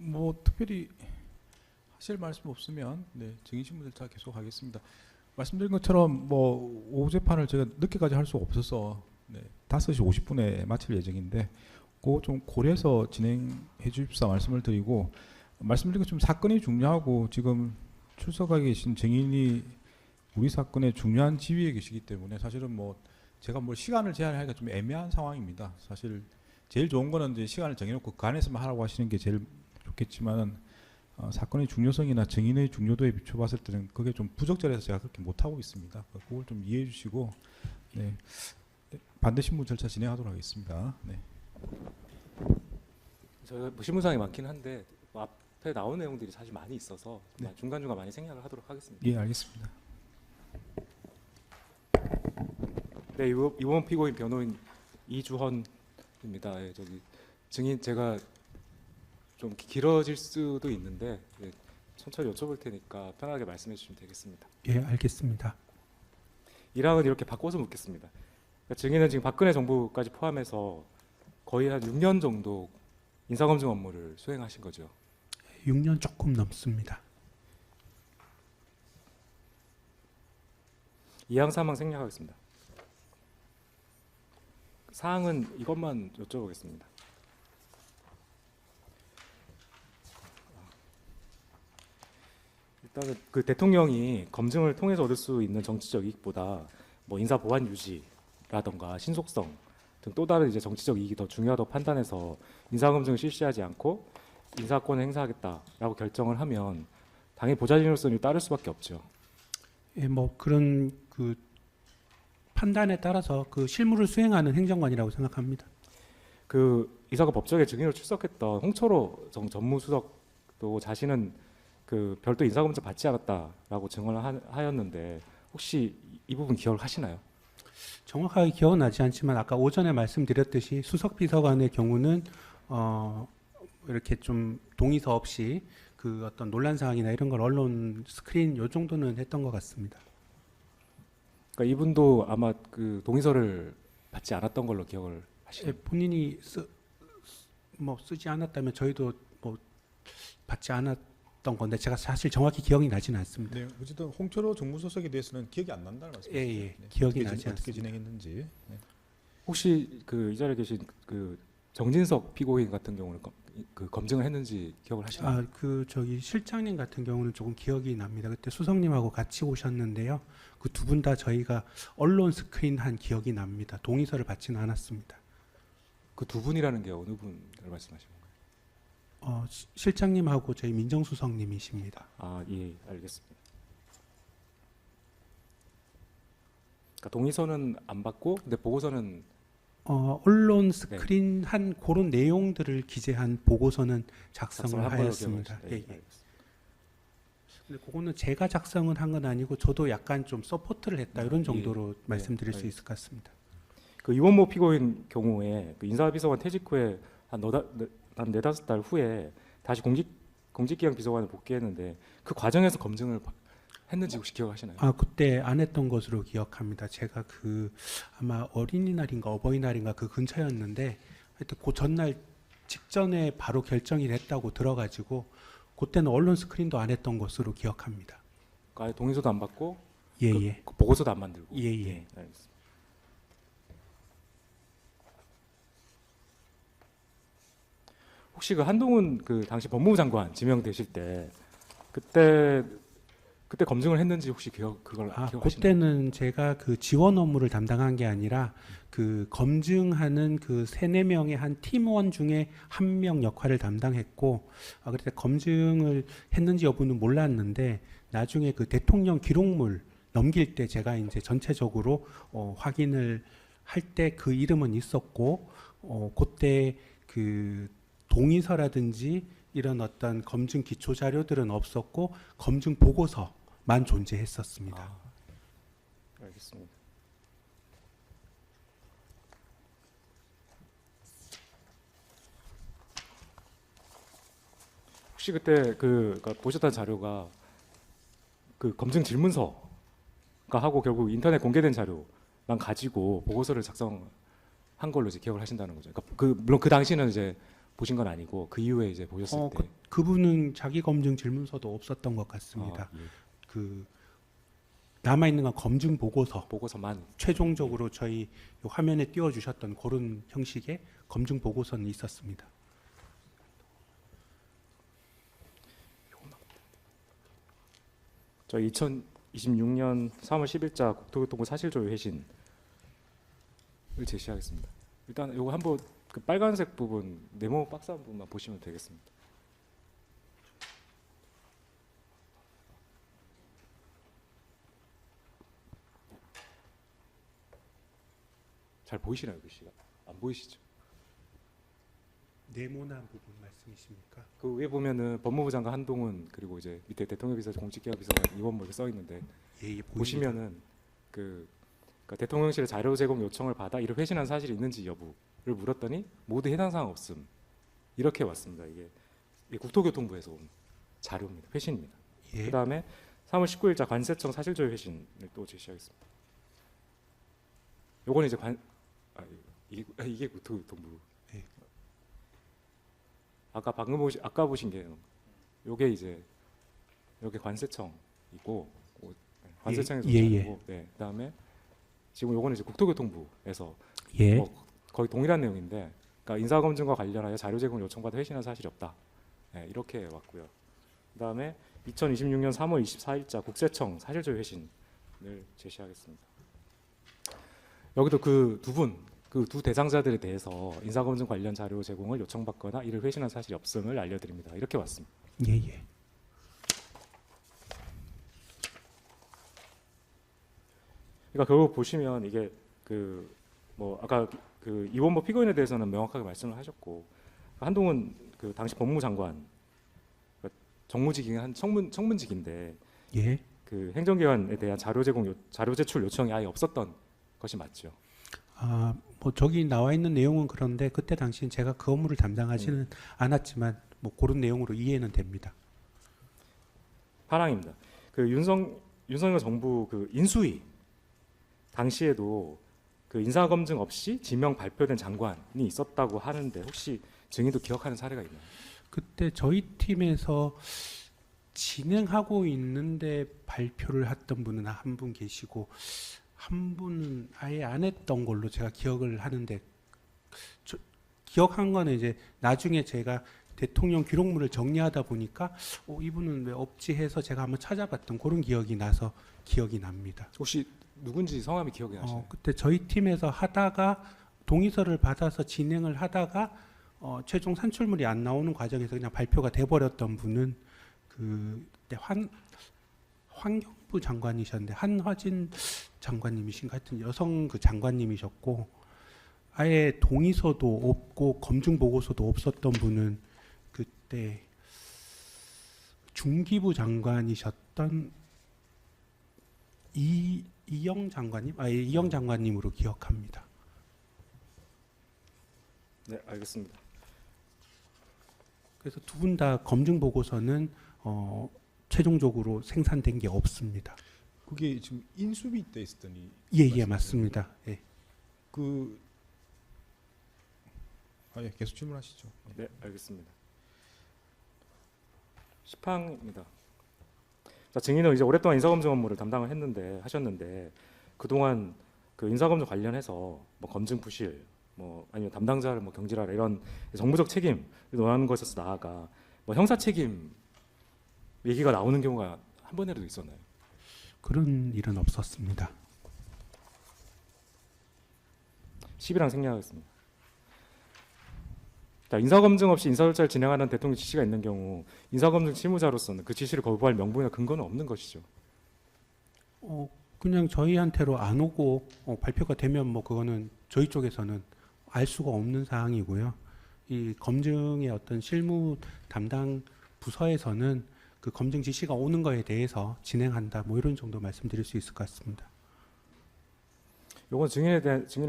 뭐 특별히 하실 말씀 없으면 증인 신문 절차 계속 하겠습니다. 말씀드린 것처럼 뭐 오후 재판을 제가 늦게까지 할 수가 없어서 5시 50분에 마칠 예정인데 그거 좀 고려해서 진행해 주십사 말씀을 드리고, 말씀드린 것처럼 사건이 중요하고 지금 출석하게 계신 증인이 우리 사건의 중요한 지위에 계시기 때문에 사실은 뭐 제가 뭐 시간을 제한하기가 좀 애매한 상황입니다. 사실 제일 좋은 거는 이제 시간을 정해놓고 그 안에서만 하라고 하시는 게 제일 좋겠지만은 사건의 중요성이나 증인의 중요도에 비춰봤을 때는 그게 좀 부적절해서 제가 그렇게 못 하고 있습니다. 그걸 좀 이해해 주시고 반대 신문 절차 진행하도록 하겠습니다. 저희가 뭐 신문상이 많긴 한데 뭐 앞에 나온 내용들이 사실 많이 있어서 중간중간 많이 생략을 하도록 하겠습니다. 예, 알겠습니다. 네, 이번 피고인 변호인 이주헌입니다. 예, 저기 증인 제가 좀 길어질 수도 있는데 천천히 여쭤볼 테니까 편하게 말씀해 주시면 되겠습니다. 예, 알겠습니다. 1항은 이렇게 바꿔서 묻겠습니다. 그러니까 증인은 지금 박근혜 정부까지 포함해서 거의 한 6년 정도 인사검증 업무를 수행하신 거죠. 6년 조금 넘습니다. 2항 3항 생략하겠습니다. 사항은 이것만 여쭤보겠습니다. 일단은 그 대통령이 검증을 통해서 얻을 수 있는 정치적 이익보다 뭐 인사 보안 유지라던가 신속성 등 또 다른 이제 정치적 이익이 더 중요하다고 판단해서 인사 검증을 실시하지 않고 인사권을 행사하겠다라고 결정을 하면 당연히 보좌진으로서는 따를 수밖에 없죠. 예, 뭐 그런 그 판단에 따라서 그 실무를 수행하는 행정관이라고 생각합니다. 그 이 사건 법정에 증인으로 출석했던 홍철호 전무수석도 자신은 그 별도 인사검증 받지 않았다라고 증언을 하였는데 혹시 이 부분 기억을 하시나요? 정확하게 기억은 나지 않지만 아까 오전에 말씀드렸듯이 수석 비서관의 경우는 이렇게 좀 동의서 없이 그 어떤 논란 사항이나 이런 걸 언론 스크린 요 정도는 했던 것 같습니다. 그러니까 이분도 아마 그 동의서를 받지 않았던 걸로 기억을 하시나요? 예, 본인이 쓰지 않았다면 저희도 뭐 받지 않았던 건데 제가 사실 정확히 기억이 나지는 않습니다. 네, 어쨌든 홍철호 정무수석에 대해서는 기억이 안 난다는 말씀이시죠? 예, 기억이 나지 어떻게 않습니다. 진행했는지. 혹시 그 이 자리에 계신 그 정진석 피고인 같은 경우는 그 검증을 했는지 기억을 하시나요? 그 저기 실장님 같은 경우는 조금 기억이 납니다. 그때 수석님하고 같이 오셨는데요. 그 두 분 다 저희가 언론 스크린 한 기억이 납니다. 동의서를 받지는 않았습니다. 그 두 분이라는 게 어느 분을 말씀하시는 건가요? 실장님하고 저희 민정수석님이십니다. 아, 예, 알겠습니다. 그러니까 동의서는 안 받고 근데 보고서는 언론 스크린 한 그런 내용들을 기재한 보고서는 작성을 한 걸로 하였습니다. 기억을 예, 하시나요? 예. 근데 그거는 제가 작성을 한 건 아니고 저도 약간 좀 서포트를 했다 이런 정도로 말씀드릴 수 있을 것 같습니다. 그 이원모 피고인 경우에 그 인사비서관 퇴직 후에 한 네다섯 달 후에 다시 공직기강 비서관을 복귀했는데 그 과정에서 검증을 했는지 혹시 기억하시나요? 그때 안 했던 것으로 기억합니다. 제가 그 아마 어린이날인가 어버이날인가 그 근처였는데 하여튼 그 전날 직전에 바로 결정이 됐다고 들어가지고 그때는 언론 스크린도 안 했던 것으로 기억합니다. 그러니까 아예 동의서도 안 받고 예예. 그 보고서도 안 만들고. 예예. 알겠습니다. 혹시 그 한동훈 그 당시 법무부 장관 지명되실 때 그때 검증을 했는지 혹시 그걸 기억하시나요? 그때는 제가 그 지원 업무를 담당한 게 아니라 그 검증하는 그 3-4명의 한 팀원 중에 한 명 역할을 담당했고 그때 검증을 했는지 여부는 몰랐는데 나중에 그 대통령 기록물 넘길 때 제가 이제 전체적으로 확인을 할 때 그 이름은 있었고 그때 그 동의서라든지 이런 어떤 검증 기초 자료들은 없었고 검증 보고서만 존재했었습니다. 알겠습니다. 혹시 그때 그러니까 보셨던 자료가 그 검증 질문서가 하고 결국 인터넷 공개된 자료만 가지고 보고서를 작성한 걸로 이제 기억을 하신다는 거죠. 그러니까 물론 그 당시는 이제 보신 건 아니고 그 이후에 이제 보셨을 때. 그분은 자기 검증 질문서도 없었던 것 같습니다. 예. 그 남아 있는 건 검증 보고서. 보고서만. 최종적으로 저희 요 화면에 띄워주셨던 그런 형식의 검증 보고서는 있었습니다. 저 2026년 3월 10일자 국토교통부 사실조회 회신을 제시하겠습니다. 일단 이거 한번 그 빨간색 부분 네모 박스 한 부분만 보시면 되겠습니다. 잘 보이시나요, 글씨가? 안 보이시죠? 네모난 부분 말씀이십니까? 그 위에 보면은 법무부 장관 한동훈 그리고 이제 밑에 대통령비서 공직기획비서관 이원모 이렇게 써 있는데 예, 예, 보입니다. 보시면은 그러니까 대통령실에 자료 제공 요청을 받아 이를 회신한 사실이 있는지 여부를 물었더니 모두 해당 사항 없음 이렇게 왔습니다. 이게 국토교통부에서 온 자료입니다. 회신입니다. 예. 그 다음에 3월 19일자 관세청 사실조회 회신을 또 제시하겠습니다. 요거는 이제 이게 국토교통부. 네. 아까 보신 게 요게 이제 요게 관세청이고 관세청에서 예, 자료고, 네. 그다음에 지금 요거는 이제 국토교통부에서 예. 뭐 거의 동일한 내용인데, 그러니까 인사검증과 관련하여 자료 제공을 요청받아 회신한 사실이 없다. 네, 이렇게 왔고요. 그다음에 2026년 3월 24일자 국세청 사실조회 회신을 제시하겠습니다. 여기도 그 두 대상자들에 대해서 인사검증 관련 자료 제공을 요청받거나 이를 회신한 사실이 없음을 알려드립니다. 이렇게 왔습니다. 예, 예. 그러니까 결국 보시면 이게 그 뭐 아까 그 이원모 피고인에 대해서는 명확하게 말씀을 하셨고, 한동훈 그 당시 법무장관 그러니까 정무직인 한 청문직인데 예. 그 행정기관에 대한 자료 제출 요청이 아예 없었던 것이 맞죠. 뭐 저기 나와 있는 내용은 그런데 그때 당시엔 제가 그 업무를 담당하지는 않았지만 뭐 그런 내용으로 이해는 됩니다. 파랑입니다. 그 윤석열 정부 그 인수위 당시에도 그 인사검증 없이 지명 발표된 장관이 있었다고 하는데 혹시 증인도 기억하는 사례가 있나요? 그때 저희 팀에서 진행하고 있는데 발표를 했던 분은 한 분 계시고 한 분은 아예 안 했던 걸로 제가 기억을 하는데, 기억한 거는 이제 나중에 제가 대통령 기록물을 정리하다 보니까 이분은 왜 없지 해서 제가 한번 찾아봤던 그런 기억이 나서 기억이 납니다. 혹시 누군지 성함이 기억이 나시나요? 그때 저희 팀에서 하다가 동의서를 받아서 진행을 하다가 최종 산출물이 안 나오는 과정에서 그냥 발표가 돼버렸던 분은 그때 환경부 장관이셨는데 한화진 장관님이신가 하여튼 여성 그 장관님이셨고, 아예 동의서도 없고 검증 보고서도 없었던 분은 그때 중기부 장관이셨던 이영 장관님, 이영 장관님으로 기억합니다. 네, 알겠습니다. 그래서 두 분 다 검증 보고서는 최종적으로 생산된 게 없습니다. 그게 지금 인수위 때 있었더니 예, 맞습니다. 예. 예, 계속 질문하시죠. 네, 알겠습니다. 시팡입니다. 자, 증인은 이제 오랫동안 인사검증 업무를 담당을 하셨는데 그동안 그 인사검증 관련해서 뭐 검증 부실, 뭐 아니면 담당자를 뭐 경질하라 이런 정부적 책임을 논하는 것에서 나아가 뭐 형사 책임 얘기가 나오는 경우가 한 번이라도 있었나요? 그런 일은 없었습니다. 10이랑 생략하겠습니다. 자, 인사검증 없이 인사절차를 진행하는 대통령 지시가 있는 경우 인사검증 실무자로서는 그 지시를 거부할 명분이나 근거는 없는 것이죠. 그냥 저희한테로 안 오고 발표가 되면 뭐 그거는 저희 쪽에서는 알 수가 없는 사항이고요. 이 검증의 어떤 실무 담당 부서에서는 그 검증 지시가 오는 거에 대해서 진행한다, 뭐 이런 정도 말씀드릴 수 있을 것 같습니다. 이건 증인의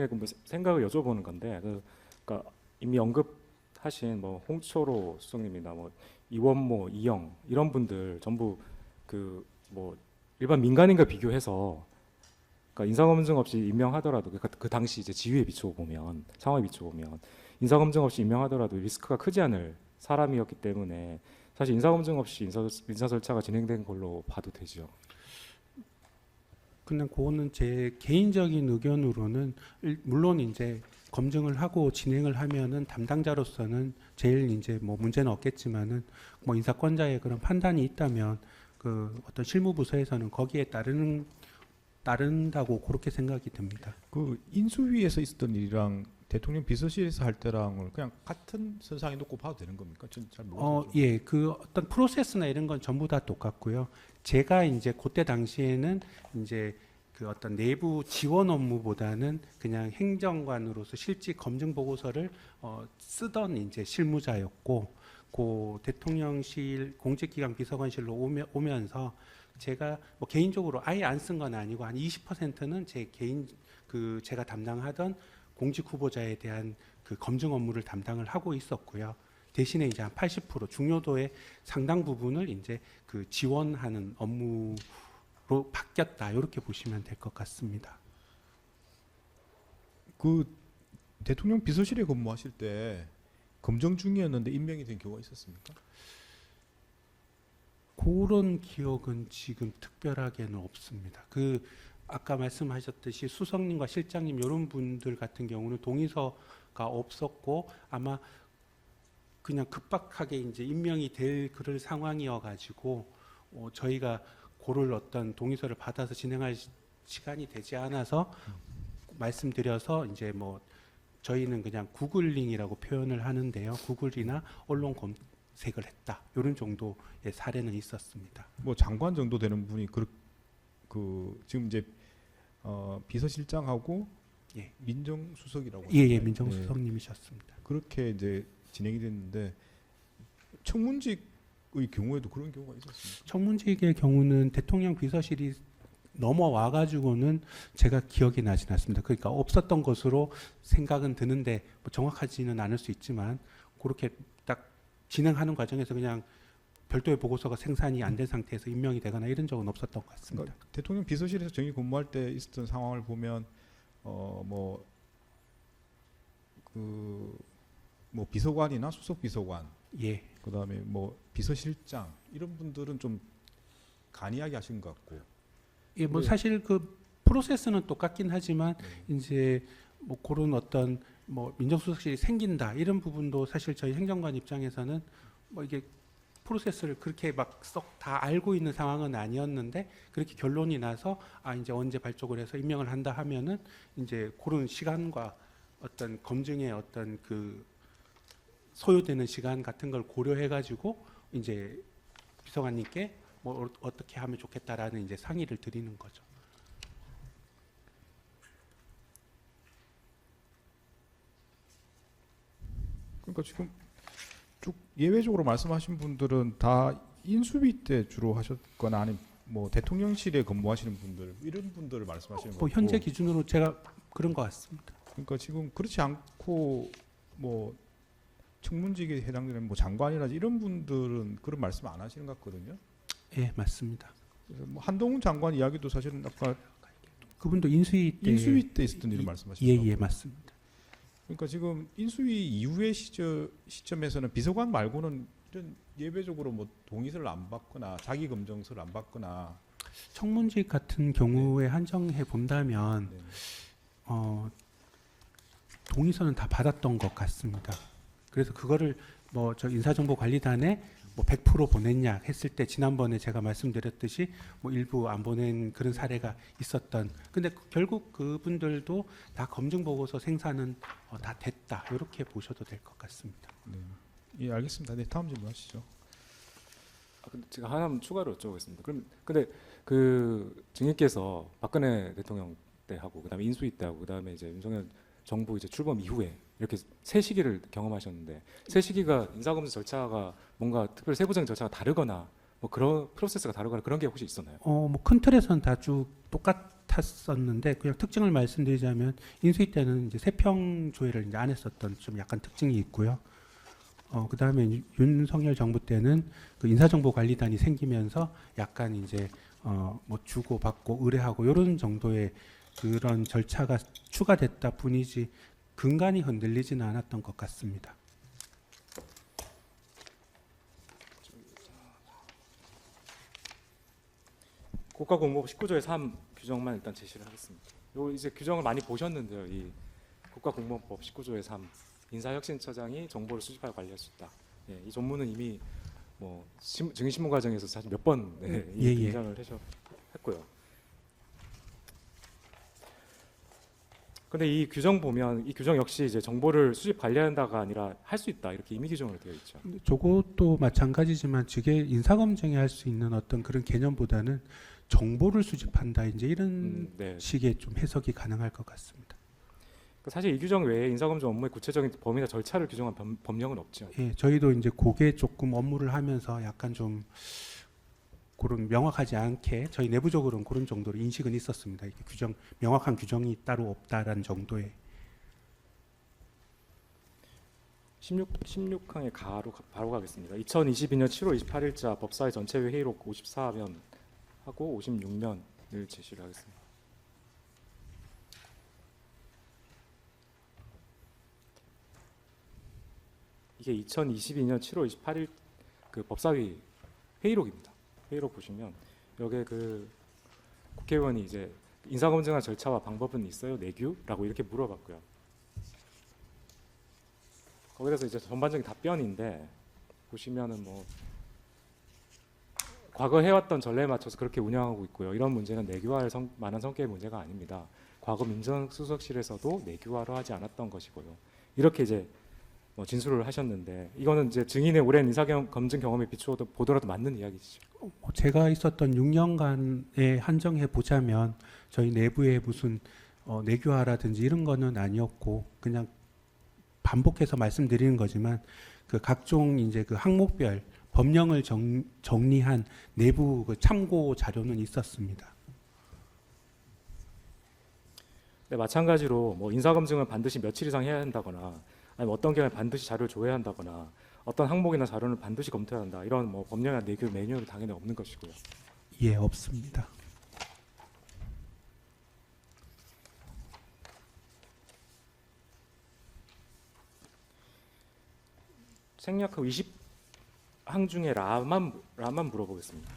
그 생각을 여쭤보는 건데, 그러니까 이미 언급하신 뭐 홍초로 수석님이나 뭐 이원모, 이영 이런 분들 전부 그 뭐 일반 민간인과 비교해서 그러니까 인사검증 없이 임명하더라도 그 당시 이제 지위에 비추어 보면 상황에 비추어 보면 인사검증 없이 임명하더라도 리스크가 크지 않을 사람이었기 때문에 사실 인사검증 없이 인사 절차가 진행된 걸로 봐도 되죠. 그냥 그거는 제 개인적인 의견으로는 물론 이제 검증을 하고 진행을 하면은 담당자로서는 제일 이제 뭐 문제는 없겠지만은 뭐 인사권자의 그런 판단이 있다면 그 어떤 실무부서에서는 거기에 따른다고 그렇게 생각이 듭니다. 그 인수위에서 있었던 일이랑 대통령 비서실에서 할 때랑을 그냥 같은 선상에 놓고 봐도 되는 겁니까? 전 잘 모르겠어요. 예, 그 어떤 프로세스나 이런 건 전부 다 똑같고요. 제가 이제 그때 당시에는 이제 그 어떤 내부 지원 업무보다는 그냥 행정관으로서 실질 검증 보고서를 쓰던 이제 실무자였고, 그 대통령실 공직기강 비서관실로 오면서 제가 뭐 개인적으로 아예 안 쓴 건 아니고 한 20%는 제 개인 그 제가 담당하던 공직 후보자에 대한 그 검증 업무를 담당을 하고 있었고요. 대신에 이제 한 80% 중요도의 상당 부분을 이제 그 지원하는 업무로 바뀌었다. 이렇게 보시면 될 것 같습니다. 그 대통령 비서실에 근무하실 때 검정 중이었는데 임명이 된 경우가 있었습니까? 그런 기억은 지금 특별하게는 없습니다. 그 아까 말씀하셨듯이 수석님과 실장님 이런 분들 같은 경우는 동의서가 없었고 아마 그냥 급박하게 이제 임명이 될 그럴 상황이어가지고 저희가 그럴 어떤 동의서를 받아서 진행할 시간이 되지 않아서 말씀드려서 이제 뭐 저희는 그냥 구글링이라고 표현을 하는데요. 구글이나 언론 검색을 했다. 이런 정도의 사례는 있었습니다. 뭐 장관 정도 되는 분이 그 지금 이제 비서실장하고 예. 민정수석이라고 예, 민정수석님이셨습니다. 그렇게 이제 진행이 됐는데 청문직의 경우에도 그런 경우가 있었습니다. 청문직의 경우는 대통령 비서실이 넘어와 가지고는 제가 기억이 나진 않습니다. 그러니까 없었던 것으로 생각은 드는데 뭐 정확하지는 않을 수 있지만 그렇게 딱 진행하는 과정에서 그냥 별도의 보고서가 생산이 안 된 상태에서 임명이 되거나 이런 적은 없었던 것 같습니다. 그러니까 대통령 비서실에서 정의 근무할 때 있었던 상황을 보면 뭐 비서관이나 수석 비서관, 예. 그다음에 뭐 비서실장 이런 분들은 좀 간이하게 하신 것 같고. 예, 뭐 네. 사실 그 프로세스는 똑같긴 하지만 이제 뭐 그런 어떤 뭐 민정수석실이 생긴다 이런 부분도 사실 저희 행정관 입장에서는 뭐 이게 프로세스를 그렇게 막 썩 다 알고 있는 상황은 아니었는데 그렇게 결론이 나서 이제 언제 발족을 해서 임명을 한다 하면은 이제 그런 시간과 어떤 검증의 어떤 그 소요되는 시간 같은 걸 고려해 가지고 이제 비서관님께 뭐 어떻게 하면 좋겠다라는 이제 상의를 드리는 거죠. 그러니까 지금 쭉 예외적으로 말씀하신 분들은 다 인수위 때 주로 하셨거나 아니면 뭐 대통령실에 근무하시는 분들 이런 분들을 말씀하시는 거고. 뭐 현재 기준으로 제가 그런 것 같습니다. 그러니까 지금 그렇지 않고 뭐 청문직에 해당되는 뭐 장관이라든지 이런 분들은 그런 말씀 안 하시는 것 같거든요. 예, 맞습니다. 그래서 뭐 한동훈 장관 이야기도 사실은 아까 그분도 인수위 때 인수위 때 있었던 일을 말씀하시는 거고. 예, 맞습니다. 그러니까 지금 인수위 이후의 시점에서는 비서관 말고는 이런 예외적으로 뭐 동의서를 안 받거나 자기 검증서를 안 받거나 청문직 같은 경우에 한정해 본다면 네. 동의서는 다 받았던 것 같습니다. 그래서 그거를 뭐 저 인사정보관리단에 뭐 100% 보냈냐 했을 때 지난번에 제가 말씀드렸듯이 뭐 일부 안 보낸 그런 사례가 있었던. 근데 결국 그분들도 다 검증 보고서 생산은 다 됐다. 이렇게 보셔도 될 것 같습니다. 네. 예, 알겠습니다. 네, 다음 질문하시죠. 근데 제가 하나 추가로 여쭤보겠습니다. 그럼 근데 그 증인께서 박근혜 대통령 때 하고 그다음에 인수위 때 하고 그다음에 이제 윤석열 정부 이제 출범 이후에 이렇게 세 시기를 경험하셨는데 세 시기가 인사검증 절차가 뭔가 특별 세부적인 절차가 다르거나 뭐 그런 프로세스가 다르거나 그런 게 혹시 있었나요? 뭐 큰 틀에서는 다 쭉 똑같았었는데 그냥 특징을 말씀드리자면 인수위 때는 이제 세평 조회를 이제 안 했었던 좀 약간 특징이 있고요. 그다음에 윤석열 정부 때는 그 인사정보관리단이 생기면서 약간 이제 뭐 주고 받고 의뢰하고 이런 정도의 그런 절차가 추가됐다 뿐이지 근간이 흔들리지는 않았던 것 같습니다. 국가공무법 19조의 3 규정만 일단 제시를 하겠습니다. 요 이제 규정을 많이 보셨는데요. 이 국가공무법 19조의 3 인사혁신처장이 정보를 수집하여 관리할 수 있다. 예, 이 전문은 이미 뭐 증인신문 과정에서 사실 몇 번 등장을 했고요. 근데 이 규정 보면 이 규정 역시 이제 정보를 수집 관리한다가 아니라 할 수 있다 이렇게 임의 규정으로 되어 있죠. 근데 저것도 마찬가지지만 저게 인사검증에 할 수 있는 어떤 그런 개념보다는 정보를 수집한다 이제 이런 네. 식의 좀 해석이 가능할 것 같습니다. 사실 이 규정 외에 인사검증 업무의 구체적인 범위나 절차를 규정한 법령은 없죠. 예, 저희도 이제 그게 조금 업무를 하면서 약간 좀 그런 명확하지 않게 저희 내부적으로는 그런 정도로 인식은 있었습니다. 이게 규정 명확한 규정이 따로 없다라는 정도의. 16항의 가로 바로 가겠습니다. 2022년 7월 28일자 법사위 전체 회의록 54면 하고 56면을 제시를 하겠습니다. 이게 2022년 7월 28일 그 법사위 회의록입니다. 회의록 보시면 여기에 그 국회의원이 이제 인사검증한 절차와 방법은 있어요? 내규라고 이렇게 물어봤고요. 거기에서 이제 전반적인 답변인데 보시면은 뭐 과거 해왔던 전례에 맞춰서 그렇게 운영하고 있고요. 이런 문제는 내규화할 만한 성격의 문제가 아닙니다. 과거 민정수석실에서도 내규화로 하지 않았던 것이고요. 이렇게 이제 뭐 진술을 하셨는데 이거는 이제 증인의 오랜 인사검증 경험에 비추어도 보더라도 맞는 이야기죠. 제가 있었던 6년간에 한정해 보자면 저희 내부에 무슨 내규화라든지 이런 거는 아니었고 그냥 반복해서 말씀드리는 거지만 그 각종 이제 그 항목별 법령을 정리한 내부 그 참고 자료는 있었습니다. 네, 마찬가지로 뭐 인사검증은 반드시 며칠 이상 해야 한다거나 아니면 어떤 경우에 반드시 자료를 조회해야 한다거나 어떤 항목이나 자료는 반드시 검토해야 한다. 이런 뭐 법령이나 내규 매뉴얼은 당연히 없는 것이고요. 예, 없습니다. 생략하고 20항 중에 라만 물어보겠습니다.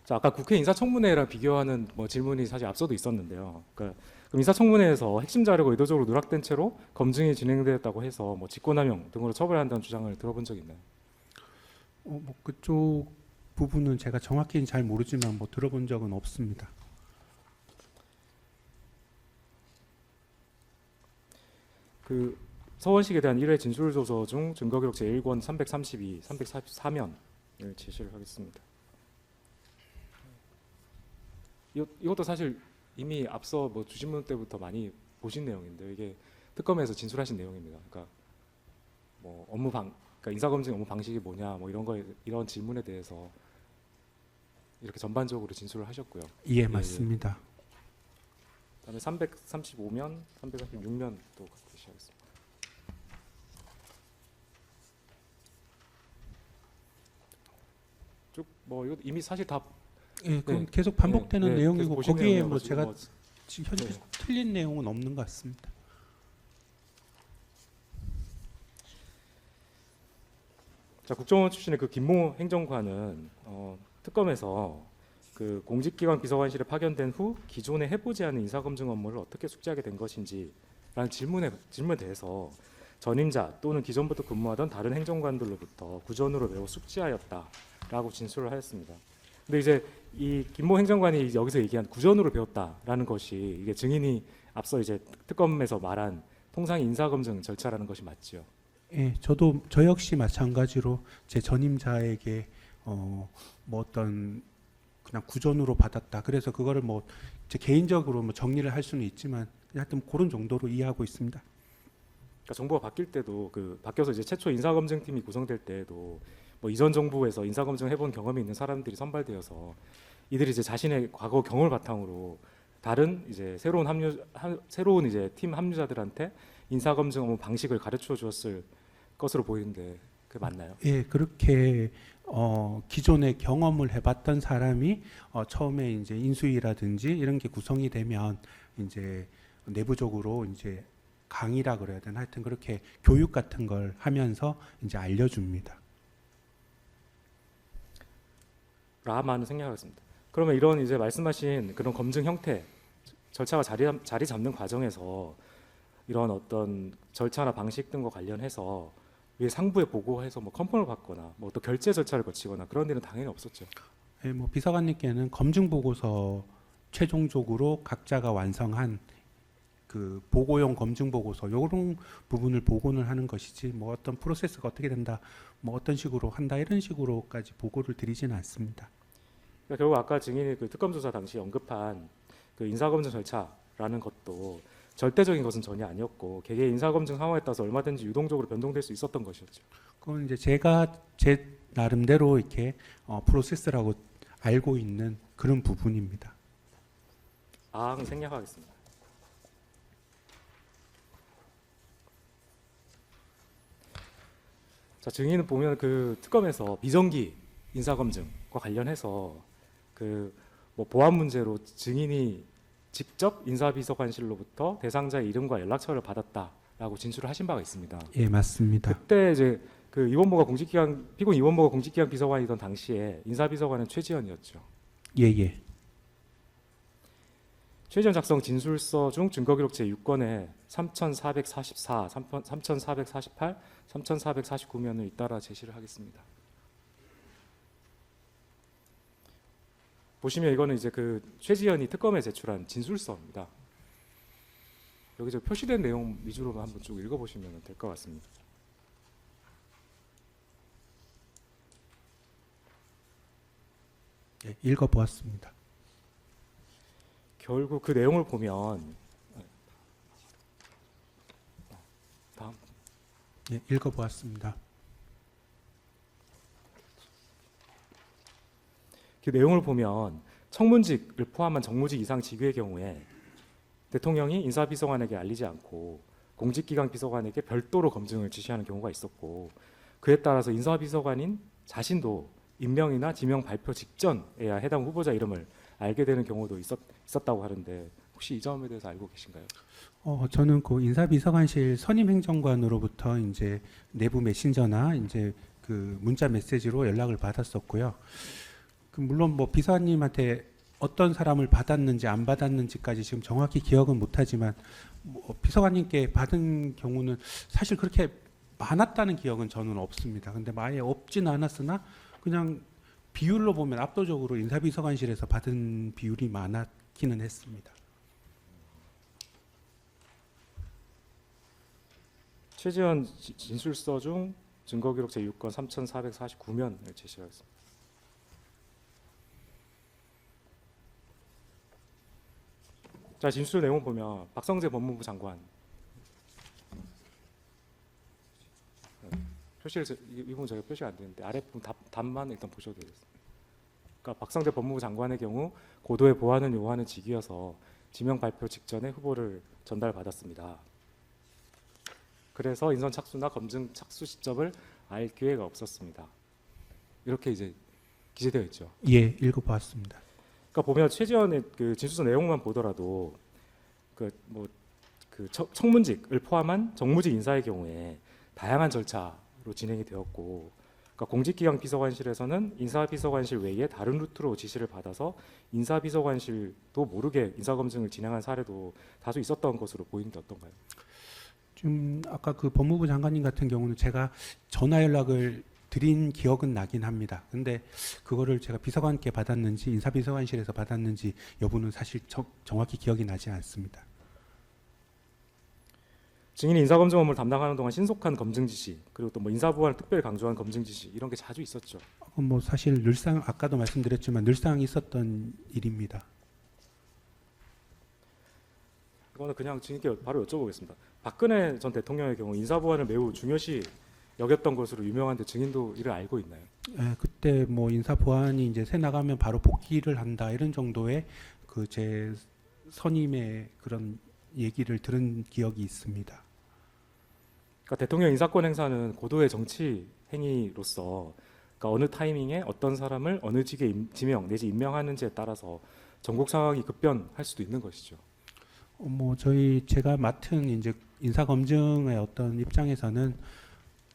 자, 아까 국회 인사청문회랑 비교하는 뭐 질문이 사실 앞서도 있었는데요. 그럼 인사청문회에서 핵심 자료가 의도적으로 누락된 채로 검증이 진행되었다고 해서 뭐 직권남용 등으로 처벌한다는 주장을 들어본 적 있나요? 뭐 그쪽 부분은 제가 정확히는 잘 모르지만 뭐 들어본 적은 없습니다. 그 서원식에 대한 1회 진술조서 중 증거기록 제1권 332, 344면을 제시를 하겠습니다. 이것도 사실 이미 앞서 뭐 주신문 때부터 많이 보신 내용인데 이게 특검에서 진술하신 내용입니다. 그러니까 뭐 그러니까 인사검증 업무 방식이 뭐냐 뭐 이런 질문에 대해서 이렇게 전반적으로 진술을 하셨고요. 예, 맞습니다. 그다음에 335면, 336면도 같이 하겠습니다. 쭉 뭐 이거 이미 사실 다 예, 그건 네. 계속 반복되는 네, 내용이고 계속 보신 거기에 뭐 내용이어가지고 제가 뭐 지금 현재 네. 틀린 내용은 없는 것 같습니다. 자, 국정원 출신의 그 김모 행정관은 특검에서 그 공직기관 비서관실에 파견된 후 기존에 해보지 않은 인사검증 업무를 어떻게 숙지하게 된 것인지라는 질문에 대해서 전임자 또는 기존부터 근무하던 다른 행정관들로부터 구전으로 매우 숙지하였다라고 진술을 하였습니다. 근데 이제 이 김모 행정관이 여기서 얘기한 구전으로 배웠다라는 것이 이게 증인이 앞서 이제 특검에서 말한 통상 인사검증 절차라는 것이 맞지요. 예, 저 역시 마찬가지로 제 전임자에게 뭐 어떤 그냥 구전으로 받았다. 그래서 그거를 뭐 제 개인적으로 뭐 정리를 할 수는 있지만 하여튼 그런 정도로 이해하고 있습니다. 그러니까 정부가 바뀔 때도 그 바뀌어서 이제 최초 인사검증팀이 구성될 때에도 뭐 이전 정부에서 인사검증 해본 경험이 있는 사람들이 선발되어서 이들이 이제 자신의 과거 경험을 바탕으로 다른 이제 새로운 이제 팀 합류자들한테 인사검증 업무 방식을 가르쳐 주었을 것으로 보이는데 그게 맞나요? 예, 그렇게 기존에 경험을 해봤던 사람이 처음에 이제 인수위라든지 이런 게 구성이 되면 이제 내부적으로 이제 강의라 그래야 되나 하여튼 그렇게 교육 같은 걸 하면서 이제 알려줍니다. 라마는 생략하겠습니다. 그러면 이런 이제 말씀하신 그런 검증 형태 절차가 자리 잡는 과정에서 이런 어떤 절차나 방식 등과 관련해서 위에 상부에 보고해서 뭐 컨펌을 받거나 뭐 또 결제 절차를 거치거나 그런 일은 당연히 없었죠. 예, 뭐 비서관님께는 검증 보고서 최종적으로 각자가 완성한 그 보고용 검증 보고서 이런 부분을 보고를 하는 것이지 뭐 어떤 프로세스가 어떻게 된다, 뭐 어떤 식으로 한다 이런 식으로까지 보고를 드리지는 않습니다. 그러니까 결국 아까 증인이 그 특검 조사 당시 언급한 그 인사검증 절차라는 것도 절대적인 것은 전혀 아니었고 개개 인사검증 상황에 따라서 얼마든지 유동적으로 변동될 수 있었던 것이었죠. 그건 이제 제가 제 나름대로 이렇게 프로세스라고 알고 있는 그런 부분입니다. 생략하겠습니다. 자, 증인은 보면 그 특검에서 비정기 인사검증과 관련해서 그 뭐 보안 문제로 증인이 직접 인사비서관실로부터 대상자의 이름과 연락처를 받았다라고 진술을 하신 바가 있습니다. 예, 맞습니다. 그때 이제 그 이원모가 공직기강 피고 이원모가 공직기강 비서관이던 당시에 인사비서관은 최지현이었죠. 예, 예. 최지현 작성 진술서 중 증거기록 제6권에 3444, 3448, 3449면을 잇따라 제시를 하겠습니다. 보시면 이거는 이제 그 최지현이 특검에 제출한 진술서입니다. 여기 저 표시된 내용 위주로만 한번 쭉 읽어보시면 될 것 같습니다. 예, 읽어보았습니다. 결국 그 내용을 보면 다음 예, 읽어보았습니다. 그 내용을 보면 청문직을 포함한 정무직 이상 직위의 경우에 대통령이 인사비서관에게 알리지 않고 공직기강 비서관에게 별도로 검증을 지시하는 경우가 있었고 그에 따라서 인사비서관인 자신도 임명이나 지명 발표 직전에야 해당 후보자 이름을 알게 되는 경우도 있었다고 하는데 혹시 이 점에 대해서 알고 계신가요? 저는 그 인사비서관실 선임행정관으로부터 이제 내부 메신저나 이제 그 문자 메시지로 연락을 받았었고요. 그 물론 뭐 비서관님한테 어떤 사람을 받았는지 안 받았는지까지 지금 정확히 기억은 못하지만 뭐 비서관님께 받은 경우는 사실 그렇게 많았다는 기억은 저는 없습니다. 근데 아예 없진 않았으나 그냥 비율로 보면 압도적으로 인사비서관실에서 받은 비율이 많았기는 했습니다. 최지현 진술서 중 증거기록 제6권 3449면을 제시하겠습니다. 자, 진술 내용 보면 박성재 법무부 장관 표시를 이 부분 제가 표시가 안 되는데 아래 부분 답만 일단 보셔도 되겠습니다. 그러니까 박성재 법무부 장관의 경우 고도의 보안을 요하는 직위여서 지명 발표 직전에 후보를 전달받았습니다. 그래서 인선 착수나 검증 착수 시점을 알 기회가 없었습니다. 이렇게 이제 기재되어 있죠. 예, 읽어보았습니다. 그러니까 보면 최지현의 그 진술서 내용만 보더라도 청문직을 포함한 정무직 인사의 경우에 다양한 절차로 진행이 되었고, 그러니까 공직기강 비서관실에서는 인사비서관실 외에 다른 루트로 지시를 받아서 인사비서관실도 모르게 인사검증을 진행한 사례도 다수 있었던 것으로 보이는데 어떤가요? 지금 아까 그 법무부 장관님 같은 경우는 제가 전화 연락을 드린 기억은 나긴 합니다. 근데 그거를 제가 비서관께 받았는지 인사비서관실에서 받았는지 여부는 사실 정확히 기억이 나지 않습니다. 증인이 인사검증 업무를 담당하는 동안 신속한 검증 지시, 그리고 또 뭐 인사보안을 특별히 강조한 검증 지시 이런 게 자주 있었죠. 뭐 사실 늘상 아까도 말씀드렸지만 늘상 있었던 일입니다. 이거는 그냥 증인께 바로 여쭤보겠습니다. 박근혜 전 대통령의 경우 인사보안을 매우 중요시 여겼던 것으로 유명한데 증인도 이를 알고 있나요? 예, 그때 뭐 인사 보안이 이제 새 나가면 바로 복귀를 한다 이런 정도의 그 제 선임의 그런 얘기를 들은 기억이 있습니다. 그러니까 대통령 인사권 행사는 고도의 정치 행위로서 그러니까 어느 타이밍에 어떤 사람을 어느 직에 지명 내지 임명하는지에 따라서 전국 상황이 급변할 수도 있는 것이죠. 뭐 제가 맡은 이제 인사 검증의 어떤 입장에서는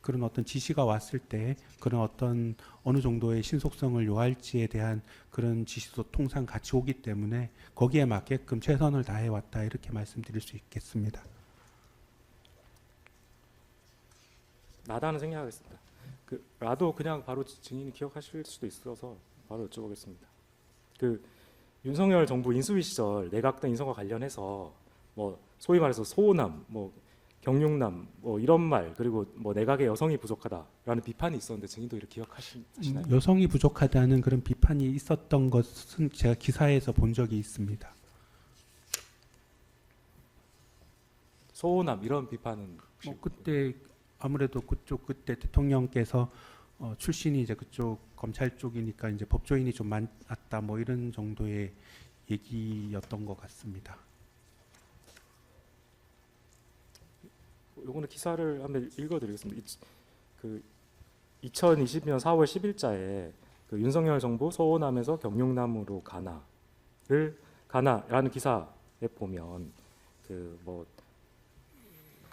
그런 어떤 지시가 왔을 때 그런 어떤 어느 정도의 신속성을 요할지에 대한 그런 지시도 통상 같이 오기 때문에 거기에 맞게끔 최선을 다해 왔다 이렇게 말씀드릴 수 있겠습니다. 나다는 생략하겠습니다. 라도 그냥 바로 증인이 기억하실 수도 있어서 바로 여쭤보겠습니다. 윤석열 정부 인수위 시절 내각당 인선과 관련해서 뭐 소위 말해서 소호남, 뭐 경륜남, 뭐 이런 말 그리고 뭐 내각에 여성이 부족하다라는 비판이 있었는데 증인도 이렇게 기억하시나요? 여성이 부족하다는 그런 비판이 있었던 것은 제가 기사에서 본 적이 있습니다. 소호남 이런 비판은 혹시 그때 아무래도 그때 대통령께서 출신이 이제 그쪽 검찰 쪽이니까 이제 법조인이 좀 많았다 뭐 이런 정도의 얘기였던 것 같습니다. 요거는 기사를 한번 읽어드리겠습니다. 2020년 4월 10일자에 윤석열 정부 소호남에서 경륜남으로 가나라는 기사에 보면 그러니까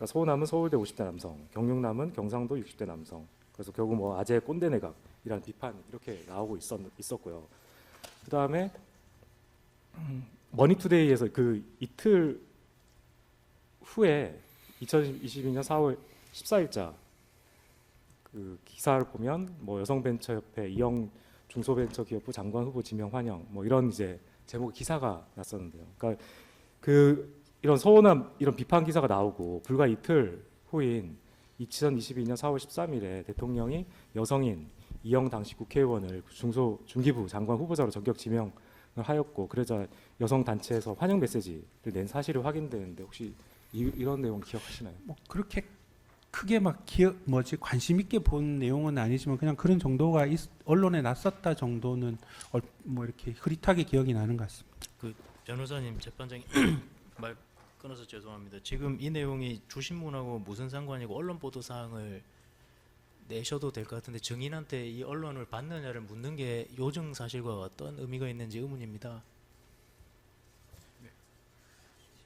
소호남은 서울대 50대 남성, 경륜남은 경상도 60대 남성. 그래서 결국 뭐 아재 꼰대 내각이라는 비판 이렇게 나오고 있었고요. 그 다음에 머니투데이에서 이틀 후에 2022년 4월 14일자 기사를 보면 뭐 여성벤처협회 이영 중소벤처기업부 장관 후보 지명 환영 뭐 이런 이제 제목 기사가 났었는데요. 그러니까 이런 서운함 이런 비판 기사가 나오고 불과 이틀 후인 2022년 4월 13일에 대통령이 여성인 이영 당시 국회의원을 중기부 장관 후보자로 전격 지명을 하였고 그러자 여성 단체에서 환영 메시지를 낸 사실이 확인되는데 혹시 이런 내용 기억하시나요? 뭐 그렇게 크게 막 관심 있게 본 내용은 아니지만 그냥 그런 정도가 언론에 났었다 정도는 뭐 이렇게 흐릿하게 기억이 나는 것 같습니다. 변호사님 재판장님 말 끊어서 죄송합니다. 지금 이 내용이 주신문하고 무슨 상관이고 언론 보도 사항을 내셔도 될 것 같은데 증인한테 이 언론을 받느냐를 묻는 게 요정 사실과 어떤 의미가 있는지 의문입니다.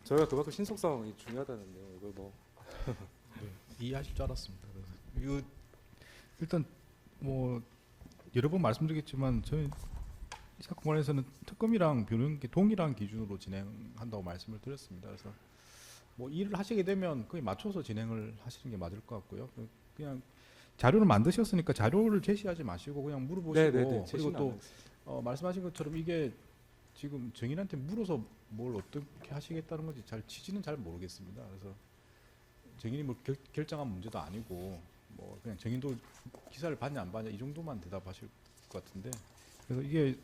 저희가 그만큼 신속성이 중요하다는데요. 이거 뭐 이해하실 줄 알았습니다. 그래서 이거 일단 뭐 여러 번 말씀드리겠지만 저희 이 사건에서는 특검이랑 변호인께 동일한 기준으로 진행한다고 말씀을 드렸습니다. 그래서 뭐 일을 하시게 되면 거의 맞춰서 진행을 하시는 게 맞을 것 같고요. 그냥 자료를 만드셨으니까 자료를 제시하지 마시고 그냥 물어보시고 그리고 또 말씀하신 것처럼 이게 지금 증인한테 물어서 뭘 어떻게 하시겠다는 건지 취지는 잘 모르겠습니다. 그래서 증인이 뭐 결정한 문제도 아니고 뭐 그냥 증인도 기사를 봤냐 안 봤냐 이 정도만 대답하실 것 같은데 그래서 이게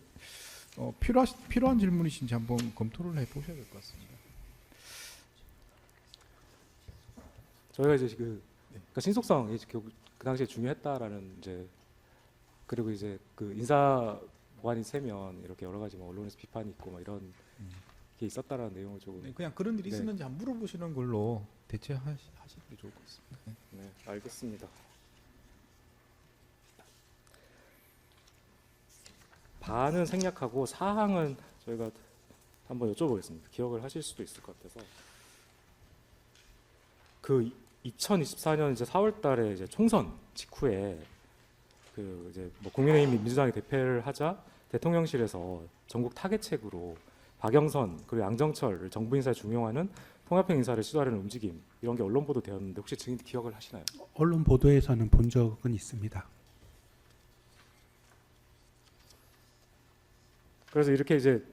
필요한 질문이신지 한번 검토를 해보셔야 될 것 같습니다. 저희가 이제 그러니까 신속성이 그 당시에 중요했다라는 이제 그리고 이제 인사 보안이 세면 이렇게 여러 가지 뭐 언론에서 비판이 있고 뭐 이런 게 있었다라는 내용을 조금 네, 그냥 그런 일이 있었는지 한번 물어보시는 걸로 대체하시는 게 좋을 것 같습니다. 네, 알겠습니다. 반은 생략하고 사항은 저희가 한번 여쭤보겠습니다. 기억을 하실 수도 있을 것 같아서 2024년 이제 4월달에 이제 총선 직후에 이제 뭐 국민의힘 민주당이 대패를 하자 대통령실에서 전국 타겟책으로 박영선 그리고 양정철을 정부 인사에 중용하는 통합형 인사를 시도하려는 움직임 이런 게 언론 보도되었는데 혹시 증인 기억을 하시나요? 언론 보도에서는 본 적은 있습니다. 그래서 이렇게 이제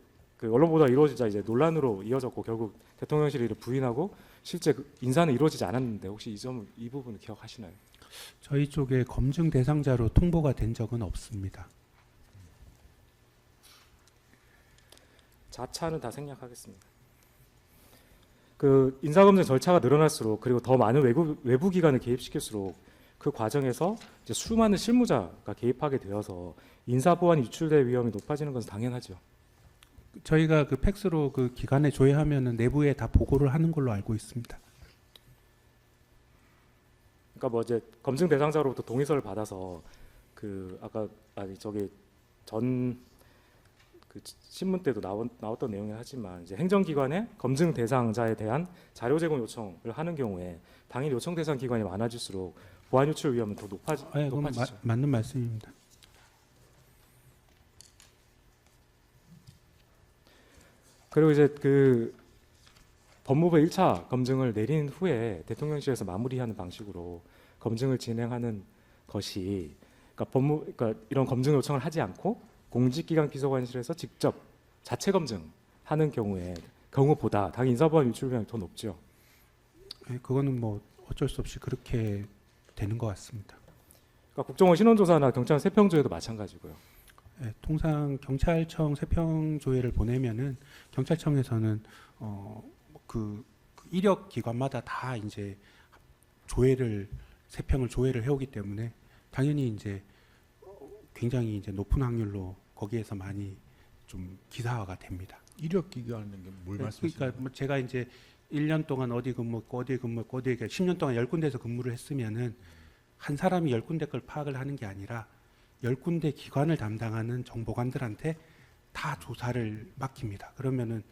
언론 보도가 이루어지자 이제 논란으로 이어졌고 결국 대통령실이 이를 부인하고 실제 인사는 이루어지지 않았는데 혹시 이 부분을 기억하시나요? 저희 쪽에 검증 대상자로 통보가 된 적은 없습니다. 자차는 다 생략하겠습니다. 인사검증 절차가 늘어날수록 그리고 더 많은 외부 기관을 개입시킬수록 그 과정에서 이제 수많은 실무자가 개입하게 되어서 인사 보안이 유출될 위험이 높아지는 것은 당연하죠. 저희가 팩스로 기관에 조회하면은 내부에 다 보고를 하는 걸로 알고 있습니다. 그러니까 뭐 이제 검증 대상자로부터 동의서를 받아서 그 신문 때도 나왔던 내용이긴 하지만 이제 행정기관의 검증 대상자에 대한 자료 제공 요청을 하는 경우에 당일 요청 대상 기관이 많아질수록 보안 유출 위험은 더 그건 높아지죠. 맞는 말씀입니다. 그리고 이제 그 법무부 1차 검증을 내린 후에 대통령실에서 마무리하는 방식으로 검증을 진행하는 것이 그러니까 이런 검증 요청을 하지 않고 공직기관 비서관실에서 직접 자체 검증하는 경우보다 당연히 인사보안 유출 위험이 더 높죠. 그거는 뭐 어쩔 수 없이 그렇게 되는 것 같습니다. 그러니까 국정원 신원조사나 경찰 세평조회도 마찬가지고요. 통상 경찰청 세평조회를 보내면은 경찰청에서는 그 이력 기관마다 다 이제 세평을 조회를 해오기 때문에 당연히 이제 굉장히 이제 높은 확률로 거기에서 많이 좀 기사화가 됩니다. 이력 기간은 뭘 말씀하시는 그러니까 뭐 제가 이제 1년 동안 어디 근무했고 어디 근무했고 어디 10년 동안 10군데에서 근무를 했으면은 한 사람이 10군데 걸 파악을 하는 게 아니라 10군데 기관을 담당하는 정보관들한테 다 조사를 맡깁니다. 그러면은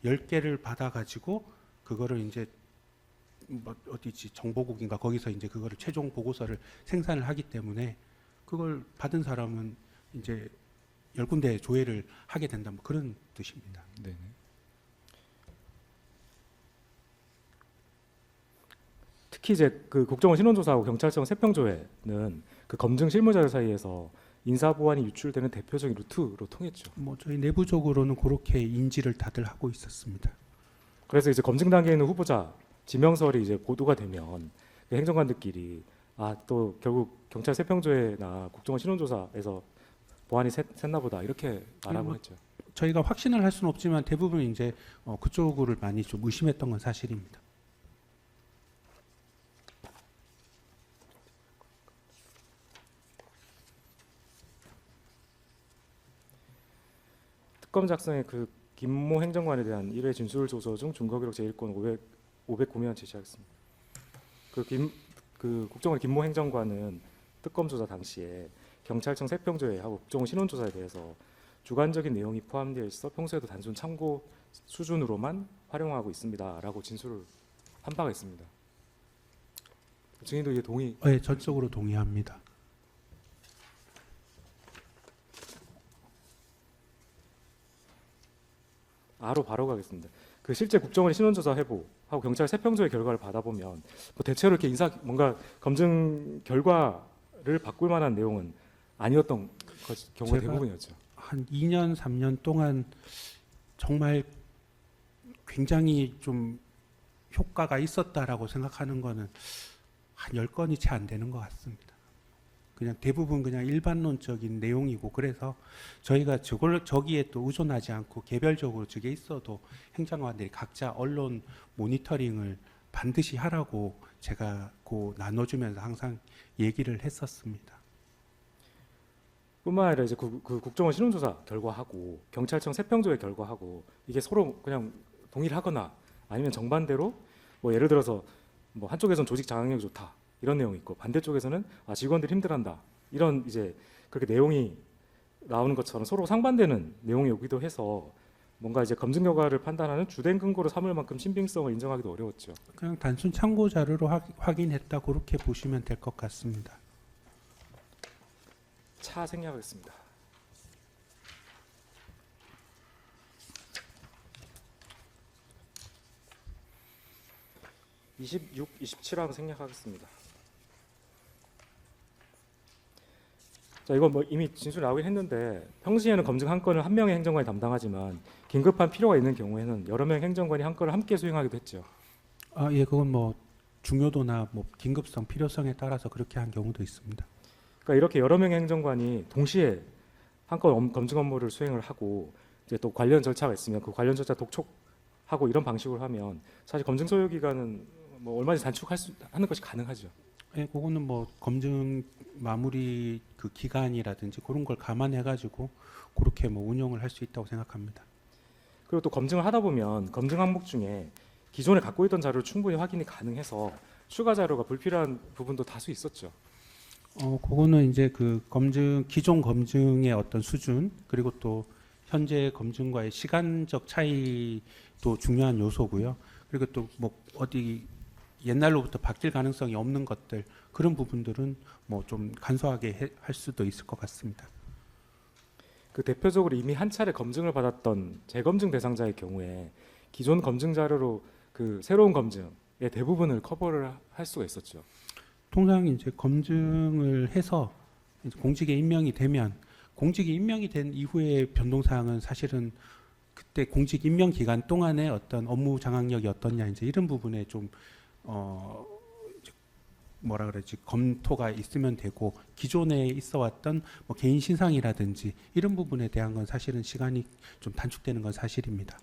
10개를 받아 가지고 그거를 이제 뭐 어디지 정보국인가 거기서 이제 그거를 최종 보고서를 생산을 하기 때문에 그걸 받은 사람은 이제 10군데 조회를 하게 된다 뭐 그런 뜻입니다. 네. 특히 이제 그 국정원 신원조사하고 경찰청 세평조회는 그 검증 실무자들 사이에서 인사보안이 유출되는 대표적인 루트로 통했죠. 뭐 저희 내부적으로는 그렇게 인지를 다들 하고 있었습니다. 그래서 이제 검증 단계에 있는 후보자 지명설이 이제 보도가 되면 그 행정관들끼리 또 결국 경찰 세평조회나 국정원 신원조사에서 보안이 샜나 보다 이렇게 말하고 뭐 했죠. 저희가 확신을 할 수는 없지만 대부분 이제 그쪽을 많이 좀 의심했던 건 사실입니다. 특검 작성의 그 김모 행정관에 대한 1회 진술 조서 중 증거기록 제1건 509면 제시하겠습니다. 그 국정원 김모 행정관은 특검 조사 당시에 경찰청 세평조회하고 국정원 신원조사에 대해서 주관적인 내용이 포함되어 있어 평소에도 단순 참고 수준으로만 활용하고 있습니다라고 진술을 한 바가 있습니다. 증인도 이게 동의? 네, 전적으로 동의합니다. 바로 가겠습니다. 그 실제 국정원의 신원조사 해보하고 경찰 세평조회 결과를 받아보면 뭐 대체로 이렇게 뭔가 검증 결과를 바꿀 만한 내용은 아니었던 경우가 대부분이었죠. 한 2년 3년 동안 정말 굉장히 좀 효과가 있었다라고 생각하는 거는 한 10건이 채 안 되는 것 같습니다. 그냥 대부분 그냥 일반론적인 내용이고 그래서 저희가 저기에 또 의존하지 않고 개별적으로 저게 있어도 행정관들이 각자 언론 모니터링을 반드시 하라고 제가 나눠주면서 항상 얘기를 했었습니다. 뿐만 아니라 이제 그 국정원 신원조사 결과하고 경찰청 세평조회 결과하고 이게 서로 그냥 동의를 하거나 아니면 정반대로 뭐 예를 들어서 뭐 한쪽에서는 조직 장악력이 좋다 이런 내용이 있고 반대쪽에서는 직원들이 힘들한다 이런 이제 그렇게 내용이 나오는 것처럼 서로 상반되는 내용이 오기도 해서 뭔가 이제 검증 결과를 판단하는 주된 근거로 삼을 만큼 신빙성을 인정하기도 어려웠죠. 그냥 단순 참고 자료로 확인했다 그렇게 보시면 될 것 같습니다. 차 생략하겠습니다. (26, 27항) 생략하겠습니다. 자, 이건 뭐 이미 진술 나오긴 했는데 평시에는 검증 한 건을 한 명의 행정관이 담당하지만 긴급한 필요가 있는 경우에는 여러 명의 행정관이 한 건을 함께 수행하기도 했죠. 예, 그건 뭐 중요도나 뭐 긴급성, 필요성에 따라서 그렇게 한 경우도 있습니다. 그러니까 이렇게 여러 명의 행정관이 동시에 한 건 검증 업무를 수행을 하고 이제 또 관련 절차가 있으면 그 관련 절차 독촉하고 이런 방식으로 하면 사실 검증 소요 기간은 뭐 얼마든지 단축하는 것이 가능하죠. 예, 그거는 뭐 검증 마무리 그 기간이라든지 그런 걸 감안해가지고 그렇게 뭐 운영을 할 수 있다고 생각합니다. 그리고 또 검증을 하다 보면 검증 항목 중에 기존에 갖고 있던 자료를 충분히 확인이 가능해서 추가 자료가 불필요한 부분도 다수 있었죠. 그거는 이제 그 기존 검증의 어떤 수준 그리고 또 현재 검증과의 시간적 차이도 중요한 요소고요. 그리고 또 뭐 어디 옛날로부터 바뀔 가능성이 없는 것들 그런 부분들은 뭐 좀 간소하게 할 수도 있을 것 같습니다. 그 대표적으로 이미 한 차례 검증을 받았던 재검증 대상자의 경우에 기존 검증 자료로 그 새로운 검증의 대부분을 커버를 할 수가 있었죠. 통상 이제 검증을 해서 이제 공직에 임명이 되면 공직에 임명이 된 이후의 변동 사항은 사실은 그때 공직 임명 기간 동안에 어떤 업무 장악력이 어떻냐 이제 이런 부분에 좀 이제 뭐라 그러지 검토가 있으면 되고 기존에 있어왔던 뭐 개인 신상이라든지 이런 부분에 대한 건 사실은 시간이 좀 단축되는 건 사실입니다.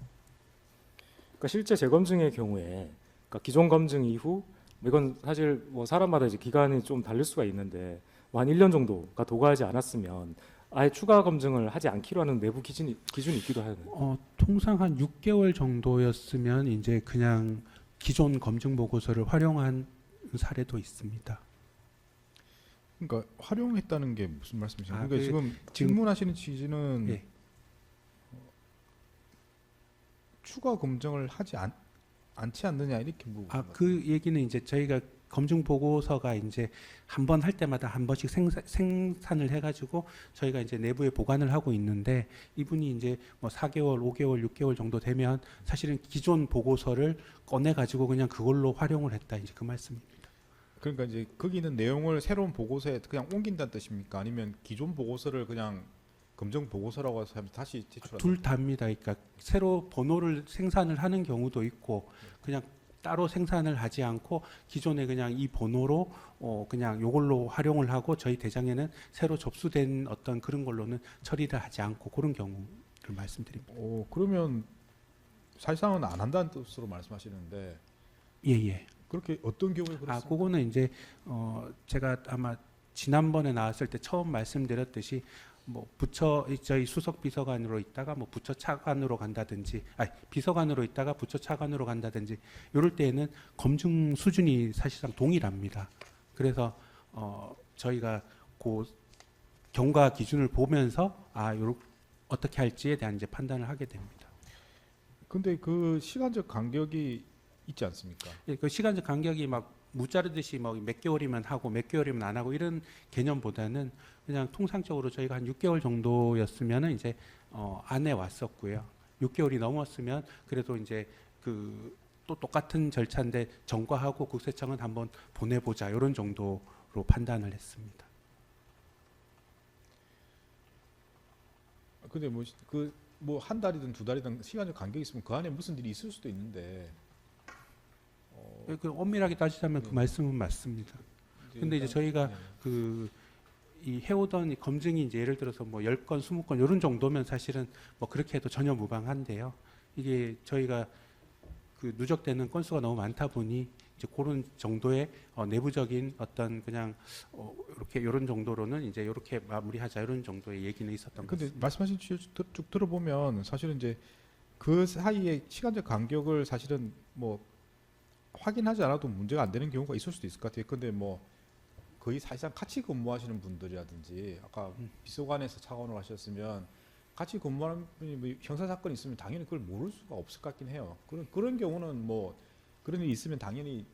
그러니까 실제 재검증의 경우에 그러니까 기존 검증 이후 이건 사실 뭐 사람마다 이제 기간이 좀 다를 수가 있는데 뭐 한 1년 정도가 도과하지 않았으면 아예 추가 검증을 하지 않기로 하는 내부 기준이 있기도 하요. 통상 한 6개월 정도였으면 이제 그냥 기존 검증 보고서를 활용한 사례도 있습니다. 그러니까 활용했다는 게 무슨 말씀이세요? 아, 그러니까 지금 질문하시는 취지는 예. 추가 검증을 하지 않지 않느냐 이렇게 물어보는 거예요. 그 얘기는 이제 저희가 검증 보고서가 이제 한 번 할 때마다 한 번씩 생산을 해가지고 저희가 이제 내부에 보관을 하고 있는데 이분이 이제 뭐 4개월, 5개월, 6개월 정도 되면 사실은 기존 보고서를 꺼내 가지고 그냥 그걸로 활용을 했다 이제 그 말씀입니다. 그러니까 이제 거기 있는 내용을 새로운 보고서에 그냥 옮긴다는 뜻입니까? 아니면 기존 보고서를 그냥 검증 보고서라고 해서 다시 제출한다? 둘 다입니다. 그러니까 새로 번호를 생산을 하는 경우도 있고 그냥 따로 생산을 하지 않고 기존에 그냥 이 번호로 그냥 요걸로 활용을 하고 저희 대장에는 새로 접수된 어떤 그런 걸로는 처리를 하지 않고 그런 경우를 말씀드립니다. 그러면 사실상은 안 한다는 뜻으로 말씀하시는데 예. 그렇게 어떤 경우에 그렇습니까? 그거는 이제 제가 아마 지난번에 나왔을 때 처음 말씀드렸듯이 뭐 부처 저희 수석 비서관으로 있다가 뭐 부처 차관으로 간다든지 비서관으로 있다가 부처 차관으로 간다든지 이럴 때에는 검증 수준이 사실상 동일합니다. 그래서 저희가 그 경과 기준을 보면서 어떻게 할지에 대한 이제 판단을 하게 됩니다. 근데 그 시간적 간격이 있지 않습니까? 예, 그 시간적 간격이 막 무자르듯이 뭐 몇 개월이면 하고 몇 개월이면 안 하고 이런 개념보다는 그냥 통상적으로 저희가 한 6개월 정도였으면은 이제 안에 왔었고요. 6개월이 넘었으면 그래도 이제 그 또 똑같은 절차인데 전과하고 국세청은 한번 보내보자 이런 정도로 판단을 했습니다. 근데 뭐 한 달이든 두 달이든 시간적 간격이 있으면 그 안에 무슨 일이 있을 수도 있는데. 그 엄밀하게 따지자면 그 말씀은 맞습니다. 근데 이제 저희가 이 해오던 이 검증이 이제 예를 들어서 뭐 10건, 20건 이런 정도면 사실은 뭐 그렇게 해도 전혀 무방한데요. 이게 저희가 그 누적되는 건수가 너무 많다 보니 이제 그런 정도의 내부적인 어떤 그냥 이렇게 이런 정도로는 이제 이렇게 마무리하자 이런 정도의 얘기는 있었던 것 근데 같습니다. 말씀하신 쭉 들어보면 사실은 이제 그 사이에 시간적 간격을 사실은 뭐 확인하지 않아도 문제가 안 되는 경우가 있을 수도 있을 것 같아요. 근데 뭐 거의 사실상 같이 근무하시는 분들이라든지 아까 비서관에서 차관으로 하셨으면 같이 근무하는 분이 뭐 형사 사건이 있으면 당연히 그걸 모를 수가 없을 것 같긴 해요. 그런 경우는 뭐 그런 일이 있으면 당연히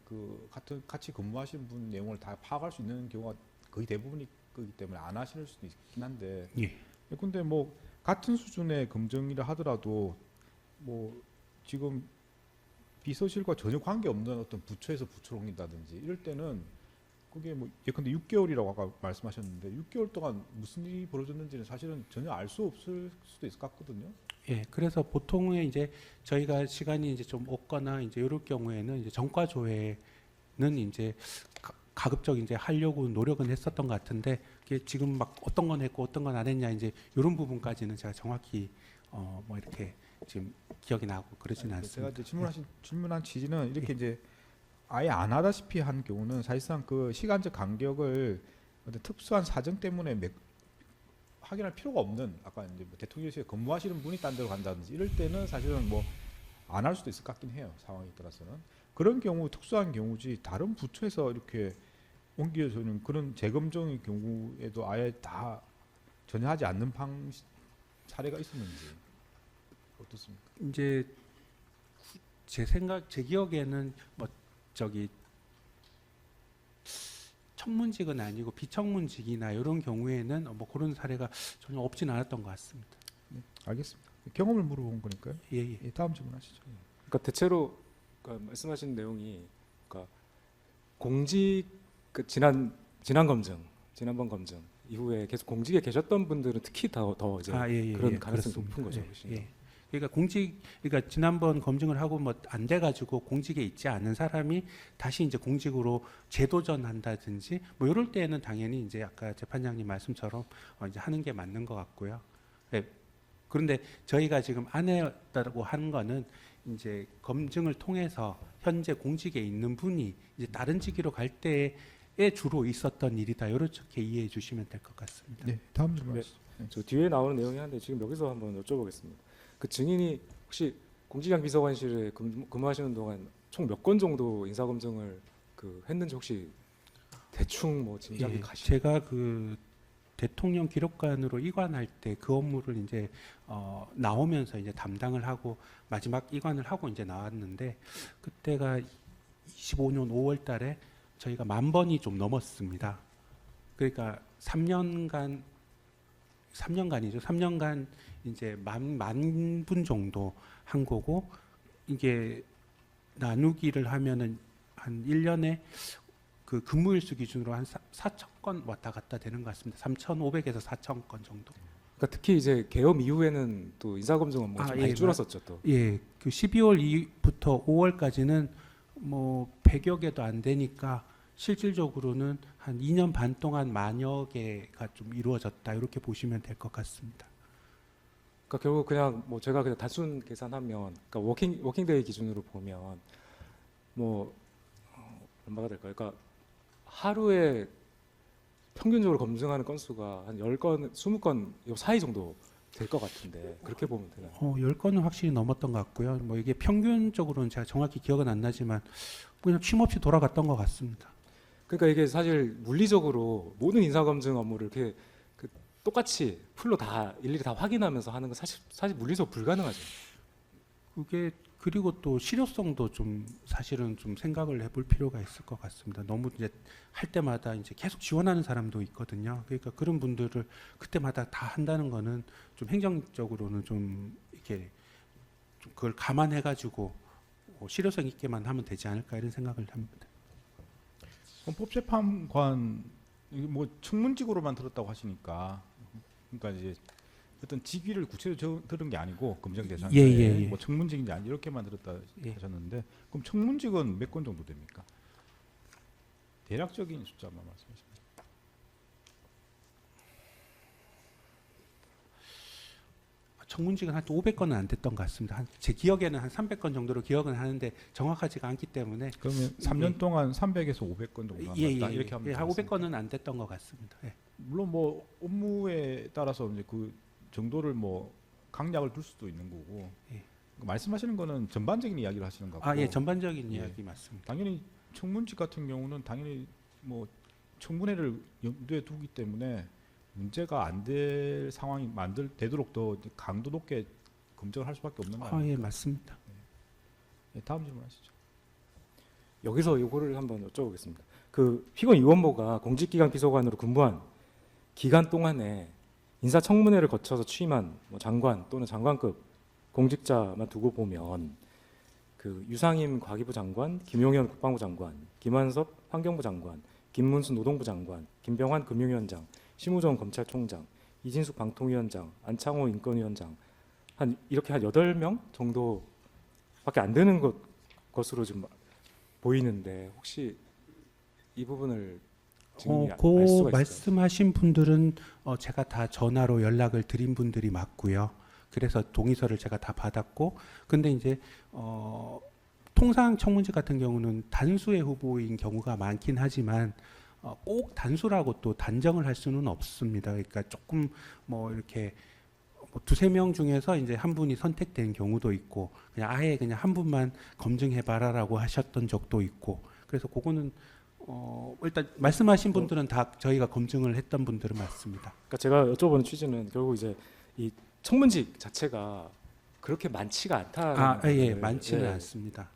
그 같이 근무하시는 분 내용을 다 파악할 수 있는 경우가 거의 대부분이기 때문에 안 하실 수도 있긴 한데. 예. 근데 뭐 같은 수준의 검증이라 하더라도 뭐 지금 비서실과 전혀 관계없는 어떤 부처에서 부처로 옮긴다든지 이럴 때는 그게 뭐 예컨대 6개월이라고 아까 말씀하셨는데 6개월 동안 무슨 일이 벌어졌는지는 사실은 전혀 알 수 없을 수도 있을 것 같거든요. 예, 그래서 보통은 이제 저희가 시간이 이제 좀 없거나 이제 이럴 경우에는 이제 전과 조회는 이제 가급적 이제 하려고 노력은 했었던 것 같은데 이게 지금 막 어떤 건 했고 어떤 건 안 했냐 이제 이런 부분까지는 제가 정확히 뭐 이렇게 지금 기억이 나고 그러지는 않습니다. 제가 이제 질문한 취지는 이렇게 이제 아예 안 하다시피 한 경우는 사실상 그 시간적 간격을 어떤 특수한 사정 때문에 확인할 필요가 없는 아까 이제 뭐 대통령실에 근무하시는 분이 딴 데로 간다든지 이럴 때는 사실은 뭐 안 할 수도 있을 것 같긴 해요. 상황에 따라서는 그런 경우 특수한 경우지 다른 부처에서 이렇게 옮겨서는 그런 재검증의 경우에도 아예 다 전혀 하지 않는 사례가 있었는지 어떻습니까? 이제 제 기억에는 뭐 저기 청문직은 아니고 비청문직이나 이런 경우에는 뭐 그런 사례가 전혀 없진 않았던 것 같습니다. 네, 알겠습니다. 경험을 물어본 거니까요. 예, 예. 예, 다음 질문하시죠. 그러니까 대체로 그러니까 말씀하신 내용이 그러니까 공직 그 지난번 검증 이후에 계속 공직에 계셨던 분들은 특히 더 이제 예, 그런 가능성이 그렇습니다. 높은 거죠. 예, 훨씬. 예. 그러니까 지난번 검증을 하고 뭐 안 돼가지고 공직에 있지 않은 사람이 다시 이제 공직으로 재도전한다든지 뭐 이럴 때에는 당연히 이제 아까 재판장님 말씀처럼 이제 하는 게 맞는 것 같고요. 예. 그런데 저희가 지금 안 했다고 하는 거는 이제 검증을 통해서 현재 공직에 있는 분이 이제 다른 직위로 갈 때에 주로 있었던 일이다. 이렇게 이해해 주시면 될 것 같습니다. 네, 다음 질문하시죠. 저 뒤에 나오는 내용이 한데 지금 여기서 한번 여쭤보겠습니다. 그 증인이 혹시 공직기강 비서관실에 근무하시는 동안 총 몇 건 정도 인사검증을 그 했는지 혹시 대충 뭐 짐작이 예, 가시나요? 제가 그 대통령 기록관으로 이관할 때 그 업무를 이제 나오면서 이제 담당을 하고 마지막 이관을 하고 이제 나왔는데 그때가 25년 5월달에 저희가 10,000번이 좀 넘었습니다. 그러니까 3년간이죠. 3년간 이제 만 분 정도 한 거고 이게 나누기를 하면은 한 1년에 그 근무일수 기준으로 한 4,000건 왔다 갔다 되는 것 같습니다. 3,500에서 4,000건 정도. 그러니까 특히 이제 개업 이후에는 또 인사검증 업무가 좀 많이 줄었었죠 또. 예, 그 12월 이후부터 5월까지는 뭐 100여 개도 안 되니까 실질적으로는 한 2년 반 동안 만여 개가 좀 이루어졌다 이렇게 보시면 될 것 같습니다. 그러니까 결국 그냥 뭐 제가 그냥 단순 계산하면 그러니까 워킹데이 기준으로 보면 뭐 얼마가 될까요? 그러니까 하루에 평균적으로 검증하는 건수가 한 10건, 20건 요 사이 정도 될 것 같은데 그렇게 보면 되나요? 10건은 확실히 넘었던 것 같고요. 뭐 이게 평균적으로는 제가 정확히 기억은 안 나지만 그냥 쉼 없이 돌아갔던 것 같습니다. 그러니까 이게 사실 물리적으로 모든 인사검증 업무를 이렇게 그 똑같이 풀로 다 일일이 다 확인하면서 하는 건 사실 물리적으로 불가능하죠. 그게 그리고 또 실효성도 좀 사실은 좀 생각을 해볼 필요가 있을 것 같습니다. 너무 이제 할 때마다 이제 계속 지원하는 사람도 있거든요. 그러니까 그런 분들을 그때마다 다 한다는 거는 좀 행정적으로는 좀 이렇게 좀 그걸 감안해가지고 실효성 있게만 하면 되지 않을까 이런 생각을 합니다. 헌법재판관 뭐 청문직으로만 들었다고 하시니까 그러니까 이제 어떤 직위를 구체적으로 들은 게 아니고 검증 대상에 예. 뭐 청문직인지 아니 이렇게만 들었다 예. 하셨는데 그럼 청문직은 몇 건 정도 됩니까? 대략적인 숫자만 말씀하시면. 청문직은 한 500건은 안 됐던 것 같습니다. 제 기억에는 한 300건 정도로 기억은 하는데 정확하지가 않기 때문에 그러면 3년 동안 300에서 500건 정도 남았다 이렇게 하면 한 되겠습니까? 500건은 안 됐던 것 같습니다. 예. 물론 뭐 업무에 따라서 이제 그 정도를 뭐 강약을 둘 수도 있는 거고 예. 말씀하시는 거는 전반적인 이야기를 하시는 거고 예, 전반적인 예. 이야기 맞습니다. 당연히 청문직 같은 경우는 당연히 뭐 청문회를 염두에 두기 때문에 문제가 안 될 상황이 되도록 더 강도 높게 검증을 할 수밖에 없는 거 예, 아닙니까? 맞습니다. 예, 다음 질문하시죠. 여기서 요거를 한번 여쭤보겠습니다. 그 피고 이원모가 공직기강 비서관으로 근무한 기간 동안에 인사청문회를 거쳐서 취임한 뭐 장관 또는 장관급 공직자만 두고 보면 그 유상임 과기부 장관, 김용현 국방부 장관, 김한섭 환경부 장관, 김문수 노동부 장관, 김병환 금융위원장, 심우정 검찰총장, 이진숙 방통위원장, 안창호 인권위원장 이렇게 한 8명 정도밖에 안 되는 것으로 좀 보이는데 혹시 이 부분을 증인이 알 수가 그 있을까요? 말씀하신 분들은 제가 다 전화로 연락을 드린 분들이 맞고요. 그래서 동의서를 제가 다 받았고, 근데 이제 통상 청문직 같은 경우는 단수의 후보인 경우가 많긴 하지만 꼭 단수라고 또 단정을 할 수는 없습니다. 그러니까 조금 뭐 이렇게 뭐 2-3명 중에서 이제 한 분이 선택된 경우도 있고, 그냥 아예 그냥 한 분만 검증해봐라라고 하셨던 적도 있고, 그래서 그거는 일단 말씀하신 분들은 다 저희가 검증을 했던 분들은 맞습니다. 그러니까 제가 여쭤보는 취지는 결국 이제 이 청문직 자체가 그렇게 많지가 않다는 예, 거를, 많지는 예. 않습니다.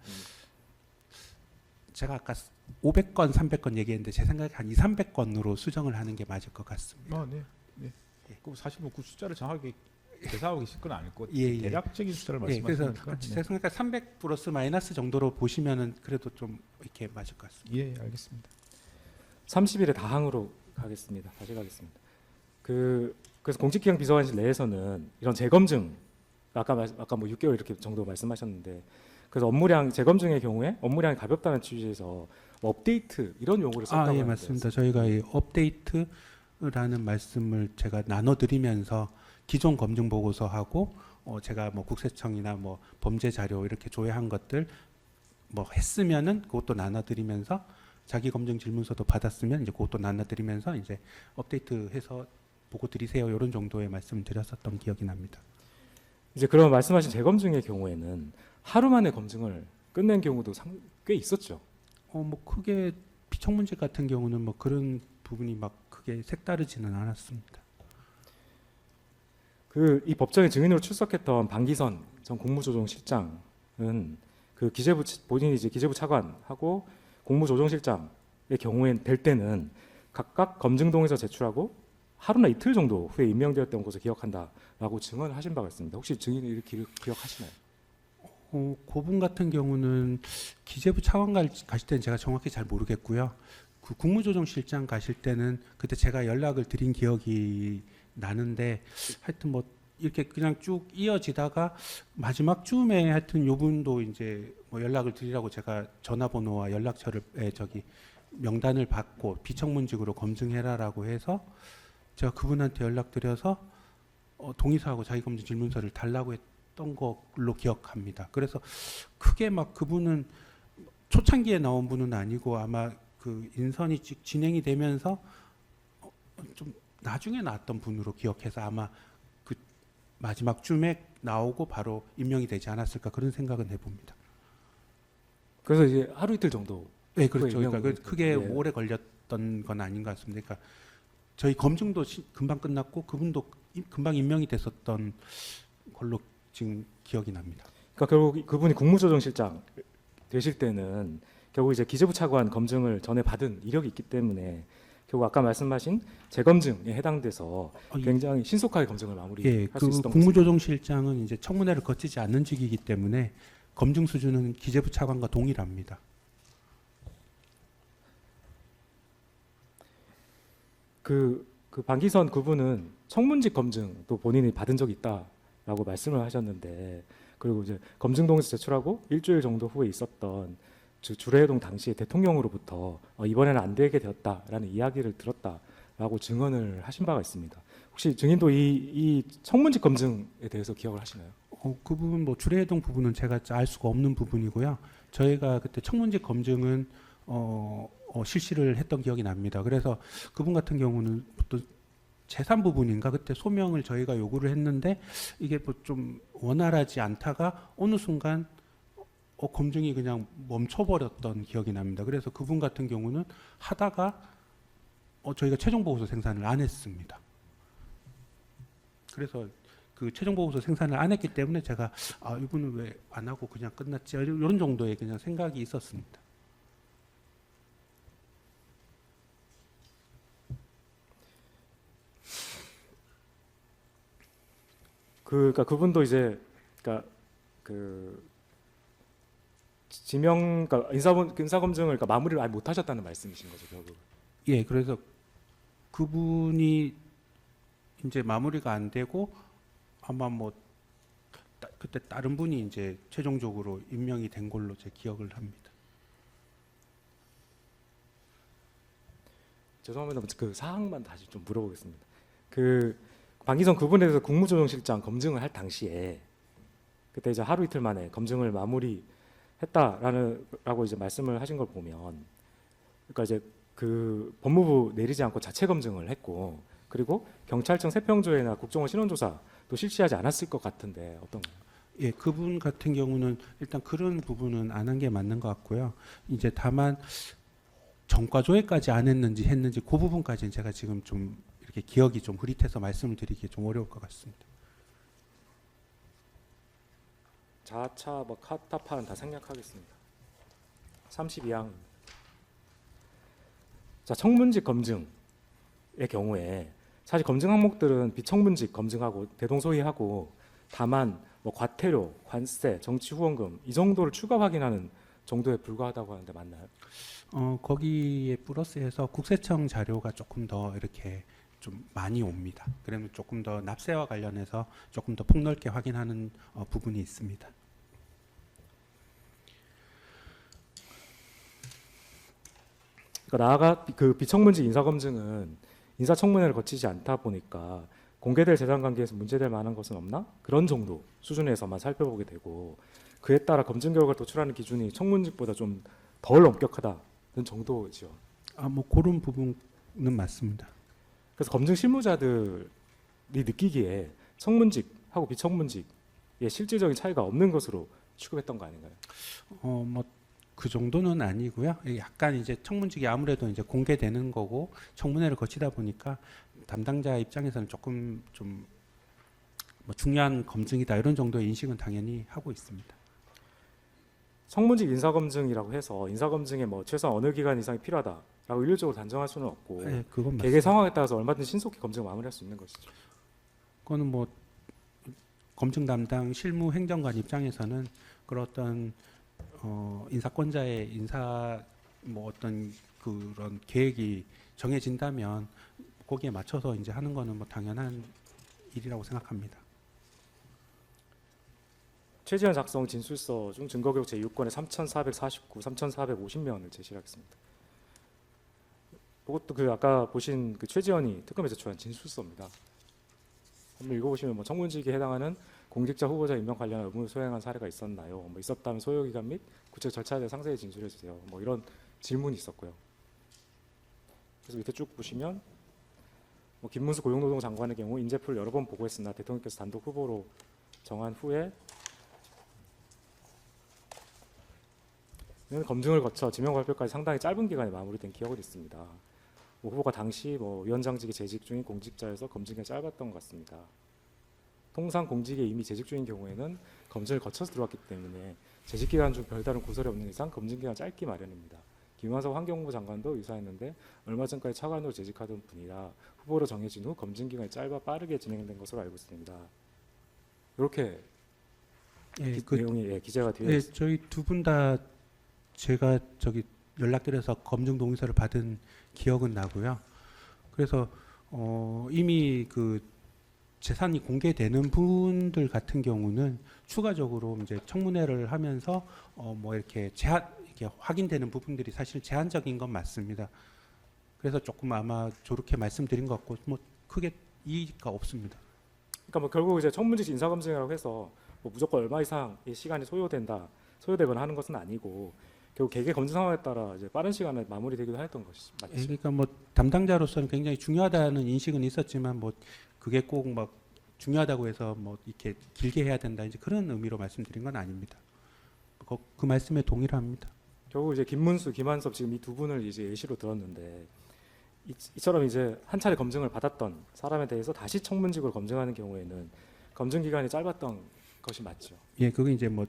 제가 아까 500건, 300건 얘기했는데 제 생각에 한 2, 300건으로 수정을 하는 게 맞을 것 같습니다. 네. 네. 그 사실 뭐 그 숫자를 정확하게 계산하고 계실 건 아닐 것 예, 예. 대략적인 숫자를 예, 그래서 말씀하시니까. 제 생각에 300 플러스 마이너스 정도로 보시면은 그래도 좀 이렇게 맞을 것 같습니다. 예, 알겠습니다. 30일에 다항으로 가겠습니다. 다시 가겠습니다. 그래서 공직기강 비서관실 내에서는 이런 재검증 아까 뭐 6개월 이렇게 정도 말씀하셨는데 그래서 업무량 재검증의 경우에 업무량이 가볍다는 취지에서 뭐 업데이트 이런 용어를 썼다고 예, 하는데 맞습니다. 저희가 이 업데이트라는 말씀을 제가 나눠드리면서 기존 검증 보고서하고 제가 뭐 국세청이나 뭐 범죄 자료 이렇게 조회한 것들 뭐 했으면은 그것도 나눠드리면서 자기 검증 질문서도 받았으면 이제 그것도 나눠드리면서 이제 업데이트해서 보고 드리세요 이런 정도의 말씀을 드렸었던 기억이 납니다. 이제 그런 말씀하신 재검증의 경우에는 하루 만에 검증을 끝낸 경우도 꽤 있었죠. 뭐 크게 피청문제 같은 경우는 뭐 그런 부분이 막 크게 색다르지는 않았습니다. 이 법정에 증인으로 출석했던 방기선 전 국무조정실장은 그 본인이 이제 기재부 차관하고 국무조정실장의 경우엔 될 때는 각각 검증동에서 제출하고 하루나 이틀 정도 후에 임명되었던 것을 기억한다라고 증언을 하신 바가 있습니다. 혹시 증인이 이렇게 기억하시나요? 그분 같은 경우는 기재부 차관 가실 때는 제가 정확히 잘 모르겠고요. 그 국무조정실장 가실 때는 그때 제가 연락을 드린 기억이 나는데 하여튼 뭐 이렇게 그냥 쭉 이어지다가 마지막 쯤에 하여튼 요분도 이제 뭐 연락을 드리라고 제가 전화번호와 연락처를 명단을 받고 비청문직으로 검증해라라고 해서 제가 그분한테 연락드려서 동의서하고 자기 검증 질문서를 달라고 했던 걸로 기억합니다. 그래서 크게 막 그분은 초창기에 나온 분은 아니고 아마 그 인선이 진행이 되면서 좀 나중에 나왔던 분으로 기억해서 아마 그 마지막 쯤에 나오고 바로 임명이 되지 않았을까 그런 생각은 해봅니다. 그래서 이제 하루 이틀 정도. 네, 그렇죠. 그러니까 임명이 크게 예. 오래 걸렸던 건 아닌 것 같습니다. 그러니까 저희 검증도 금방 끝났고 그분도 금방 임명이 됐었던 걸로 지금 기억이 납니다. 그러니까 결국 그분이 국무조정실장 되실 때는 결국 이제 기재부 차관 검증을 전에 받은 이력이 있기 때문에 결국 아까 말씀하신 재검증에 해당돼서 굉장히 신속하게 검증을 마무리할 예, 수 그 있었던 국무조정실장은 이제 청문회를 거치지 않는 직이기 때문에 검증 수준은 기재부 차관과 동일합니다. 그 방기선 그분은 청문직 검증도 본인이 받은 적이 있다라고 말씀을 하셨는데 그리고 이제 검증동에서 제출하고 일주일 정도 후에 있었던 주례회동 당시에 대통령으로부터 이번에는 안 되게 되었다라는 이야기를 들었다라고 증언을 하신 바가 있습니다. 혹시 증인도 이 청문직 검증에 대해서 기억을 하시나요? 그 부분 뭐 주례회동 부분은 제가 알 수가 없는 부분이고요. 저희가 그때 청문직 검증은 실시를 했던 기억이 납니다. 그래서 그분 같은 경우는 또 재산 부분인가 그때 소명을 저희가 요구를 했는데 이게 뭐 좀 원활하지 않다가 어느 순간 검증이 그냥 멈춰버렸던 기억이 납니다. 그래서 그분 같은 경우는 하다가 저희가 최종 보고서 생산을 안 했습니다. 그래서 그 최종 보고서 생산을 안 했기 때문에 제가 이분은 왜 안 하고 그냥 끝났지 이런 정도의 그냥 생각이 있었습니다. 그러니까 그분도 이제 그러니까 그 지명 그러니까 인사 검증을 그러니까 마무리를 아예 못 하셨다는 말씀이신 거죠, 결국. 예, 그래서 그분이 이제 마무리가 안 되고 아마 뭐 그때 다른 분이 이제 최종적으로 임명이 된 걸로 제 기억을 합니다. 죄송합니다. 그 사항만 다시 좀 물어보겠습니다. 그 방기선 그분에 대해서 국무조정실장 검증을 할 당시에 그때 이제 하루 이틀 만에 검증을 마무리했다라고 이제 말씀을 하신 걸 보면, 그러니까 이제 그 법무부 내리지 않고 자체 검증을 했고, 그리고 경찰청 세평조회나 국정원 신원조사도 실시하지 않았을 것 같은데 어떤가요? 예, 그분 같은 경우는 일단 그런 부분은 안 한 게 맞는 것 같고요. 이제 다만 전과조회까지 안 했는지 그 부분까지는 제가 지금 좀 이렇게 기억이 좀 흐릿해서 말씀을 드리기 좀 어려울 것 같습니다. 4차 뭐 카타파는 다 생략하겠습니다. 32항. 자, 청문직 검증의 경우에 사실 검증 항목들은 비청문직 검증하고 대동소이하고 다만 뭐 과태료, 관세, 정치 후원금 이 정도를 추가 확인하는 정도에 불과하다고 하는데 맞나요? 거기에 플러스해서 국세청 자료가 조금 더 이렇게 좀 많이 옵니다. 그러면 조금 더 납세와 관련해서 조금 더 폭넓게 확인하는 부분이 있습니다. 그러니까 나아가 그 비청문직 인사검증은 인사청문회를 거치지 않다 보니까 공개될 재산 관계에서 문제될 만한 것은 없나? 그런 정도 수준에서만 살펴보게 되고 그에 따라 검증 결과를 도출하는 기준이 청문직보다 좀 덜 엄격하다는 정도죠. 뭐 그런 부분은 맞습니다. 그래서 검증 실무자들이 느끼기에 청문직하고 비청문직의 실질적인 차이가 없는 것으로 취급했던 거 아닌가요? 뭐 그 정도는 아니고요. 약간 이제 청문직이 아무래도 이제 공개되는 거고 청문회를 거치다 보니까 담당자 입장에서는 조금 좀 뭐 중요한 검증이다 이런 정도의 인식은 당연히 하고 있습니다. 청문직 인사검증이라고 해서 인사검증에 뭐 최소한 어느 기간 이상이 필요하다라고 일률적으로 단정할 수는 없고 네, 그건 개개 맞습니다. 상황에 따라서 얼마든지 신속히 검증을 마무리할 수 있는 것이죠. 그거는 뭐 검증 담당 실무 행정관 입장에서는 그런 어떤 인사권자의 인사 뭐 어떤 그런 계획이 정해진다면 거기에 맞춰서 이제 하는 거는 뭐 당연한 일이라고 생각합니다. 최지현 작성 진술서 중 증거기록 제6건에 3,449, 3,450면을 제시하겠습니다. 이것도 그 아까 보신 그 최지현이 특검에 제출한 진술서입니다. 한번 읽어보시면 뭐 청문직에 해당하는 공직자 후보자 임명 관련 의무를 수행한 사례가 있었나요? 뭐 있었다면 소요 기간 및 구체적 절차에 대해 상세히 진술해 주세요. 뭐 이런 질문이 있었고요. 그래서 밑에 쭉 보시면 뭐 김문수 고용노동부 장관의 경우 인재풀을 여러 번 보고했으나 대통령께서 단독 후보로 정한 후에 검증을 거쳐 지명 발표까지 상당히 짧은 기간에 마무리된 기억은 있습니다. 뭐 후보가 당시 뭐 위원장직에 재직 중인 공직자여서 검증이 짧았던 것 같습니다. 통상 공직에 이미 재직 중인 경우에는 검증을 거쳐서 들어왔기 때문에 재직 기간 중 별다른 고설이 없는 이상 검증 기간 짧기 마련입니다. 김완석 환경부 장관도 유사했는데 얼마 전까지 차관으로 재직하던 분이라 후보로 정해진 후 검증 기간이 짧아 빠르게 진행된 것으로 알고 있습니다. 이렇게 예, 내용이 기재가 되어 예, 있습니다. 저희 두 분 다 제가 저기 연락드려서 검증 동의서를 받은 기억은 나고요. 그래서 이미 그 재산이 공개되는 분들 같은 경우는 추가적으로 이제 청문회를 하면서 뭐 이렇게 이렇게 확인되는 부분들이 사실 제한적인 건 맞습니다. 그래서 조금 아마 저렇게 말씀드린 것 같고 뭐 크게 이의가 없습니다. 그러니까 뭐 결국 이제 청문직 인사검증이라고 해서 뭐 무조건 얼마 이상의 시간이 소요되거나 하는 것은 아니고 결국 개개 검증 상황에 따라 이제 빠른 시간에 마무리되기도 했던 것이죠. 맞죠? 예, 그러니까 뭐 담당자로서는 굉장히 중요하다는 인식은 있었지만 뭐 그게 꼭 막 중요하다고 해서 뭐 이렇게 길게 해야 된다 이제 그런 의미로 말씀드린 건 아닙니다. 그 말씀에 동의를 합니다. 결국 이제 김문수, 김한섭 지금 이 두 분을 이제 예시로 들었는데 이처럼 이제 한 차례 검증을 받았던 사람에 대해서 다시 청문직으로 검증하는 경우에는 검증 기간이 짧았던 것이 맞죠. 예, 그게 이제 뭐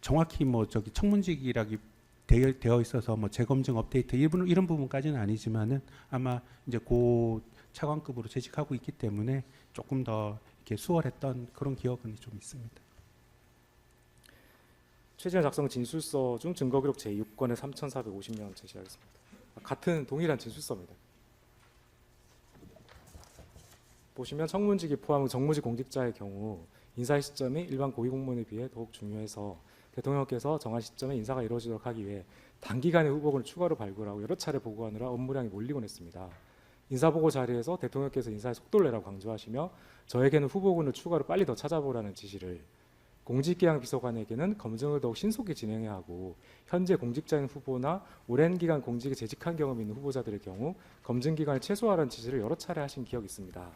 정확히 뭐 저기 청문직이라기 되어 있어서 뭐 재검증 업데이트 이런 부분까지는 아니지만은 아마 이제 고 차관급으로 재직하고 있기 때문에 조금 더 이렇게 수월했던 그런 기억은 좀 있습니다. 최지현 작성 진술서 중 증거기록 제6건에 3,450명 제시하겠습니다. 같은 동일한 진술서입니다. 보시면 청문직이 포함한 정무직 공직자의 경우 인사의 시점이 일반 고위공무원에 비해 더욱 중요해서 대통령께서 정한 시점에 인사가 이루어지도록 하기 위해 단기간에 후보군을 추가로 발굴하고 여러 차례 보고하느라 업무량이 몰리곤 했습니다. 인사보고 자리에서 대통령께서 인사에 속도를 내라고 강조하시며 저에게는 후보군을 추가로 빨리 더 찾아보라는 지시를 공직기강 비서관에게는 검증을 더욱 신속히 진행해야 하고 현재 공직자인 후보나 오랜 기간 공직에 재직한 경험이 있는 후보자들의 경우 검증 기간을 최소화하라는 지시를 여러 차례 하신 기억이 있습니다.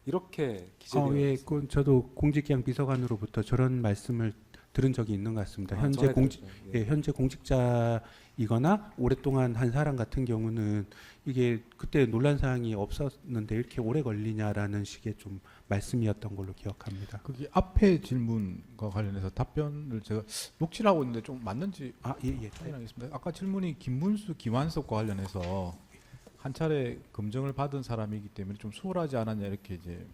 이렇게 기재되어 예, 있습니다. 그건 저도 공직기강 비서관으로부터 저런 말씀을 들은 적이 있는 것 같습니다. 현재 현재 공직자이거나 오랫동안 한 사람 같은 경우는 이게 그때 논란 사항이 없었는데 이렇게 오래 걸리냐라는 식의 좀 말씀이었던 걸로 기억합니다. 그게 앞에 질문과 관련해서 답변을 제가 녹취를 하고 있는데 좀 맞는지 예. 확인하겠습니다. 아까 질문이 김문수, 김한석과 관련해서 한 차례 검증을 받은 사람이기 때문에 좀 수월하지 않았냐 이렇게 이제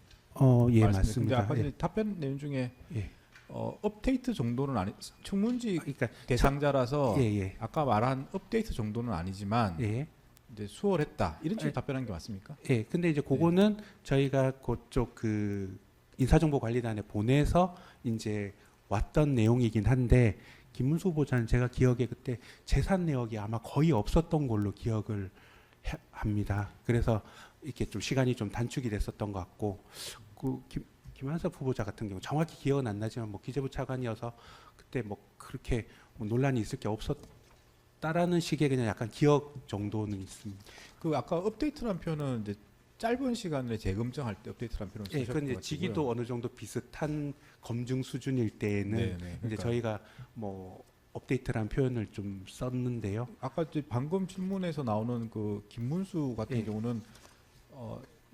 예, 말씀드렸는데 맞습니다. 아까 예. 이제 답변 내용 중에 예. 업데이트 정도는 아니 청문직 그러니까 대상자라서 예. 아까 말한 업데이트 정도는 아니지만 예. 이제 수월했다 이런 식으로 예. 답변한 게 맞습니까? 예. 근데 이제 그거는 저희가 그쪽 그 인사정보관리단에 보내서 이제 왔던 내용이긴 한데 김문수 후보자는 제가 기억에 그때 재산 내역이 아마 거의 없었던 걸로 기억을 합니다. 그래서 이렇게 좀 시간이 좀 단축이 됐었던 것 같고 그 김한석 후보자 같은 경우 정확히 기억은 안 나지만 뭐 기재부 차관이어서 그때 뭐 그렇게 뭐 논란이 있을 게 없었다라는 식의 그냥 약간 기억 정도는 있습니다. 그 아까 업데이트란 표현은 이제 짧은 시간에 재검증할 때 업데이트란 표현을 예, 쓰셨던 그건 이제 것 직위도 같고요. 어느 정도 비슷한 검증 수준일 때에는 네네. 이제 그러니까 저희가 뭐 업데이트란 표현을 좀 썼는데요. 아까 이제 방금 질문에서 나오는 그 김문수 같은 예. 경우는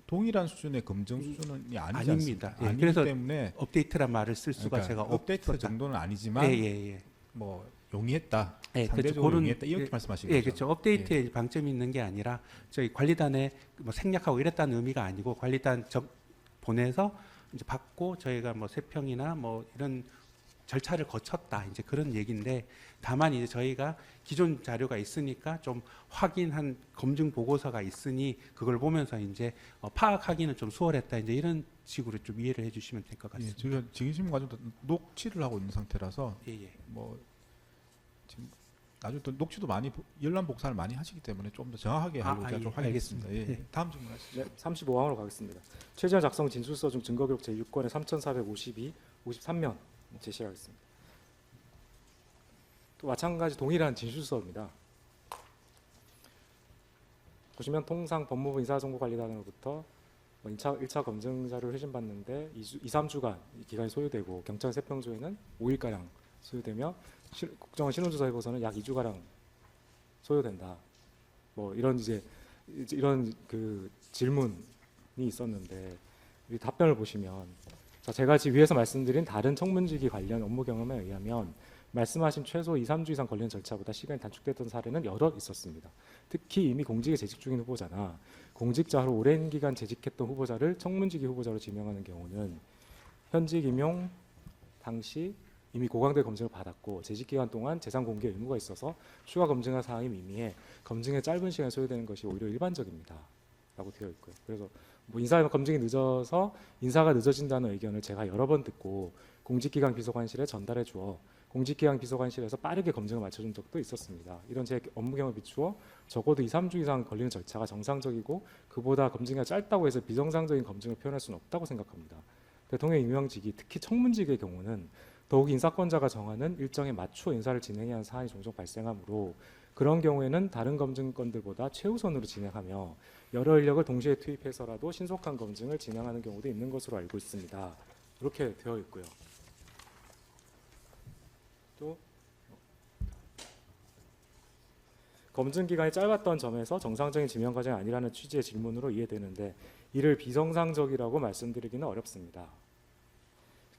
동일한 수준의 검증 수준이 아니지 아닙니다. 않습니까? 예, 아니기 그래서 때문에 업데이트란 말을 쓸 수가 그러니까 제가 업데이트 없었다. 정도는 아니지만 예. 뭐 용이했다. 예, 상대적으로 그렇죠. 용이했다. 이렇게 예, 말씀하신 예, 거죠. 그렇죠. 업데이트에 방점이 있는 게 아니라 저희 관리단에 뭐 생략하고 이랬다는 의미가 아니고 관리단 보내서 이제 받고 저희가 뭐 세평이나 뭐 이런 절차를 거쳤다 이제 그런 얘기인데 다만 이제 저희가 기존 자료가 있으니까 좀 확인한 검증 보고서가 있으니 그걸 보면서 이제 파악하기는 좀 수월했다 이제 이런 식으로 좀 이해를 해주시면 될 것 예, 같습니다. 저희가 증인신문 과정도 녹취를 하고 있는 상태라서 예. 뭐 지금 나중에 또 녹취도 많이 열람 복사를 많이 하시기 때문에 좀 더 정확하게 하려고 제가 예, 좀 하겠습니다. 알겠습니다. 예. 다음 질문 하시죠. 네, 35항으로 가겠습니다. 최지원 작성 진술서 중 증거기록 제6권의 3452, 53면 제시하겠습니다. 또 마찬가지 동일한 진술서입니다. 보시면 통상 법무부 인사정보관리단으로부터 1차 검증 자료를 회신받는데 2-3주간 기간이 소요되고 경찰 세평조에는 5일가량 소요되며 국정원 신원조사해보서는 약 2주가량 소요된다. 뭐 이런 이런 그 질문이 있었는데 이 답변을 보시면 자, 제가 지금 위에서 말씀드린 다른 청문직위 관련 업무 경험에 의하면 말씀하신 최소 2-3주 이상 걸리는 절차보다 시간이 단축됐던 사례는 여럿 있었습니다. 특히 이미 공직에 재직 중인 후보자나 공직자로 오랜 기간 재직했던 후보자를 청문직위 후보자로 지명하는 경우는 현직 임용 당시 이미 고강도 검증을 받았고 재직 기간 동안 재산 공개 의무가 있어서 추가 검증할 사항이 미미해 검증에 짧은 시간이 소요되는 것이 오히려 일반적입니다. 라고 되어 있고요. 그래서 뭐 인사 검증이 늦어서 인사가 늦어진다는 의견을 제가 여러 번 듣고 공직기강 비서관실에 전달해 주어 공직기강 비서관실에서 빠르게 검증을 맞춰준 적도 있었습니다. 이런 제 업무 경험에 비추어 적어도 2-3주 이상 걸리는 절차가 정상적이고 그보다 검증이 짧다고 해서 비정상적인 검증을 표현할 수는 없다고 생각합니다. 대통령 임명직이 특히 청문직의 경우는 더욱 인사권자가 정하는 일정에 맞춰 인사를 진행해야 하는 사안이 종종 발생하므로 그런 경우에는 다른 검증건들보다 최우선으로 진행하며 여러 인력을 동시에 투입해서라도 신속한 검증을 진행하는 경우도 있는 것으로 알고 있습니다. 이렇게 되어 있고요. 또 검증 기간이 짧았던 점에서 정상적인 지명 과정이 아니라는 취지의 질문으로 이해되는데 이를 비정상적이라고 말씀드리기는 어렵습니다.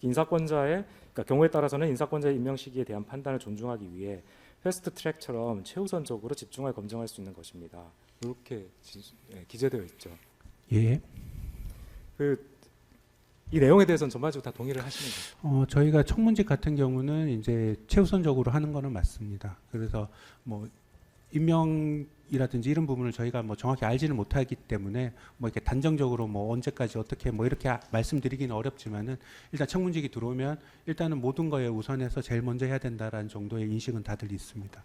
인사권자의 그러니까 경우에 따라서는 인사권자의 임명 시기에 대한 판단을 존중하기 위해 패스트 트랙처럼 최우선적으로 집중하여 검증할 수 있는 것입니다. 이렇게 기재되어 있죠. 예. 이 내용에 대해서는 전반적으로 다 동의를 하시는 거죠? 저희가 청문직 같은 경우는 이제 최우선적으로 하는 거는 맞습니다. 그래서 뭐 임명이라든지 이런 부분을 저희가 뭐 정확히 알지는 못하기 때문에 뭐 이렇게 단정적으로 뭐 언제까지 어떻게 뭐 이렇게 말씀드리기는 어렵지만은 일단 청문직이 들어오면 일단은 모든 거에 우선해서 제일 먼저 해야 된다라는 정도의 인식은 다들 있습니다.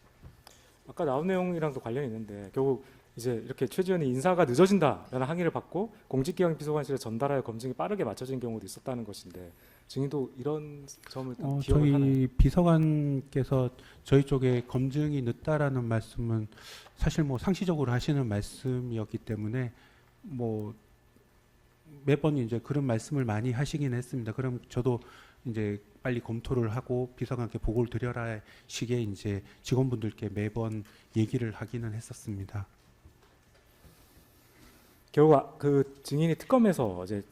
아까 나온 내용이랑도 관련이 있는데 결국 이제 이렇게 최지원이 인사가 늦어진다라는 항의를 받고 공직기강 비서관실에 전달하여 검증이 빠르게 맞춰진 경우도 있었다는 것인데 증인도 이런 점을 기억을 저희 하나요? 비서관께서 저희 쪽에 검증이 늦다라는 말씀은 사실 뭐 상시적으로 하시는 말씀이었기 때문에 뭐 매번 이제 그런 말씀을 많이 하시긴 했습니다. 그럼 저도 이제 빨리 검토를 하고 비서관께 보고를 드려라 식의 이제 직원분들께 매번 얘기를 하기는 했었습니다. 결국 그 증인이 특검에서 이제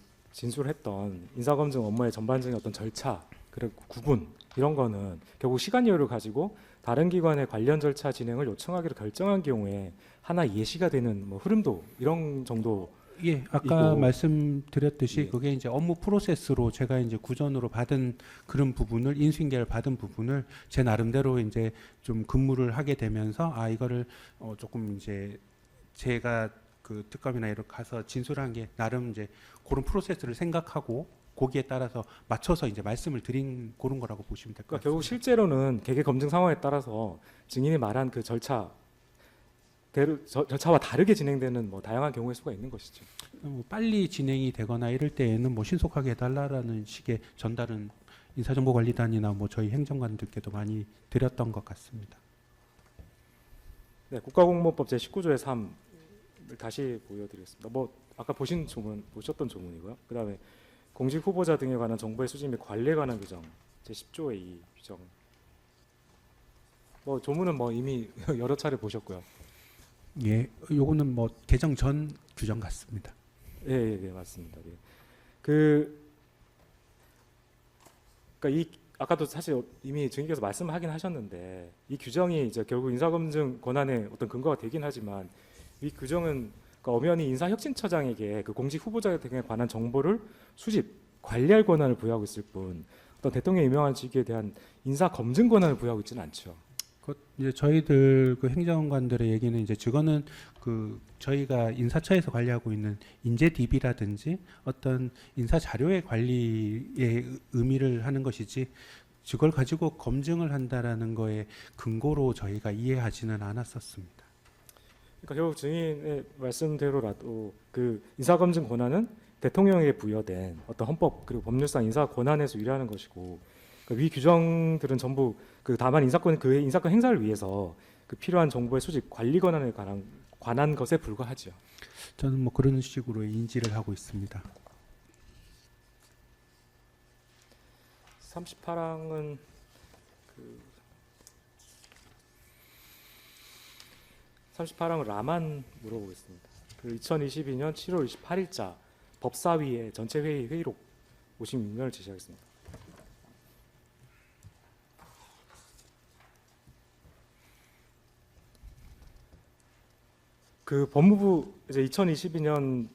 진술했던 인사검증 업무의 전반적인 어떤 절차 그리고 구분 이런 거는 결국 시간 여유를 가지고 다른 기관의 관련 절차 진행을 요청하기로 결정한 경우에 하나 예시가 되는 뭐 흐름도 이런 정도. 예, 아까 이거- 말씀드렸듯이 예. 그게 이제 업무 프로세스로 제가 이제 구전으로 받은 그런 부분을 인수인계를 받은 부분을 제 나름대로 이제 좀 근무를 하게 되면서 아 이거를 조금 이제 제가 그 특검이나 이렇게 가서 진술한 게 나름 이제 그런 프로세스를 생각하고 거기에 따라서 맞춰서 이제 말씀을 드린 그런 거라고 보시면 될 것 그러니까 같습니다. 결국 실제로는 개개 검증 상황에 따라서 증인이 말한 그 절차와 다르게 진행되는 뭐 다양한 경우의 수가 있는 것이죠. 빨리 진행이 되거나 이럴 때에는 뭐 신속하게 해달라는 식의 전달은 인사정보관리단이나 뭐 저희 행정관들께도 많이 드렸던 것 같습니다. 네, 국가공무원법 제19조의 3을 다시 보여드리겠습니다. 뭐 아까 보셨던 조문이고요. 그다음에 공직 후보자 등에 관한 정보의 수집 및 관리에 관한 규정 제10조의 2 규정. 뭐 조문은 뭐 이미 여러 차례 보셨고요. 예, 요거는 뭐 개정 전 규정 같습니다. 예, 맞습니다. 예. 그러니까 이 아까도 사실 이미 증인께서 말씀하긴 하셨는데 이 규정이 이제 결국 인사검증 권한의 어떤 근거가 되긴 하지만 이 규정은 그러니까 엄연히 인사혁신처장에게 그 공직 후보자 등에 관한 정보를 수집, 관리할 권한을 부여하고 있을 뿐 어떤 대통령이 임명한 직위에 대한 인사 검증 권한을 부여하고 있지는 않죠. 이제 저희들 그 행정관들의 얘기는 이제 저거는 그 저희가 인사처에서 관리하고 있는 인재 DB라든지 어떤 인사 자료의 관리에 의미를 하는 것이지 그걸 가지고 검증을 한다라는 거에 근거로 저희가 이해하지는 않았었습니다. 그러니까 결국 증인의 말씀대로라도 그 인사검증 권한은 대통령에게 부여된 어떤 헌법 그리고 법률상 인사 권한에서 유래하는 것이고 그러니까 위 규정들은 전부 그 다만 인사권 그 인사권 행사를 위해서 그 필요한 정보의 수집 관리 권한에 관한 것에 불과하죠. 저는 뭐 그런 식으로 인지를 하고 있습니다. 38항은 그 38항은 라만 물어보겠습니다. 그 2022년 7월 28일자 법사위의 전체 회의 회의록 56면을 제시하겠습니다. 그 법무부 이제 2022년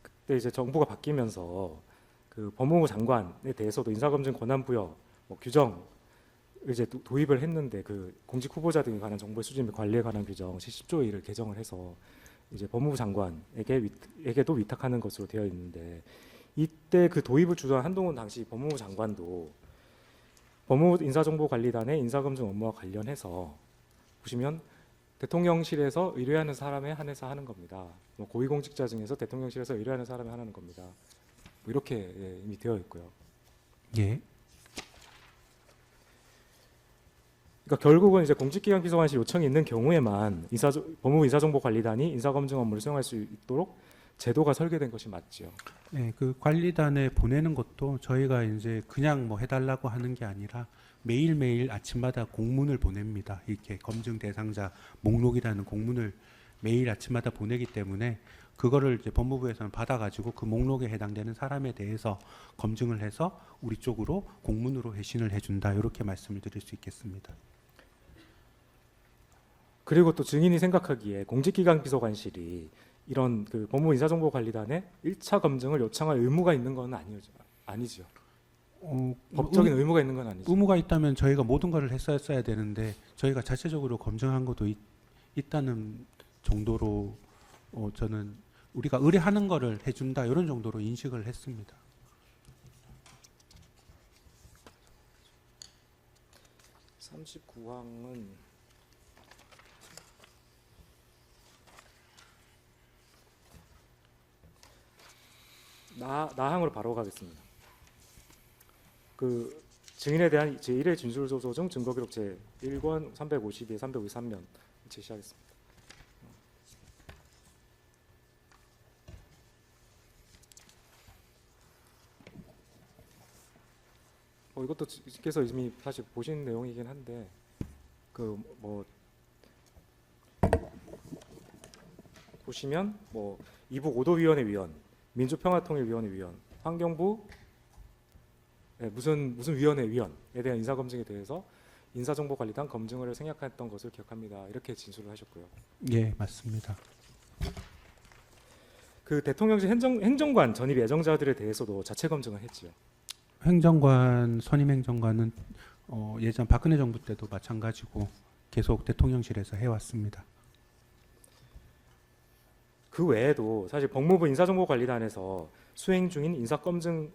그때 이제 정부가 바뀌면서 그 법무부 장관에 대해서도 인사검증 권한 부여 뭐 규정 이제 도입을 했는데 그 공직 후보자 등에 관한 정보의 수집 및 관리에 관한 규정 제10조의 1을 개정을 해서 이제 법무부 장관에게도 위탁하는 것으로 되어 있는데 이때 그 도입을 주도한 한동훈 당시 법무부 장관도 법무부 인사정보관리단의 인사검증 업무와 관련해서 보시면 대통령실에서 의뢰하는 사람에 한해서 하는 겁니다. 뭐 고위공직자 중에서 대통령실에서 의뢰하는 사람에 한하는 겁니다. 뭐 이렇게 이미 되어 있고요. 예. 그러니까 결국은 이제 공직기관 비서관실 요청이 있는 경우에만 법무부 인사정보관리단이 인사검증 업무를 수행할 수 있도록 제도가 설계된 것이 맞죠. 네, 그 관리단에 보내는 것도 저희가 이제 그냥 뭐 해달라고 하는 게 아니라 매일매일 아침마다 공문을 보냅니다. 이렇게 검증 대상자 목록이라는 공문을 매일 아침마다 보내기 때문에 그거를 이제 법무부에서는 받아가지고 그 목록에 해당되는 사람에 대해서 검증을 해서 우리 쪽으로 공문으로 회신을 해준다. 이렇게 말씀을 드릴 수 있겠습니다. 그리고 또 증인이 생각하기에 공직기관 비서관실이 이런 그 법무부 인사정보관리단의 1차 검증을 요청할 의무가 있는 건 아니죠. 법적인 의무가 있는 건 아니죠. 의무가 있다면 저희가 모든 것을 했어야 되는데 저희가 자체적으로 검증한 것도 있다는 정도로 저는 우리가 의뢰하는 거를 해준다 이런 정도로 인식을 했습니다. (39항은) 나항으로 바로 가겠습니다. 그 증인에 대한 제1회 진술조서 중 증거기록 제1권 352에 353면 제시하겠습니다. 이것도 께서 이미 사실 보신 내용이긴 한데 그 뭐 보시면 뭐 이북 오도위원회 위원 민주평화통일위원회 위원, 환경부 무슨 위원회 위원에 대한 인사 검증에 대해서 인사정보관리단 검증을 생략했던 것을 기억합니다. 이렇게 진술을 하셨고요. 예, 맞습니다. 그 대통령실 행정관 전입 예정자들에 대해서도 자체 검증을 했지요. 행정관 선임 행정관은 예전 박근혜 정부 때도 마찬가지고 계속 대통령실에서 해왔습니다. 그 외에도 사실 법무부 인사정보관리단에서 수행 중인 인사검증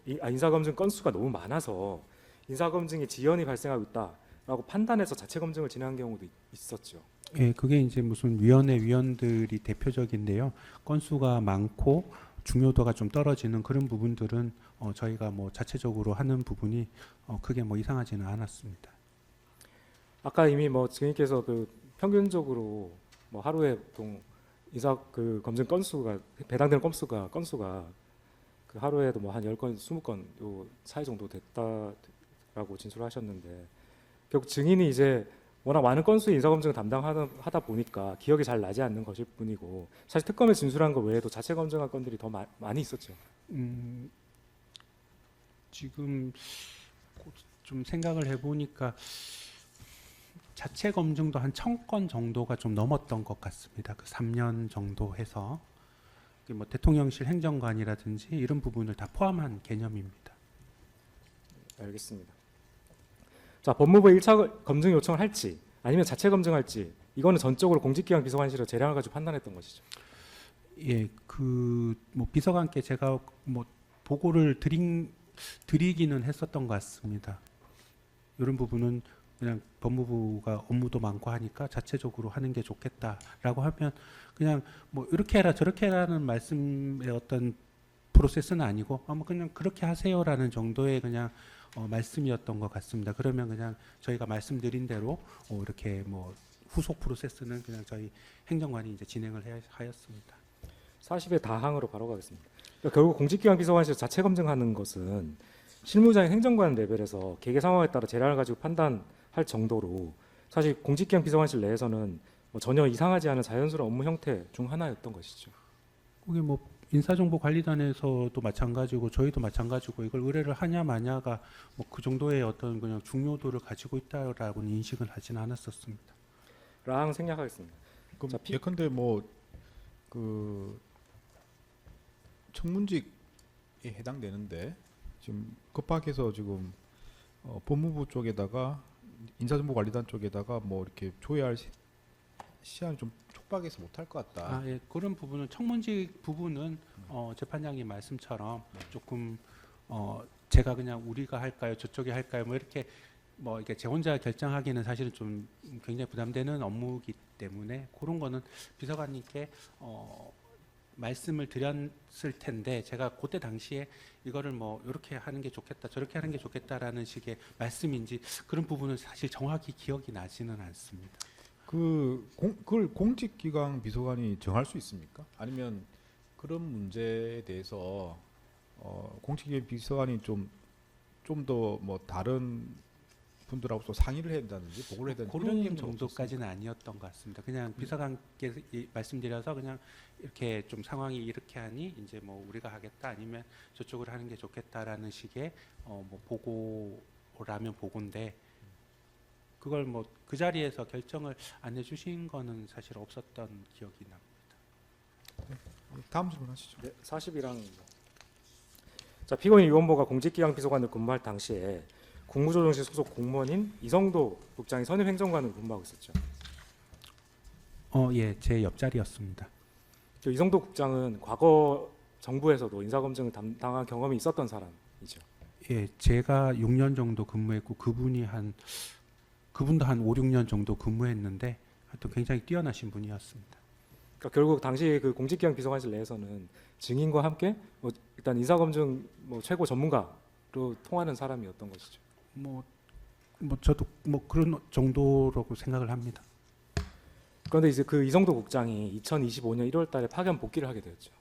건수가 너무 많아서 인사검증에 지연이 발생하고 있다라고 판단해서 자체 검증을 진행한 경우도 있었죠. 예, 그게 이제 무슨 위원회 위원들이 대표적인데요. 건수가 많고 중요도가 좀 떨어지는 그런 부분들은 저희가 뭐 자체적으로 하는 부분이 크게 뭐 이상하지는 않았습니다. 아까 이미 뭐 증인께서 그 평균적으로 뭐 하루에 보통 인사 그 검증 건수가 배당되는 건수가 그 하루에도 뭐 한 10건, 20건 요 사이 정도 됐다라고 진술하셨는데 결국 증인이 이제 워낙 많은 건수의 인사 검증을 담당하다 보니까 기억이 잘 나지 않는 것일 뿐이고 사실 특검에 진술한 것 외에도 자체 검증할 건들이 더 많이 있었죠. 지금 좀 생각을 해보니까 자체 검증도 한 1000건 정도가 좀 넘었던 것 같습니다. 그 3년 정도 해서 뭐 대통령실 행정관이라든지 이런 부분을 다 포함한 개념입니다. 알겠습니다. 자, 법무부에 1차 검증 요청을 할지 아니면 자체 검증할지 이거는 전적으로 공직기관 비서관실의 재량을 가지고 판단했던 것이죠. 예, 그 뭐 비서관께 제가 뭐 보고를 드리기는 했었던 것 같습니다. 이런 부분은 그냥 법무부가 업무도 많고 하니까 자체적으로 하는 게 좋겠다라고 하면 그냥 뭐 이렇게 해라 저렇게 해라는 말씀의 어떤 프로세스는 아니고 뭐 그냥 그렇게 하세요라는 정도의 그냥 말씀이었던 것 같습니다. 그러면 그냥 저희가 말씀드린 대로 이렇게 뭐 후속 프로세스는 그냥 저희 행정관이 이제 진행을 하였습니다. 40의 다항으로 바로 가겠습니다. 그러니까 결국 공직기관 비서관실 자체 검증하는 것은 실무자인 행정관 레벨에서 개개 상황에 따라 재량을 가지고 판단할 정도로 사실 공직기관 비서관실 내에서는 뭐 전혀 이상하지 않은 자연스러운 업무 형태 중 하나였던 것이죠. 그게 뭐 인사정보관리단에서도 마찬가지고 저희도 마찬가지고 이걸 의뢰를 하냐 마냐가 뭐 그 정도의 어떤 그냥 중요도를 가지고 있다라고는 인식을 하지는 않았었습니다. 랑 생략하겠습니다. 그럼 자, 예컨대 뭐 그 청문직에 해당되는데 지금 급박해서 지금 법무부 쪽에다가 인사정보관리단 쪽에다가 뭐 이렇게 조회할 시간이 좀 촉박해서 못할 것 같다. 아, 예, 그런 부분은 청문직 부분은 재판장님 말씀처럼 조금 제가 그냥 우리가 할까요, 저쪽이 할까요, 뭐 이렇게 뭐 이게 제 혼자 결정하기는 사실은 좀 굉장히 부담되는 업무이기 때문에 그런 거는 비서관님께 말씀을 드렸을 텐데 제가 그때 당시에 이거를 뭐 이렇게 하는 게 좋겠다, 저렇게 하는 게 좋겠다라는 식의 말씀인지 그런 부분은 사실 정확히 기억이 나지는 않습니다. 그걸 공직기관 비서관이 정할 수 있습니까? 아니면 그런 문제에 대해서 공직기관 비서관이 좀 더 뭐 다른 분들하고 또 상의를 해야 된다든지 보고를 해야 된다든지 이런 그런 내용은 정도까지는 아니었던 것 같습니다. 그냥 비서관께서 말씀드려서 그냥 이렇게 좀 상황이 이렇게 하니 이제 뭐 우리가 하겠다 아니면 저쪽으로 하는 게 좋겠다라는 식의 뭐 보고라면 보고인데 그걸 뭐 그 자리에서 결정을 안 해주신 거는 사실 없었던 기억이 납니다. 다음 질문하시죠. 네, 40이랑입니다. 자, 피고인 유원보가 공직기관 비서관을 근무할 당시에 국무조정실 소속 공무원인 이성도 국장이 선임 행정관으로 근무하고 있었죠. 예, 제 옆자리였습니다. 이성도 국장은 과거 정부에서도 인사검증을 담당한 경험이 있었던 사람이죠. 예, 제가 6년 정도 근무했고 그분도 한 5, 6년 정도 근무했는데 하여튼 굉장히 뛰어나신 분이었습니다. 그러니까 결국 당시 그 공직기관 비서관실 내에서는 증인과 함께 뭐 일단 인사검증 뭐 최고 전문가로 통하는 사람이었던 것이죠. 뭐 저도 뭐 그런 정도라고 생각을 합니다. 그런데 이제 그 이성도 국장이 2025년 1월달에 파견 복귀를 하게 되었죠.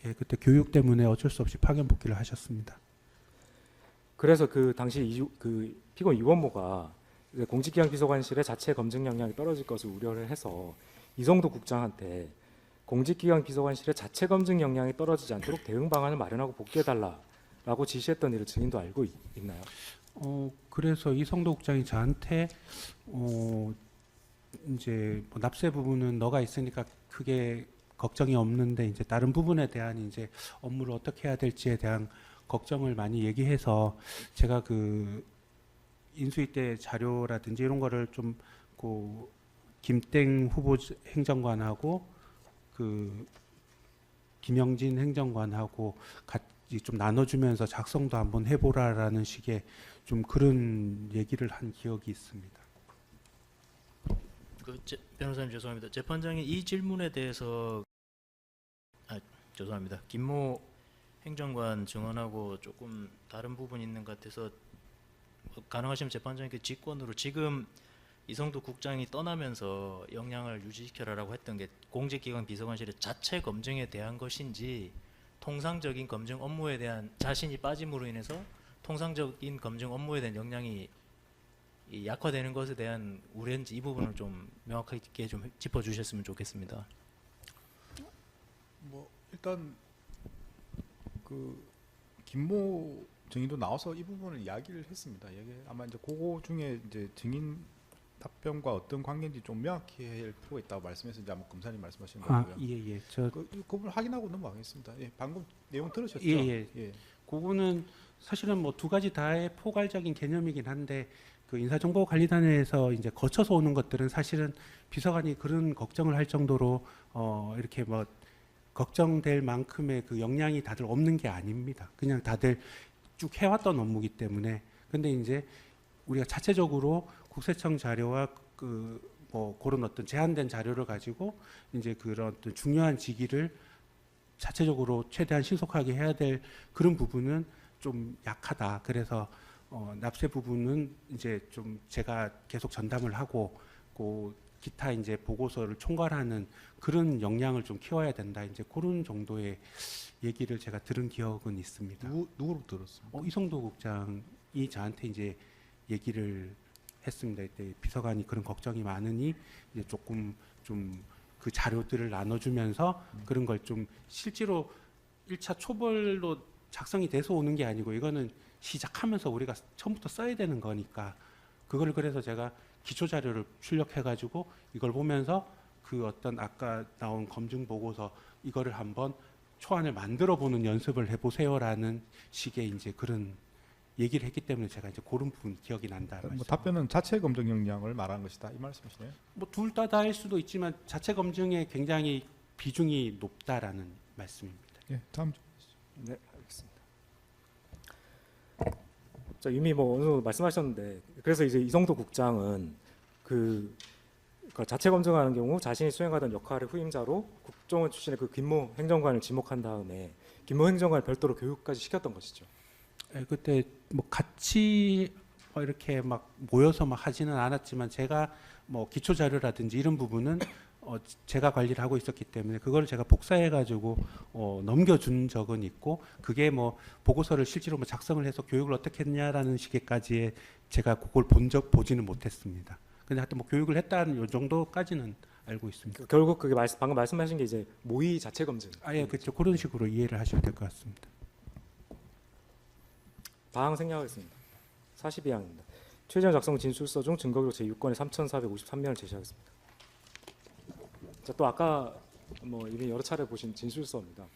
예, 그때 교육 때문에 어쩔 수 없이 파견 복귀를 하셨습니다. 그래서 그 당시 그 피고인 유원모가 공직기관 비서관실의 자체 검증 역량이 떨어질 것을 우려를 해서 이성도 국장한테 공직기관 비서관실의 자체 검증 역량이 떨어지지 않도록 대응 방안을 마련하고 복귀해달라라고 지시했던 일을 증인도 알고 있나요? 그래서 이성도 국장이 저한테 이제 뭐 납세 부분은 너가 있으니까 크게 걱정이 없는데 이제 다른 부분에 대한 이제 업무를 어떻게 해야 될지에 대한 걱정을 많이 얘기해서 제가 그 인수위 때 자료라든지 이런 거를 좀 그 김땡 후보 행정관하고 그 김영진 행정관하고 같이 좀 나눠주면서 작성도 한번 해보라라는 식의 좀 그런 얘기를 한 기억이 있습니다. 변호사님 죄송합니다. 재판장이 이 질문에 대해서 죄송합니다. 김모 행정관 증언하고 조금 다른 부분이 있는 것 같아서 가능하시면 재판장님께 직권으로 지금 이성도 국장이 떠나면서 역량을 유지시켜라라고 했던 게 공직기관 비서관실의 자체 검증에 대한 것인지 통상적인 검증 업무에 대한 자신이 빠짐으로 인해서 통상적인 검증 업무에 대한 역량이 약화되는 것에 대한 우려인지 이 부분을 좀 명확하게 좀 짚어주셨으면 좋겠습니다. 뭐 일단 그 김모 증인도 나와서 이 부분을 이야기를 했습니다. 아마 이제 그거 중에 이제 증인 답변과 어떤 관계인지 좀 명확히 할 필요가 있다고 말씀해서 이제 아마 검사님 말씀하신 거고요. 예. 저 그 부분 확인하고 넘어가겠습니다. 예, 방금 내용 들으셨죠? 예. 그거는 사실은 뭐 두 가지 다의 포괄적인 개념이긴 한데 그 인사정보관리단에서 이제 거쳐서 오는 것들은 사실은 비서관이 그런 걱정을 할 정도로 이렇게 뭐 걱정될 만큼의 그 역량이 다들 없는 게 아닙니다. 그냥 다들 쭉 해왔던 업무기 때문에. 근데 이제 우리가 자체적으로 국세청 자료와 그 뭐 그런 어떤 제한된 자료를 가지고 이제 그런 어떤 중요한 직위를 자체적으로 최대한 신속하게 해야 될 그런 부분은 좀 약하다. 그래서 납세 부분은 이제 좀 제가 계속 전담을 하고 그 기타 이제 보고서를 총괄하는 그런 역량을 좀 키워야 된다. 이제 그런 정도의 얘기를 제가 들은 기억은 있습니다. 누구로 들었습니까? 이성도 국장이 저한테 이제 얘기를 했습니다. 이때 비서관이 그런 걱정이 많으니 이제 조금 좀 그 자료들을 나눠주면서 그런 걸 좀 실제로 1차 초벌로 작성이 돼서 오는 게 아니고 이거는 시작하면서 우리가 처음부터 써야 되는 거니까 그걸 그래서 제가 기초 자료를 출력해가지고 이걸 보면서 그 어떤 아까 나온 검증 보고서 이거를 한번 초안을 만들어 보는 연습을 해보세요라는 식의 이제 그런 얘기를 했기 때문에 제가 이제 그런 부분 기억이 난다. 뭐 답변은 자체 검증 역량을 말하는 것이다 이 말씀이시네요. 뭐 둘 다 다일 수도 있지만 자체 검증에 굉장히 비중이 높다라는 말씀입니다. 예, 다음. 네, 알겠습니다. 자, 이미 뭐 어느 정도 말씀하셨는데 그래서 이제 이성도 국장은 그 자체 검증하는 경우 자신이 수행하던 역할의 후임자로 국정원 출신의 그 김모 행정관을 지목한 다음에 김모 행정관을 별도로 교육까지 시켰던 것이죠. 예, 그때 뭐 같이 뭐 이렇게 막 모여서 막 하지는 않았지만 제가 뭐 기초 자료라든지 이런 부분은 제가 관리를 하고 있었기 때문에 그걸 제가 복사해가지고 넘겨준 적은 있고 그게 뭐 보고서를 실제로 뭐 작성을 해서 교육을 어떻게 했냐라는 식의까지의 제가 그걸 보지는 못했습니다. 근데 하여튼 뭐 교육을 했다는 요 정도까지는 알고 있습니다. 결국 그게 방금 말씀하신 게 이제 모의 자체 검증. 예, 그렇죠. 그런 식으로 이해를 하시면 될 것 같습니다. 방항 생략하겠습니다. 42항입니다. 최재형 작성 진술서 중 증거기록 제6건의 3,453면을 제시하겠습니다. 자, 또 아까 뭐 이미 여러 차례 보신 진술서입니다.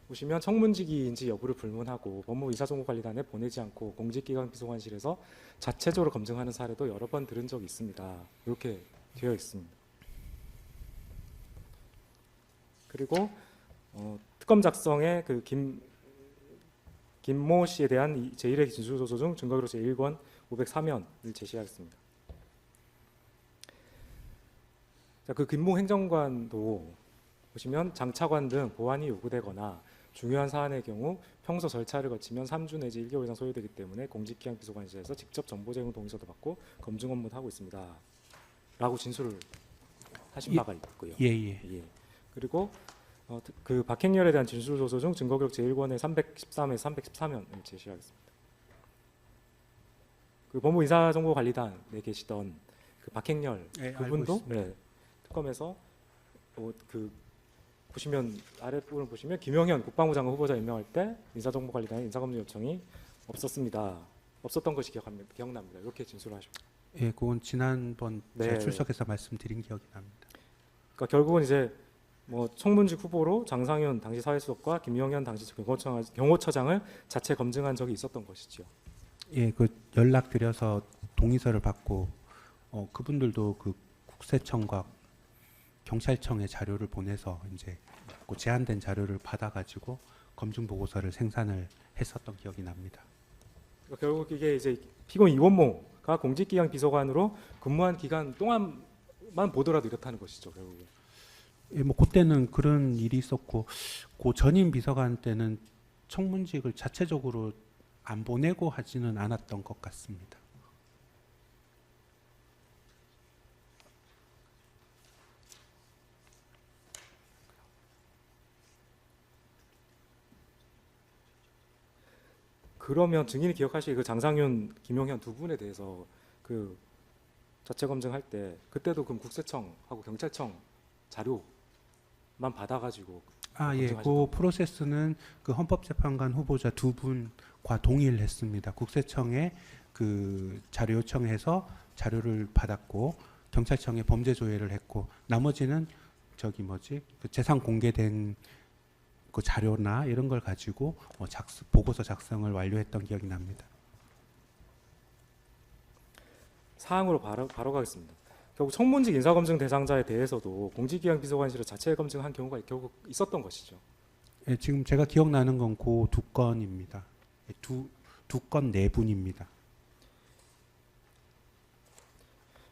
보시면 청문직위인지 여부를 불문하고 법무이사정보관리단에 보내지 않고 공직기관 비서관실에서 자체적으로 검증하는 사례도 여러 번 들은 적이 있습니다. 이렇게 되어 있습니다. 그리고 특검 작성에 그 김모 씨에 대한 제1회 진술서조 중 증거기록 제1권 504면을 제시하겠습니다. 자, 그 김모 행정관도 보시면 장차관 등 보완이 요구되거나 중요한 사안의 경우 평소 절차를 거치면 3주 내지 1개월 이상 소요되기 때문에 공직기관 비서관실에서 직접 정보 제공 동의서도 받고 검증 업무도 하고 있습니다. 라고 진술을 하신 바가 있고요. 예. 그리고 그 박행렬에 대한 진술조서 중 증거기록 제1권의 313에서 314면을 제시하겠습니다. 그 법무인사정보관리단에 계시던 그 박행렬 네, 알고 그분도 있습니다. 네, 특검에서 그 보시면 아래 부분을 보시면 김영현 국방부 장관 후보자 임명할 때 인사정보관리단의 인사검증 요청이 없었던 것이 기억납니다. 이렇게 진술하셨고, 예, 그건 지난번 제가 네. 출석해서 말씀드린 기억이 납니다. 그러니까 결국은 이제 뭐 청문직 후보로 장상윤 당시 사회수석과 김영현 당시 경호처장을 자체 검증한 적이 있었던 것이죠. 예, 그 연락 드려서 동의서를 받고 그분들도 그 국세청과 경찰청에 자료를 보내서 이제 그 제한된 자료를 받아가지고 검증 보고서를 생산을 했었던 기억이 납니다. 그러니까 결국 이게 이제 피고인 이원모가 공직기강 비서관으로 근무한 기간 동안만 보더라도 이렇다는 것이죠. 결국에. 예, 뭐 그때는 그런 일이 있었고 그 전임 비서관 때는 청문직을 자체적으로 안 보내고 하지는 않았던 것 같습니다. 그러면 증인이 기억하시기 그 장상윤, 김용현 두 분에 대해서 그 자체 검증할 때 그때도 그럼 국세청하고 경찰청 자료만 받아가지고 아, 예, 검증하셨던 그 거예요? 프로세스는 그 헌법재판관 후보자 두 분과 동의를 했습니다. 국세청에 그 자료 요청해서 자료를 받았고 경찰청에 범죄 조회를 했고 나머지는 저기 뭐지 그 재산 공개된 그 자료나 이런 걸 가지고 보고서 작성을 완료했던 기억이 납니다. 사항으로 바로 가겠습니다. 결국 청문직 인사검증 대상자에 대해서도 공직기강 비서관실을 자체 검증한 경우가 결국 있었던 것이죠. 예, 지금 제가 기억나는 건 그 두 건입니다. 예, 두 건 네 분입니다.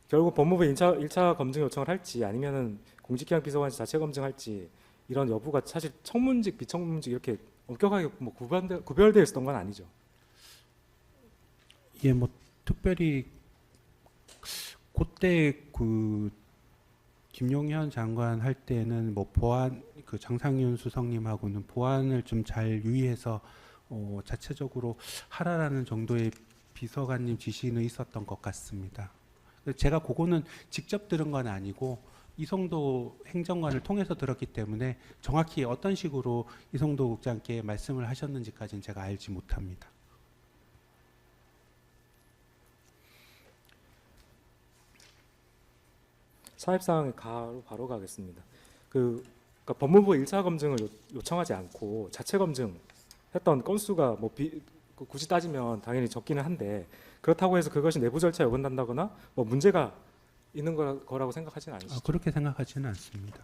결국 법무부 1차 검증 요청을 할지 아니면은 공직기강 비서관실 자체 검증할지 이런 여부가 사실 청문직 비청문직 이렇게 엄격하게 뭐 구별되어 있었던 건 아니죠. 예, 뭐 특별히 그때 그 김용현 장관 할 때는 뭐 보안 그 장상윤 수석님하고는 보안을 좀 잘 유의해서 자체적으로 하라라는 정도의 비서관님 지시는 있었던 것 같습니다. 제가 그거는 직접 들은 건 아니고 이성도 행정관을 통해서 들었기 때문에 정확히 어떤 식으로 이성도 국장께 말씀을 하셨는지까지는 제가 알지 못합니다. 사입사항에 바로 가겠습니다. 그러니까 법무부 1차 검증을 요청하지 않고 자체 검증했던 건수가 뭐 굳이 따지면 당연히 적기는 한데 그렇다고 해서 그것이 내부 절차에 어긋난다거나 뭐 문제가 있는 거라고 생각하지는 않으시죠? 그렇게 생각하지는 않습니다.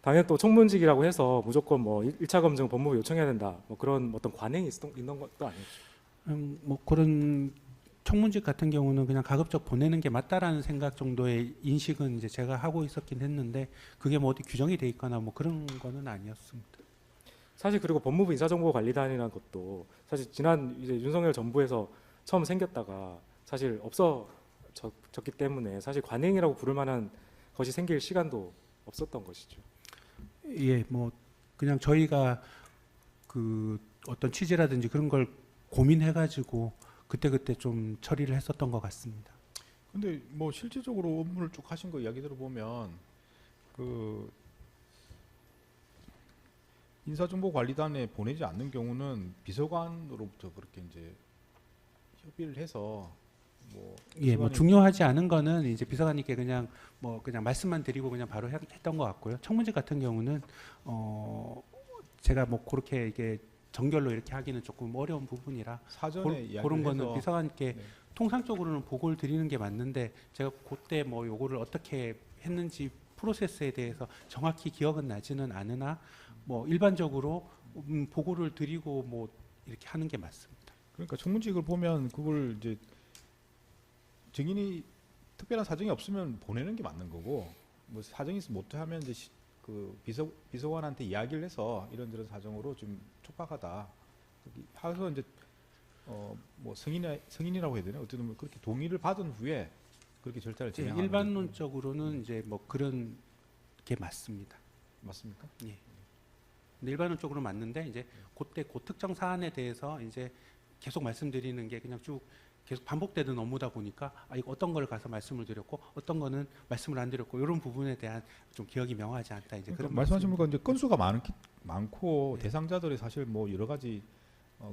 당연히 또 청문직이라고 해서 무조건 뭐 1차 검증 법무부 요청해야 된다. 뭐 그런 어떤 관행이 있는 것도 아니죠. 뭐 그런 청문직 같은 경우는 그냥 가급적 보내는 게 맞다라는 생각 정도의 인식은 이제 제가 하고 있었긴 했는데 그게 뭐 어디 규정이 돼 있거나 뭐 그런 거는 아니었습니다. 사실 그리고 법무부 인사정보관리단이라는 것도 사실 지난 이제 윤석열 정부에서 처음 생겼다가 사실 없어졌기 때문에 사실 관행이라고 부를 만한 것이 생길 시간도 없었던 것이죠. 예, 뭐 그냥 저희가 그 어떤 취지라든지 그런 걸 고민해가지고 그때 좀 처리를 했었던 것 같습니다. 근데 뭐 실질적으로 업무를 쭉 하신 거 이야기 들어보면 그 인사정보관리단에 보내지 않는 경우는 비서관으로부터 그렇게 이제 협의를 해서 뭐 예, 뭐 비서관이- 중요하지 않은 거는 이제 비서관님께 그냥 그냥 말씀만 드리고 그냥 바로 했던 것 같고요. 청문직 같은 경우는 제가 뭐 그렇게 이게 정결로 이렇게 하기는 조금 어려운 부분이라 사전에 이야기를 그런 거는 해서 비서관님께 네. 통상적으로는 보고를 드리는 게 맞는데 제가 그때 뭐 요거를 어떻게 했는지 프로세스에 대해서 정확히 기억은 나지는 않으나 뭐 일반적으로 보고를 드리고 뭐 이렇게 하는 게 맞습니다. 그러니까 청문직을 보면 그걸 이제 증인이 특별한 사정이 없으면 보내는 게 맞는 거고 뭐 사정이 있으면 못하면 이제 그 비서관한테 이야기를 해서 이런저런 사정으로 좀 촉박하다 해서 이제 뭐 승인이라고 해야 되나 어쨌든 뭐 그렇게 동의를 받은 후에 그렇게 절차를 예, 진행하는 일반론적으로는 이제 뭐 그런 게 맞습니다. 맞습니까? 예. 근데 일반론적으로 맞는데 이제 그때 그 특정 사안에 대해서 이제 계속 말씀드리는 게 그냥 쭉 계속 반복되는 업무다 보니까 이거 어떤 걸 가서 말씀을 드렸고 어떤 거는 말씀을 안 드렸고 이런 부분에 대한 좀 기억이 명하지 않다 이제 그러니까 그런 말씀하신 말씀. 건 이제 건수가 많고 네. 대상자들이 사실 뭐 여러 가지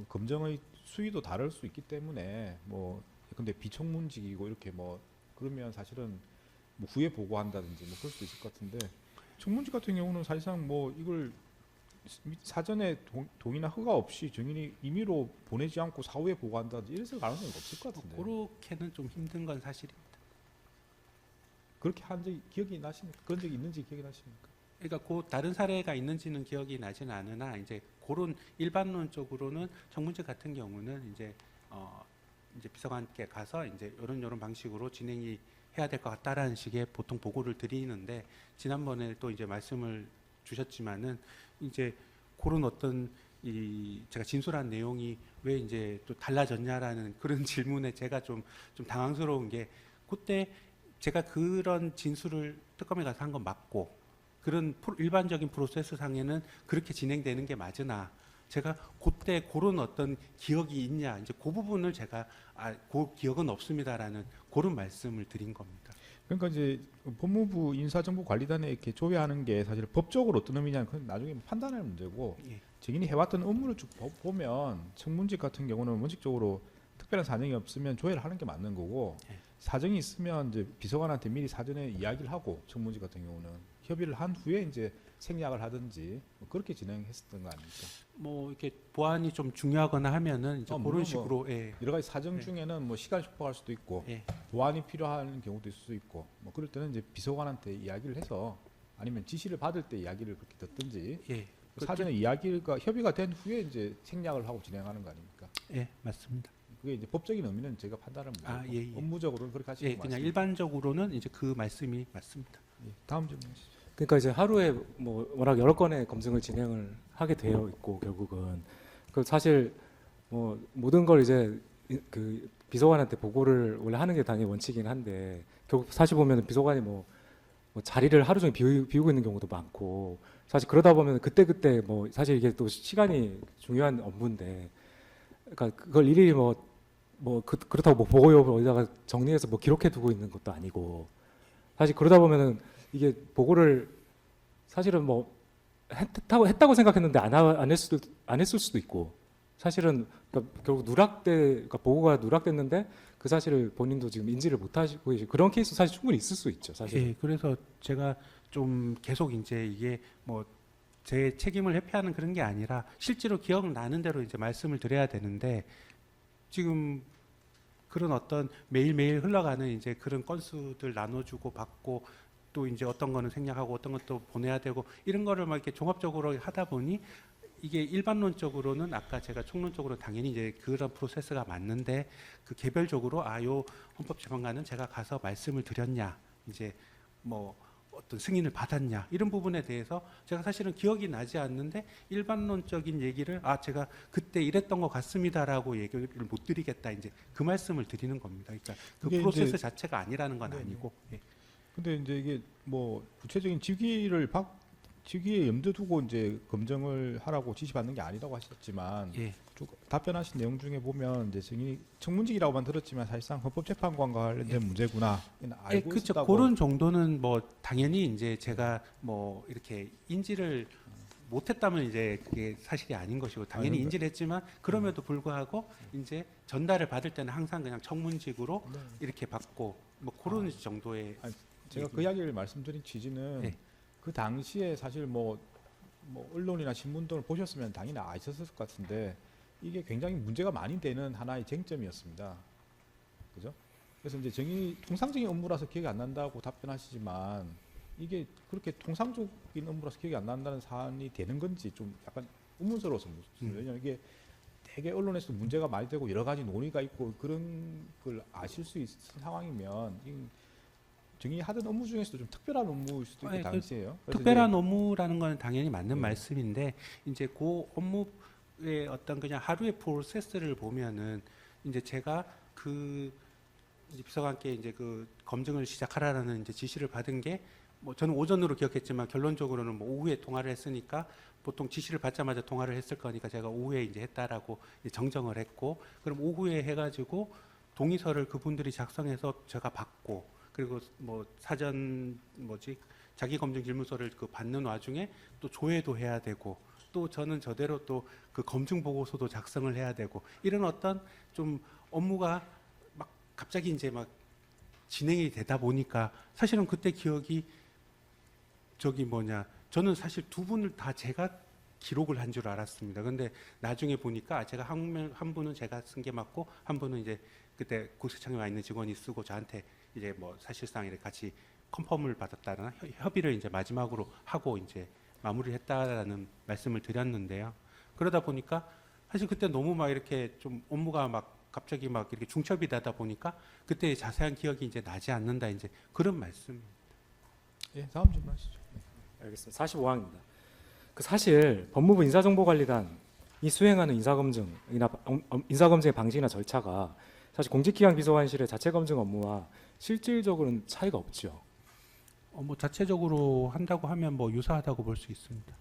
검정의 수위도 다를 수 있기 때문에 뭐 근데 비청문직이고 이렇게 뭐 그러면 사실은 뭐 후에 보고한다든지 뭐 그럴 수도 있을 것 같은데 청문직 같은 경우는 사실상 뭐 이걸 사전에 동의나 허가 없이 증인이 임의로 보내지 않고 사후에 보고한다든지 이랬을 가능성이 없을 것 같은데 그렇게는 좀 힘든 건 사실입니다. 그렇게 한 적이 기억이 나십니까? 그런 적이 있는지 기억이 나십니까? 그러니까 그 다른 사례가 있는지는 기억이 나지는 않으나 이제 그런 일반론적으로는 청문직 같은 경우는 이제 비서관께 가서 이제 이런 방식으로 진행이 해야 될 것 같다라는 식의 보통 보고를 드리는데 지난번에 또 이제 말씀을 주셨지만은 이제 그런 어떤 제가 진술한 내용이 왜 이제 또 달라졌냐라는 그런 질문에 제가 좀 당황스러운 게 그때 제가 그런 진술을 특검에 가서 한 건 맞고 그런 일반적인 프로세스 상에는 그렇게 진행되는 게 맞으나 제가 그때 그런 어떤 기억이 있냐 이제 그 부분을 제가 그 기억은 없습니다라는 그런 말씀을 드린 겁니다. 그러니까 이제 법무부 인사정보관리단에 이렇게 조회하는 게 사실 법적으로 어떤 의미냐는 그건 나중에 판단할 문제고 예. 증인이 해왔던 업무를 쭉 보면 청문직 같은 경우는 원칙적으로 특별한 사정이 없으면 조회를 하는 게 맞는 거고 예. 사정이 있으면 이제 비서관한테 미리 사전에 이야기를 하고 청문직 같은 경우는 협의를 한 후에 이제 생략을 하든지 뭐 그렇게 진행했었던 거 아닙니까? 뭐 이렇게 보안이 좀 중요하거나 하면은 이제 물론 그런 식으로 예. 여러 가지 사정 네. 중에는 뭐 시간이 촉박할 수도 있고 예. 보완이 필요한 경우도 있을 수 있고 뭐 그럴 때는 이제 비서관한테 이야기를 해서 아니면 지시를 받을 때 이야기를 그렇게 듣든지 예. 사전에 이야기가 협의가 된 후에 이제 생략을 하고 진행하는 거 아닙니까? 예, 맞습니다. 그게 이제 법적인 의미는 제가 판단을 못하고 예, 예. 업무적으로는 그렇게 하시는 예, 거 그냥 맞습니다. 일반적으로는 이제 그 말씀이 맞습니다. 예, 다음 질문 주시죠. 그러니까 이제 하루에 뭐 워낙 여러 건의 검증을 진행을 하게 되어 있고 결국은 그 사실 뭐 모든 걸 이제 그 비서관한테 보고를 원래 하는 게 당연히 원칙이긴 한데 결국 사실 보면 비서관이 뭐 자리를 하루 종일 비우고 있는 경우도 많고 사실 그러다 보면 그때 뭐 사실 이게 또 시간이 중요한 업무인데 그러니까 그걸 일일이 그렇다고 뭐 보고요 어디다가 정리해서 뭐 기록해 두고 있는 것도 아니고 사실 그러다 보면은 이게 보고를 사실은 뭐 했다고 생각했는데 안 했을 수도 있고 사실은 그러니까 결국 그러니까 보고가 누락됐는데 그 사실을 본인도 지금 인지를 못하시고 그런 케이스 사실 충분히 있을 수 있죠 사실. 예, 그래서 제가 좀 계속 이제 이게 뭐 제 책임을 회피하는 그런 게 아니라 실제로 기억나는 대로 이제 말씀을 드려야 되는데 지금 그런 어떤 매일매일 흘러가는 이제 그런 건수들 나눠주고 받고 또 이제 어떤 거는 생략하고 어떤 것도 보내야 되고 이런 거를 막 이렇게 종합적으로 하다 보니 이게 일반론적으로는 아까 제가 총론적으로 당연히 이제 그런 프로세스가 맞는데 그 개별적으로 요 헌법재판관은 제가 가서 말씀을 드렸냐 이제 뭐 어떤 승인을 받았냐 이런 부분에 대해서 제가 사실은 기억이 나지 않는데 일반론적인 얘기를 제가 그때 이랬던 것 같습니다라고 얘기를 못 드리겠다 이제 그 말씀을 드리는 겁니다. 그러니까 그 그게 프로세스 이제 자체가 아니라는 건 네네. 아니고 예. 근데 이제 이게 뭐 구체적인 직위에 염두 두고 이제 검증을 하라고 지시받는 게 아니라고 하셨지만 예. 쭉 답변하신 내용 중에 보면 이제 증인이 청문직이라고만 들었지만 사실상 헌법재판관과 관련된 문제구나 알고 그렇죠. 있었다고. 그런 정도는 뭐 당연히 이제 제가 뭐 이렇게 인지를 못했다면 이제 그게 사실이 아닌 것이고 당연히 그러니까. 인지를 했지만 그럼에도 불구하고 이제 전달을 받을 때는 항상 그냥 청문직으로 네. 이렇게 받고 뭐 그런 정도의 제가 그 이야기를 말씀드린 취지는 네. 그 당시에 사실 뭐 언론이나 신문 등을 보셨으면 당연히 아셨을 것 같은데 이게 굉장히 문제가 많이 되는 하나의 쟁점이었습니다. 그죠? 그래서 이제 증인이 통상적인 업무라서 기억이 안 난다고 답변하시지만 이게 그렇게 통상적인 업무라서 기억이 안 난다는 사안이 되는 건지 좀 약간 의문스러워서 묻습니다. 왜냐하면 이게 되게 언론에서 문제가 많이 되고 여러 가지 논의가 있고 그런 걸 아실 수 있는 상황이면 증인이 하던 업무 중에서도 좀 특별한 업무일 수도 있고 당시에요. 그래서 특별한 업무라는 건 당연히 맞는 네. 말씀인데 이제 그 업무의 어떤 그냥 하루의 프로세스를 보면은 이제 제가 그 이제 비서관께 이제 그 검증을 시작하라는 이제 지시를 받은 게 뭐 저는 오전으로 기억했지만 결론적으로는 뭐 오후에 통화를 했으니까 보통 지시를 받자마자 통화를 했을 거니까 제가 오후에 이제 했다라고 이제 정정을 했고 그럼 오후에 해가지고 동의서를 그분들이 작성해서 제가 받고 그리고 뭐 사전 자기 검증 질문서를 그 받는 와중에 또 조회도 해야 되고 또 저는 저대로 또 그 검증 보고서도 작성을 해야 되고 이런 어떤 좀 업무가 막 갑자기 이제 막 진행이 되다 보니까 사실은 그때 기억이 저는 사실 두 분을 다 제가 기록을 한 줄 알았습니다. 근데 나중에 보니까 제가 한 분은 제가 쓴 게 맞고 한 분은 이제 그때 국세청에 와 있는 직원이 쓰고 저한테 이제 뭐 사실상 이렇게 같이 컨펌을 받았다거나 협의를 이제 마지막으로 하고 이제 마무리를 했다라는 말씀을 드렸는데요. 그러다 보니까 사실 그때 너무 막 이렇게 좀 업무가 막 갑자기 막 이렇게 중첩이 되다 보니까 그때 자세한 기억이 이제 나지 않는다 이제 그런 말씀. 예, 다음 질문하시죠. 알겠습니다. 45항입니다. 그 사실 법무부 인사정보관리단이 수행하는 인사검증의 방식이나 절차가 사실 공직기강 비서관실의 자체 검증 업무와 실질적으로는 차이가 없죠. 뭐 자체적으로 한다고 하면 뭐 유사하다고 볼 수 있습니다.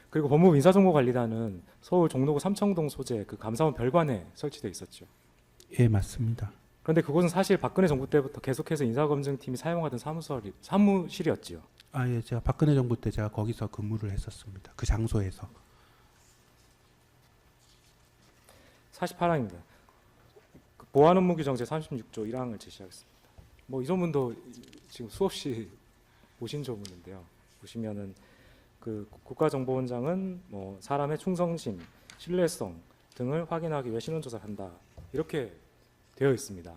그리고 법무부 인사정보관리단은 서울 종로구 삼청동 소재 그 감사원 별관에 설치돼 있었죠. 예, 맞습니다. 그런데 그곳은 사실 박근혜 정부 때부터 계속해서 인사검증팀이 사용하던 사무실이었지요. 예, 제가 박근혜 정부 때 제가 거기서 근무를 했었습니다. 그 장소에서. 48항입니다. 보안 업무 규정 제36조 1항을 제시하겠습니다. 뭐 이 조문도 지금 수없이 보신 조문인데요. 보시면은 그 국가정보원장은 뭐 사람의 충성심, 신뢰성 등을 확인하기 위해 신원조사를 한다. 이렇게 되어 있습니다.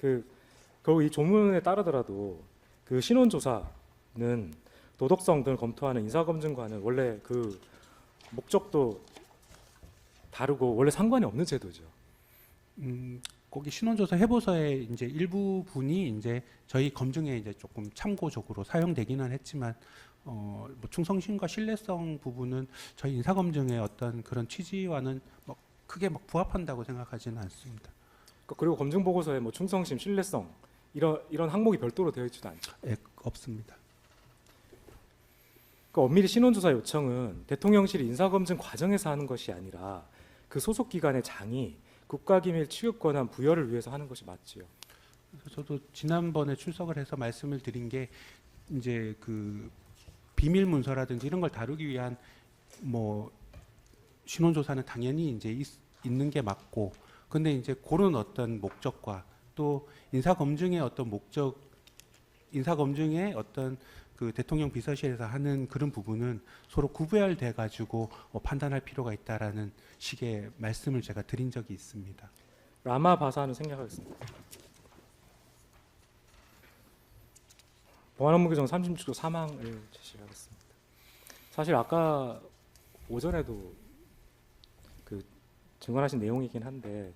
이 조문에 따르더라도 그 신원조사는 도덕성 등을 검토하는 인사검증과는 원래 그 목적도 다르고 원래 상관이 없는 제도죠. 거기 신원조사 해보서의 이제 일부분이 이제 저희 검증에 이제 조금 참고적으로 사용되기는 했지만 뭐 충성심과 신뢰성 부분은 저희 인사검증의 어떤 그런 취지와는 뭐 크게 막 부합한다고 생각하지는 않습니다. 그리고 검증 보고서에 뭐 충성심, 신뢰성 이런 항목이 별도로 되어 있지도 않죠. 예, 없습니다. 엄밀히 신원조사 요청은 대통령실이 인사검증 과정에서 하는 것이 아니라 그 소속 기관의 장이 국가기밀 취급 권한 부여를 위해서 하는 것이 맞지요. 그래서 저도 지난번에 출석을 해서 말씀을 드린 게 이제 그 비밀 문서라든지 이런 걸 다루기 위한 뭐 신원조사는 당연히 이제 있는 게 맞고, 근데 이제 그런 어떤 목적과 또 인사검증의 어떤 목적, 인사검증의 어떤 그 대통령 비서실에서 하는 그런 부분은 서로 구별돼 가지고 판단할 필요가 있다라는 식의 말씀을 제가 드린 적이 있습니다. 라마 바사는 생략하겠습니다. 보안업무 규정 36조 3항을 제시하겠습니다. 사실 아까 오전에도 그 증언하신 내용이긴 한데,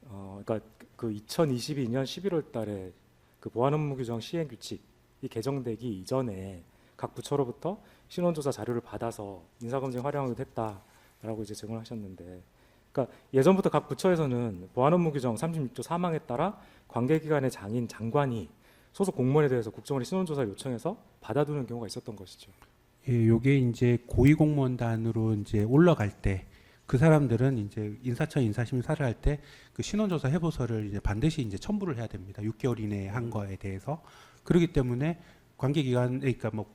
그러니까 그 2022년 11월달에 그 보안업무 규정 시행 규칙이 개정되기 이전에 각 부처로부터 신원조사 자료를 받아서 인사검증 활용하기도 했다라고 이제 증언하셨는데, 그러니까 예전부터 각 부처에서는 보안업무 규정 36조 3항에 따라 관계기관의 장인, 장관이 소속 공무원에 대해서 국정원이 신원조사 요청해서 받아두는 경우가 있었던 것이죠. 예, 요게 이제 고위공무원단으로 이제 올라갈 때 그 사람들은 이제 인사처 인사심사를 할 때 그 신원조사 해보서를 이제 반드시 이제 첨부를 해야 됩니다. 6개월 이내에 한 거에 대해서. 그렇기 때문에 관계기관, 그러니까 뭐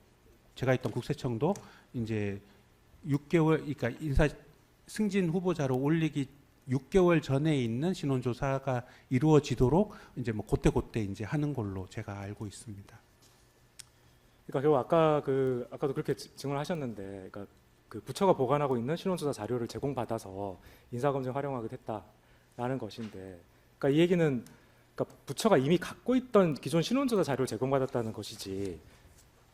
제가 있던 국세청도 이제 6개월, 그러니까 인사 승진 후보자로 올리기 6개월 전에 있는 신원조사가 이루어지도록 이제 뭐 그때 이제 하는 걸로 제가 알고 있습니다. 그러니까 결국 아까도 그렇게 증언하셨는데, 그러니까 그 부처가 보관하고 있는 신원조사 자료를 제공받아서 인사검증 활용하게 됐다라는 것인데, 그러니까 이 얘기는 그러니까 부처가 이미 갖고 있던 기존 신원조사 자료를 제공받았다는 것이지,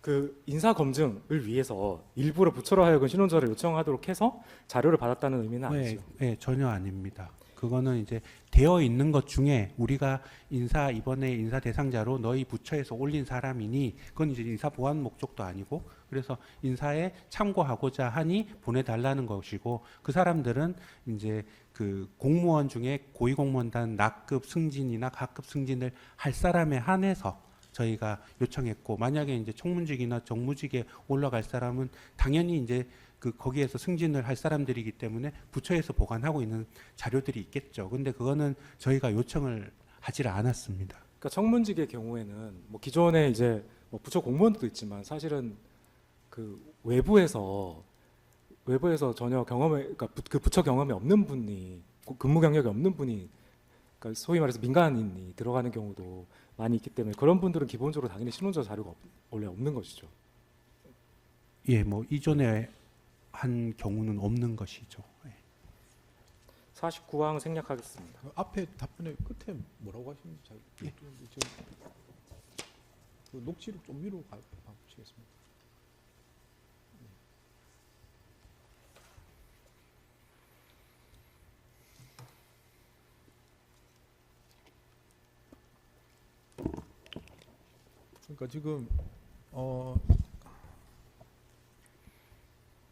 그 인사검증을 위해서 일부러 부처로 하여금 신원조사를 요청하도록 해서 자료를 받았다는 의미는 아니죠. 네, 전혀 아닙니다. 그거는 이제 되어 있는 것 중에 우리가 이번에 인사 대상자로 너희 부처에서 올린 사람이니 그건 이제 인사 보완 목적도 아니고, 그래서 인사에 참고하고자 하니 보내달라는 것이고, 그 사람들은 이제 그 공무원 중에 고위공무원단 낙급 승진이나 가급 승진을 할 사람에 한해서 저희가 요청했고, 만약에 이제 총무직이나 정무직에 올라갈 사람은 당연히 이제 그 거기에서 승진을 할 사람들이기 때문에 부처에서 보관하고 있는 자료들이 있겠죠. 근데 그거는 저희가 요청을 하질 않았습니다. 그러니까 청문직의 경우에는 뭐 기존에 이제 뭐 부처 공무원도 있지만 사실은 그 외부에서 전혀 그러니까 그 부처 경험이 없는 분이 근무 경력이 없는 분이 그러니까 소위 말해서 민간인이 들어가는 경우도 많이 있기 때문에 그런 분들은 기본적으로 당연히 신원조사 자료가 원래 없는 것이죠. 예, 뭐 이전에 한 경우는 없는 것이죠. 예. 49항 생략하겠습니다. 그 앞에 답변의 끝에 뭐라고 하시는지 잘 지금 그 녹취록 좀 위로 가보시겠습니다. 그러니까 지금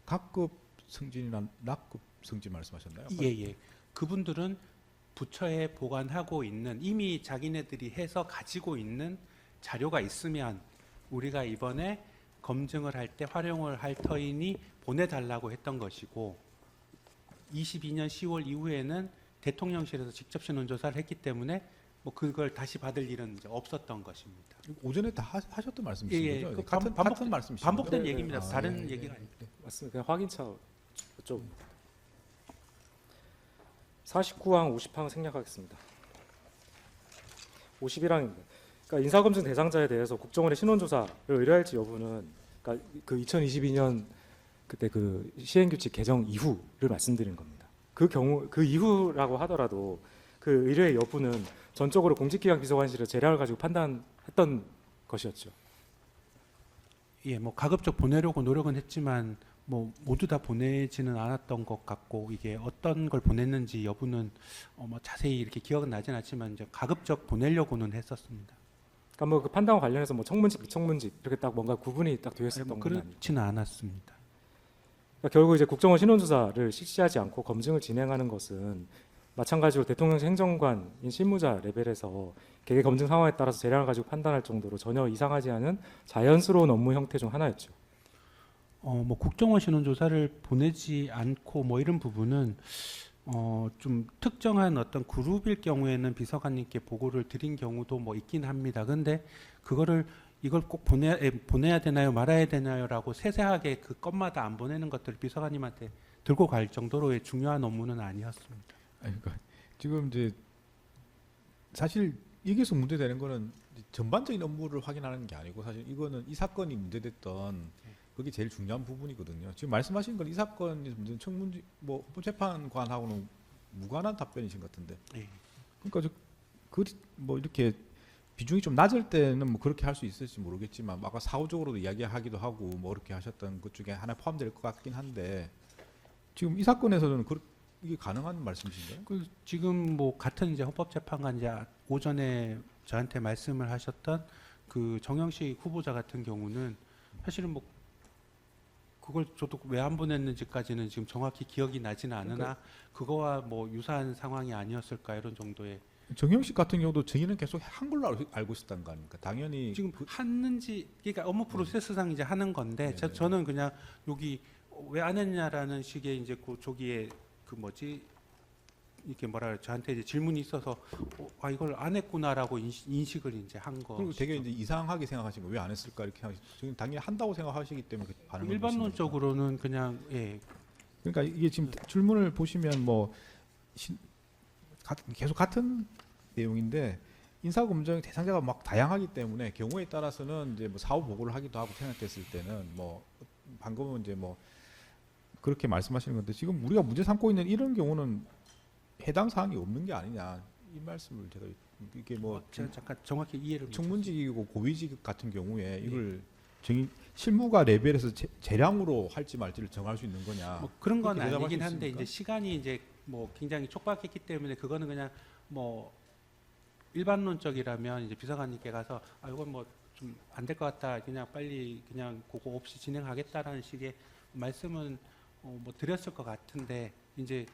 각급 승진이나 낙급 승진 말씀하셨나요? 예, 예. 그분들은 부처에 보관하고 있는 이미 자기네들이 해서 가지고 있는 자료가 있으면 우리가 이번에 검증을 할 때 활용을 할 터이니 보내달라고 했던 것이고 22년 10월 이후에는 대통령실에서 직접 신원조사를 했기 때문에 뭐 그걸 다시 받을 일은 이제 없었던 것입니다. 오전에 다 하셨던 말씀이신 예, 예. 거죠? 그 같은 말씀이신 반복된 거죠? 얘기입니다. 네, 다른 예, 얘기가 예. 아닙니다. 맞습니다. 그냥 확인차 좀 49항 50항 생략하겠습니다. 51항입니다. 그러니까 인사검증 대상자에 대해서 국정원의 신원조사를 의뢰할지 여부는 그러니까 그 2022년 그때 그 시행규칙 개정 이후를 말씀드린 겁니다. 그 경우 그 이후라고 하더라도 그 의뢰 여부는 전적으로 공직기강 비서관실의 재량을 가지고 판단했던 것이었죠. 예, 뭐 가급적 보내려고 노력은 했지만 뭐 모두 다 보내지는 않았던 것 같고 이게 어떤 걸 보냈는지 여부는 뭐 자세히 이렇게 기억은 나진 않지만 이제 가급적 보내려고는 했었습니다. 그러니까 뭐 그 판단과 관련해서 뭐 청문직, 비청문직 이렇게 딱 뭔가 구분이 딱 되어 있었던 뭐 건 아니고 그렇지는 않았습니다. 그러니까 결국 이제 국정원 신원조사를 실시하지 않고 검증을 진행하는 것은 마찬가지로 대통령실 행정관인 실무자 레벨에서 개개 검증 상황에 따라서 재량을 가지고 판단할 정도로 전혀 이상하지 않은 자연스러운 업무 형태 중 하나였죠. 뭐 국정원 신원조사를 보내지 않고 뭐 이런 부분은 좀 특정한 어떤 그룹일 경우에는 비서관님께 보고를 드린 경우도 뭐 있긴 합니다. 근데 그거를 이걸 꼭 보내야 되나요, 말아야 되나요라고 세세하게 그 건마다 안 보내는 것들을 비서관님한테 들고 갈 정도로의 중요한 업무는 아니었습니다. 아니, 그러니까 지금 이제 사실 여기서 문제되는 거는 전반적인 업무를 확인하는 게 아니고 사실 이거는 이 사건이 문제됐던 그게 제일 중요한 부분이거든요. 지금 말씀하신 건 이 사건이 무슨 청문지 뭐 헌법재판관하고는 무관한 답변이신 것 같은데. 예. 그러니까 뭐 이렇게 비중이 좀 낮을 때는 뭐 그렇게 할 수 있을지 모르겠지만 아까 사후적으로도 이야기하기도 하고 뭐 그렇게 하셨던 것 중에 하나 포함될 것 같긴 한데 지금 이 사건에서는 이게 가능한 말씀이신가요? 그 지금 뭐 같은 이제 헌법재판관자 오전에 저한테 말씀을 하셨던 그 정영식 후보자 같은 경우는 사실은 뭐 그걸 저도 왜 안 보냈는지까지는 지금 정확히 기억이 나지는 않으나 그거와 뭐 유사한 상황이 아니었을까 이런 정도의 정영식 같은 경우도 저희는 계속 한 걸로 알고 있었다는 거 아닙니까? 당연히 지금 하는지 그러니까 업무 프로세스상 이제 하는 건데 네네. 저는 그냥 여기 왜 안 했냐라는 식의 이제 그 저기에 그 뭐지 이렇게 뭐라 저한테 이제 질문이 있어서 아 이걸 안 했구나라고 인식을 이제 한 거. 그리고 되게 이제 이상하게 생각하신 거 왜 안 했을까 이렇게 저는 당연히 한다고 생각하시기 때문에 그렇게 반응을 일반론적으로는 그냥 예. 그러니까 이게 지금 질문을 보시면 뭐 계속 같은 내용인데 인사검증 대상자가 막 다양하기 때문에 경우에 따라서는 이제 뭐 사후 보고를 하기도 하고 생각됐을 때는 뭐 방금은 이제 뭐 그렇게 말씀하시는 건데 지금 우리가 문제 삼고 있는 이런 경우는 해당 사항이 없는 게 아니냐 이 말씀을 제가 이게 뭐 제가 잠깐 정확히 이해를 청문직이고 고위직 같은 경우에 이걸 실무가 레벨에서 재량으로 할지 말지를 정할 수 있는 거냐 뭐 그런 건 그렇게 대답할 아니긴 수 한데 있습니까? 이제 시간이 이제 뭐 굉장히 촉박했기 때문에 그거는 그냥 뭐 일반론적이라면 이제 비서관님께 가서 아 이건 뭐 좀 안 될 것 같다 그냥 빨리 그냥 그거 없이 진행하겠다라는 식의 말씀은 뭐 드렸을 것 같은데 이제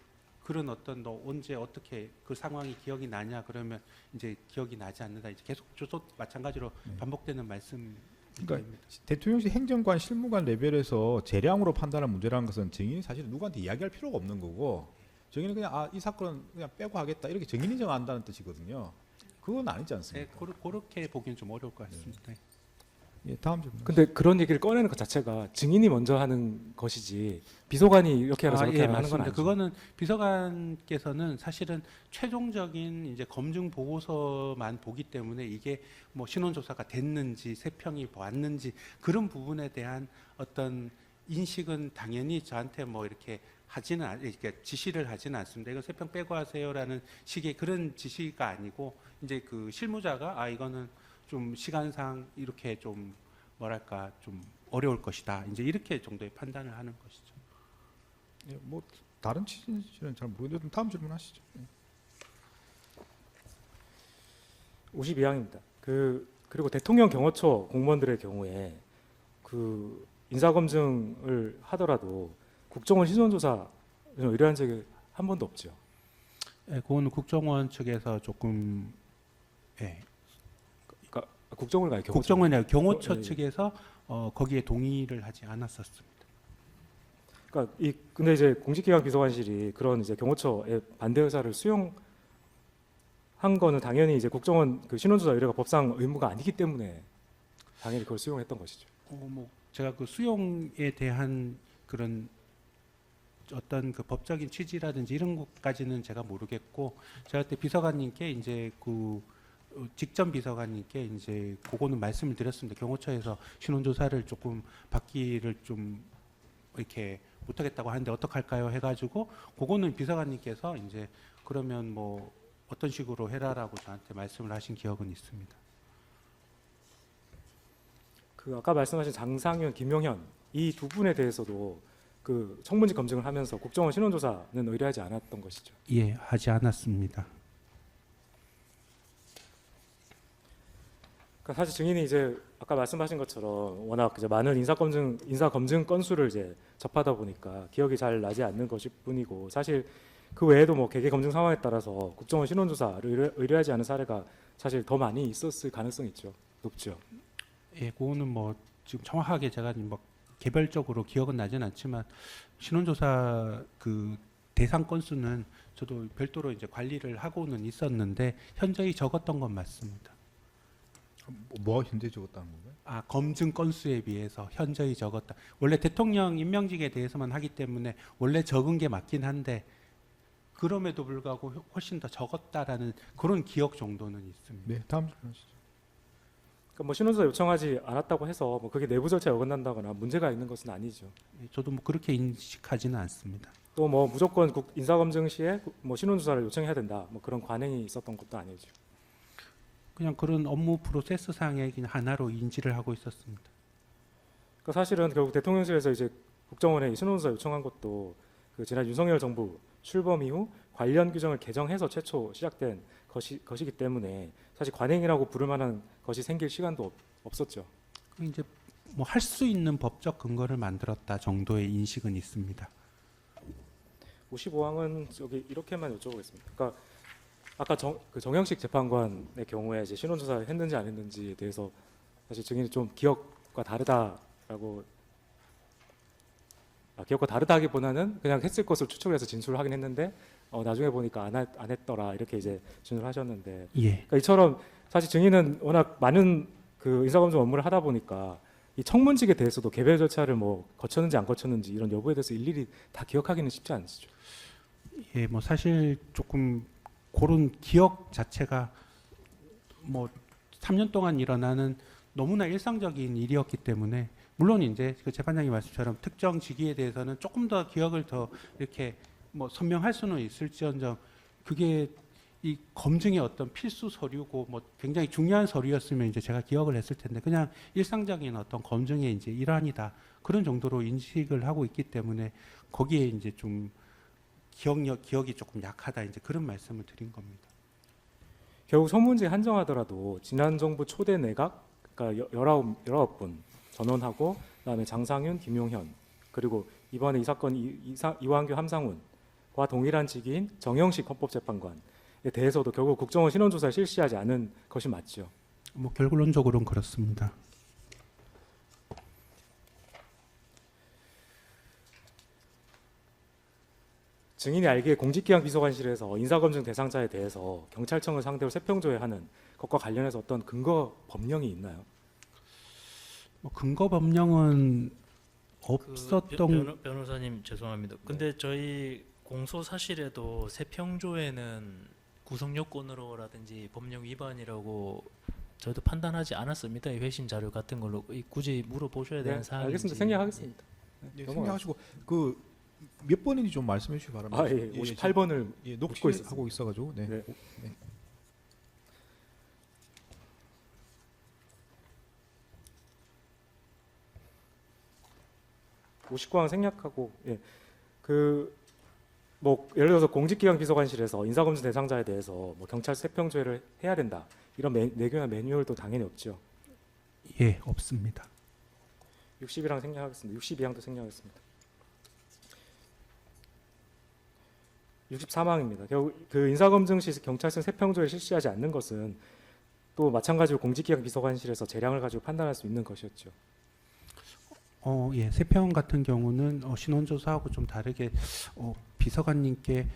그런 어떤 너 언제 어떻게 그 상황이 기억이 나냐 그러면 이제 기억이 나지 않는다. 이제 계속 저도 마찬가지로 반복되는 말씀입니다. 그러니까 대통령실 행정관, 실무관 레벨에서 재량으로 판단할 문제라는 것은 증인이 사실 누구한테 이야기할 필요가 없는 거고 증인은 그냥 이 사건은 그냥 빼고 하겠다 이렇게 증인이 정한다는 뜻이거든요. 그건 아니지 네, 않습니까? 그렇게 보기는 좀 어려울 것 같습니다. 예, 다음 질문. 근데 그런 얘기를 꺼내는 것 자체가 증인이 먼저 하는 것이지 비서관이 이렇게 하라 저렇게 예, 하는 건 맞습니다. 아니죠. 그거는 비서관께서는 사실은 최종적인 이제 검증 보고서만 보기 때문에 이게 뭐 신원조사가 됐는지 세평이 왔는지 그런 부분에 대한 어떤 인식은 당연히 저한테 뭐 이렇게 이렇게 지시를 하지는 않습니다. 이거 세평 빼고 하세요라는 식의 그런 지시가 아니고 이제 그 실무자가 이거는 좀 시간상 이렇게 좀 뭐랄까 좀 어려울 것이다. 이제 이렇게 정도의 판단을 하는 것이죠. 예, 뭐 다른 취지는 잘 모르겠는데 다음 질문하시죠. 예. 52항입니다. 그리고 대통령 경호처 공무원들의 경우에 그 인사검증을 하더라도 국정원 신원조사 의뢰한 적이 한 번도 없죠. 예, 그거는 국정원 측에서 조금 예, 그러니까 국정원이 아니고 국정원이 아니라 경호처 예. 측에서 거기에 동의를 하지 않았었습니다. 그러니까 근데 이제 공직기강 비서관실이 그런 이제 경호처의 반대 의사를 수용한 거는 당연히 이제 국정원 그 신원조사 의뢰가 법상 의무가 아니기 때문에 당연히 그걸 수용했던 것이죠. 뭐 제가 그 수용에 대한 그런 어떤 그 법적인 취지라든지 이런 것까지는 제가 모르겠고 제가 그때 비서관님께 이제 그 직전 비서관님께 이제 그거는 말씀을 드렸습니다. 경호처에서 신원조사를 조금 받기를 좀 이렇게 못하겠다고 하는데 어떡할까요? 해가지고 그거는 비서관님께서 이제 그러면 뭐 어떤 식으로 해라라고 저한테 말씀을 하신 기억은 있습니다. 그 아까 말씀하신 장상윤, 김용현 이 두 분에 대해서도 그 청문직 검증을 하면서 국정원 신원조사는 의뢰하지 않았던 것이죠. 예, 하지 않았습니다. 그러니까 사실 증인이 이제 아까 말씀하신 것처럼 워낙 이제 많은 인사 검증 건수를 이제 접하다 보니까 기억이 잘 나지 않는 것일 뿐이고 사실 그 외에도 뭐 개개 검증 상황에 따라서 국정원 신원조사를 의뢰하지 않은 사례가 사실 더 많이 있었을 가능성이 있죠. 높죠. 예, 그거는 뭐 지금 정확하게 제가 뭐 개별적으로 기억은 나진 않지만 신원조사 그 대상 건수는 저도 별도로 이제 관리를 하고는 있었는데 현저히 적었던 건 맞습니다. 뭐 현재 적었다는 건가요? 검증 건수에 비해서 현저히 적었다. 원래 대통령 임명직에 대해서만 하기 때문에 원래 적은 게 맞긴 한데 그럼에도 불구하고 훨씬 더 적었다라는 그런 기억 정도는 있습니다. 네, 다음 질문하시죠. 그러니까 뭐 신원조사 요청하지 않았다고 해서 뭐 그게 내부 절차에 어긋난다거나 문제가 있는 것은 아니죠. 예, 저도 뭐 그렇게 인식하지는 않습니다. 또 뭐 무조건 인사검증 시에 뭐 신원조사를 요청해야 된다. 뭐 그런 관행이 있었던 것도 아니죠. 그냥 그런 업무 프로세스 상의 그냥 하나로 인지를 하고 있었습니다. 그러니까 사실은 결국 대통령실에서 이제 국정원에 신원조사 요청한 것도 그 지난 윤석열 정부 출범 이후 관련 규정을 개정해서 최초 시작된 것이기 때문에 사실 관행이라고 부를 만한 것이 생길 시간도 없었죠. 이제 뭐 할 수 있는 법적 근거를 만들었다 정도의 인식은 있습니다. 55항은 저기 이렇게만 여쭤보겠습니다. 그러니까 아까 그 정영식 재판관의 경우에 이제 신원조사를 했는지 안 했는지에 대해서 사실 증인이 좀 기억과 다르다라고 기억과 다르다기보다는 그냥 했을 것으로 추측을 해서 진술을 하긴 했는데 나중에 보니까 안 했더라 이렇게 이제 진술을 하셨는데 예. 그러니까 이처럼 사실 증인은 워낙 많은 그 인사검증 업무를 하다 보니까 이 청문직에 대해서도 개별 절차를 뭐 거쳤는지 안 거쳤는지 이런 여부에 대해서 일일이 다 기억하기는 쉽지 않으시죠. 예, 뭐 사실 조금 그런 기억 자체가 뭐 3년 동안 일어나는 너무나 일상적인 일이었기 때문에 물론 이제 그 재판장님 말씀처럼 특정 직위에 대해서는 조금 더 기억을 더 이렇게 뭐 선명할 수는 있을지언정 그게 이 검증의 어떤 필수 서류고 뭐 굉장히 중요한 서류였으면 이제 제가 기억을 했을 텐데 그냥 일상적인 어떤 검증의 이제 일환이다 그런 정도로 인식을 하고 있기 때문에 거기에 이제 좀 기억이 조금 약하다 이제 그런 말씀을 드린 겁니다. 결국 소문직 한정하더라도 지난 정부 초대 내각 그러니까 19분 전원하고 그다음에 장상윤, 김용현 그리고 이번에 이 사건 이완규, 함상훈 동일한 직위인 정영식 헌법재판관에 대해서도 결국 국정원 신원조사를 실시하지 않은 것이 맞죠. 뭐 결론적으로는 그렇습니다. 증인이 알기에 공직기강 비서관실에서 인사검증 대상자에 대해서 경찰청을 상대로 세평조회하는 것과 관련해서 어떤 근거 법령이 있나요? 뭐 근거 법령은 없었던 변호사님 죄송합니다. 근데 저희 공소 사실에도 세평조에는 구성 요건으로라든지 법령 위반이라고 저도 판단하지 않았습니다. 이 회신 자료 같은 걸로 굳이 물어보셔야 되는 사항인지. 알겠습니다. 생략하겠습니다. 네, 넘어가죠. 생략하시고 그 몇 번인지 좀 말씀해 주시기 바랍니다. 아, 예, 58번을 예, 묻고 녹취하고 있어가지고 네. 네. 네. (59항) 생략하고 예. 뭐 예를 들어서 공직기강 비서관실에서 인사검증 대상자에 대해서 뭐 경찰 세평조회를 해야 된다 이런 내규나 매뉴얼도 당연히 없죠. 예, 없습니다. 60이랑 생략하겠습니다. 62항도 생략하겠습니다. 63항입니다. 결국 그 인사검증 시 경찰청 세평조회를 실시하지 않는 것은 또 마찬가지로 공직기강 비서관실에서 재량을 가지고 판단할 수 있는 것이었죠. 예, 세평 같은 경우는 신원조사하고 좀 다르게 비서관님께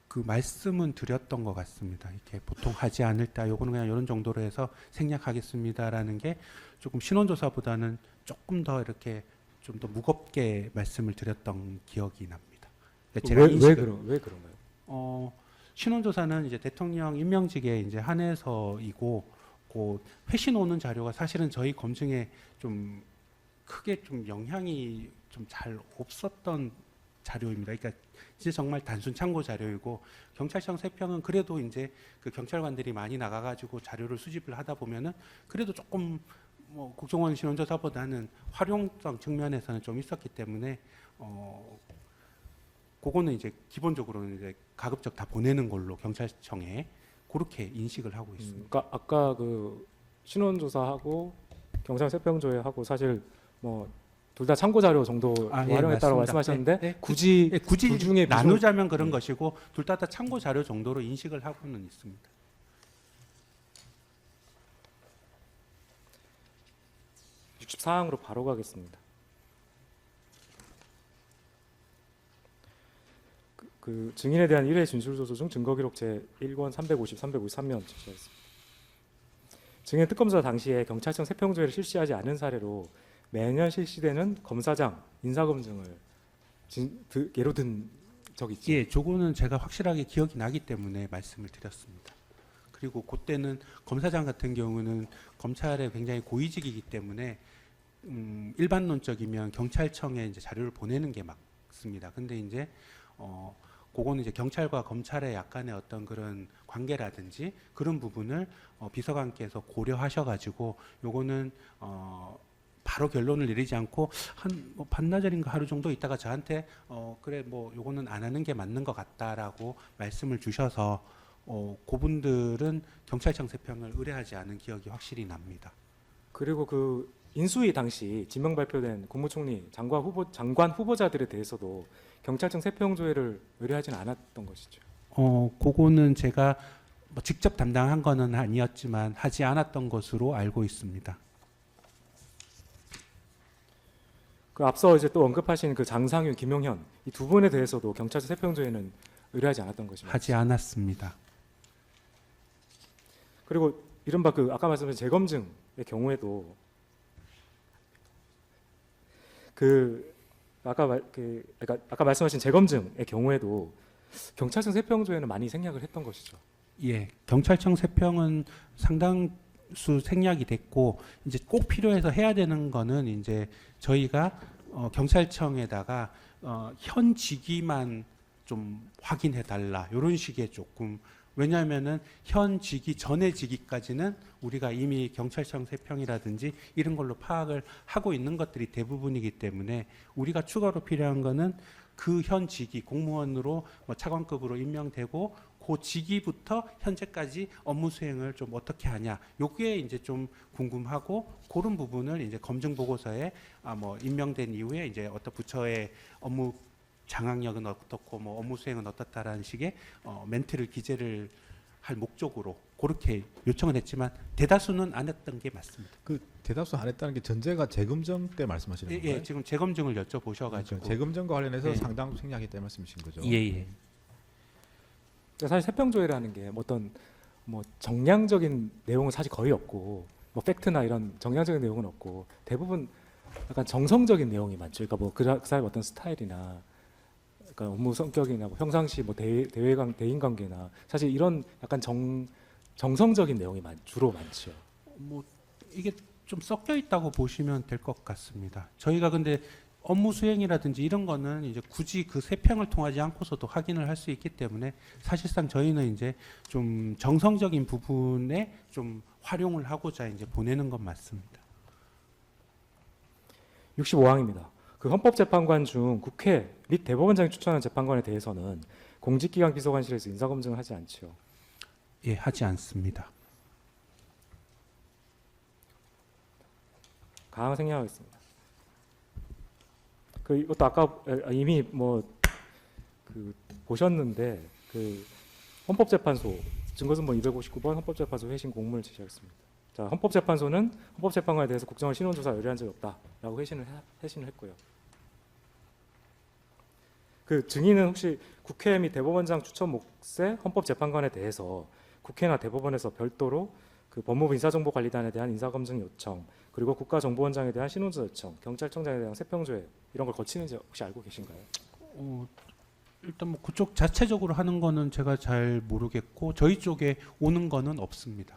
그 말씀은 드렸던 것 같습니다. 이렇게 보통 하지 않을 때 요거는 그냥 이런 정도로 해서 생략하겠습니다라는 게 조금 신원조사보다는 조금 더 이렇게 좀 더 무겁게 말씀을 드렸던 기억이 납니다. 왜 그런가요? 신원조사는 이제 대통령 임명직에 이제 한해서이고, 그 회신 오는 자료가 사실은 저희 검증에 좀 크게 좀 영향이 좀 잘 없었던 자료입니다. 그러니까 이제 정말 단순 참고 자료이고, 경찰청 세평은 그래도 이제 그 경찰관들이 많이 나가가지고 자료를 수집을 하다 보면은 그래도 조금 뭐 국정원 신원조사보다는 활용성 측면에서는 좀 있었기 때문에 그거는 이제 기본적으로는 이제 가급적 다 보내는 걸로 경찰청에 그렇게 인식을 하고 있습니다. 그러니까 아까 그 신원조사하고 경찰 세평조회하고 사실 뭐 둘 다 참고 자료 정도 활용했다고 맞습니다. 말씀하셨는데 네, 굳이 굳이 둘 중에 나누자면 그런 것이고 둘 다 참고 자료 정도로 인식을 하고는 있습니다. 64항으로 바로 가겠습니다. 그 증인에 대한 1회 진술조서 중 증거기록 제1권 350, 353면 제시하겠습니다. 증인 특검조사 당시에 경찰청 세평조회를 실시하지 않은 사례로 매년 실시되는 검사장 인사검증을 예로 든 적이 있죠. 예, 저거는 제가 확실하게 기억이 나기 때문에 말씀을 드렸습니다. 그리고 그때는 검사장 같은 경우는 검찰의 굉장히 고위직이기 때문에 일반론적이면 경찰청에 이제 자료를 보내는 게 맞습니다. 근데 이제 그거는 이제 경찰과 검찰의 약간의 어떤 그런 관계라든지 그런 부분을 비서관께서 고려하셔가지고 요거는 바로 결론을 내리지 않고 한 뭐 반나절인가 하루 정도 있다가 저한테 그래 뭐 요거는 안 하는 게 맞는 것 같다라고 말씀을 주셔서 그분들은 경찰청 세평을 의뢰하지 않은 기억이 확실히 납니다. 그리고 그 인수위 당시 지명 발표된 국무총리 장관 후보자들에 대해서도 경찰청 세평조회를 의뢰하지는 않았던 것이죠. 그거는 제가 뭐 직접 담당한 거는 아니었지만 하지 않았던 것으로 알고 있습니다. 그 앞서 이제 또 언급하신 그 장상윤, 김용현 이 두 분에 대해서도 경찰청 세평조회는 의뢰하지 않았던 것입니다. 하지 않았습니다. 그리고 이른바 그 아까 말씀하신 재검증의 경우에도 아까 말씀하신 재검증의 경우에도 경찰청 세평조회는 많이 생략을 했던 것이죠. 예, 경찰청 세평은 상당수 생략이 됐고 이제 꼭 필요해서 해야 되는 거는 이제 저희가 경찰청에다가 현 직위만 좀 확인해 달라 이런 식의 조금 왜냐하면은 현 직위 전의 직위까지는 우리가 이미 경찰청 세평이라든지 이런 걸로 파악을 하고 있는 것들이 대부분이기 때문에 우리가 추가로 필요한 거는 그 현 직위 공무원으로 뭐 차관급으로 임명되고 그 직위부터 현재까지 업무 수행을 좀 어떻게 하냐 요게 이제 좀 궁금하고 그런 부분을 이제 검증 보고서에 뭐 임명된 이후에 이제 어떤 부처의 업무 장악력은 어떻고 뭐 업무 수행은 어떻다라는 식의 멘트를 기재를 할 목적으로 그렇게 요청을 했지만 대다수는 안 했던 게 맞습니다. 그 대다수 안 했다는 게 전제가 재검증 때 말씀하시는 예, 건가요? 예, 지금 재검증을 여쭤보셔가지고 그러니까 재검증과 관련해서 예. 상당 생략했다는 말씀이신 거죠? 예, 예. 사실 세평조회라는 게 어떤 뭐 정량적인 내용은 사실 거의 없고 뭐 팩트나 이런 정량적인 내용은 없고 대부분 약간 정성적인 내용이 많죠. 그러니까 뭐 그 사람의 어떤 스타일이나 그러니까 업무 성격이나 뭐 평상시 뭐 대인 관계나 사실 이런 약간 정성적인 내용이 주로 많죠. 뭐 이게 좀 섞여 있다고 보시면 될 것 같습니다. 저희가 근데 업무 수행이라든지 이런 거는 이제 굳이 그 세평을 통하지 않고서도 확인을 할 수 있기 때문에 사실상 저희는 이제 좀 정성적인 부분에 좀 활용을 하고자 이제 보내는 건 맞습니다. 65항입니다. 그 헌법재판관 중 국회 및 대법원장이 추천한 재판관에 대해서는 공직기강 비서관실에서 인사검증을 하지 않죠. 예, 하지 않습니다. 강항 생략하겠습니다. 그 이것도 아까 이미 뭐 그 보셨는데 그 헌법재판소 증거선본 259번 헌법재판소 회신 공문을 제시하겠습니다. 자, 헌법재판소는 헌법재판관에 대해서 국정원 신원조사 의뢰한 적이 없다라고 회신을 했고요. 그 증인은 혹시 국회 및 대법원장 추천 몫의 헌법재판관에 대해서 국회나 대법원에서 별도로 그 법무부 인사정보관리단에 대한 인사검증 요청, 그리고 국가정보원장에 대한 신원조사 요청, 경찰청장에 대한 세평조회 이런 걸 거치는지 혹시 알고 계신가요? 일단 뭐 그쪽 자체적으로 하는 거는 제가 잘 모르겠고 저희 쪽에 오는 거는 없습니다.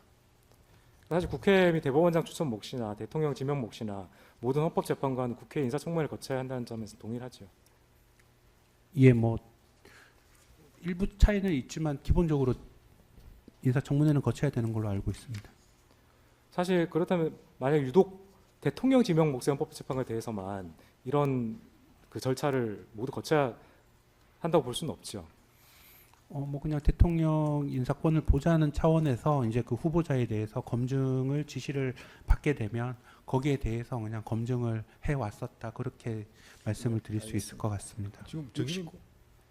사실 국회 및 대법원장 추천 몫이나 대통령 지명 몫이나 모든 헌법재판관은 국회 인사청문회를 거쳐야 한다는 점에서 동일하죠. 예, 뭐 일부 차이는 있지만 기본적으로 인사청문회는 거쳐야 되는 걸로 알고 있습니다. 사실 그렇다면 만약 유독 대통령 지명 몫의 헌법재판관에 대해서만 이런 그 절차를 모두 거쳐야 한다고 볼 수는 없죠. 뭐 그냥 대통령 인사권을 보좌하는 차원에서 이제 그 후보자에 대해서 검증을 지시를 받게 되면 거기에 대해서 그냥 검증을 해 왔었다 그렇게 말씀을 드릴 수 있을 것 같습니다. 지금 증인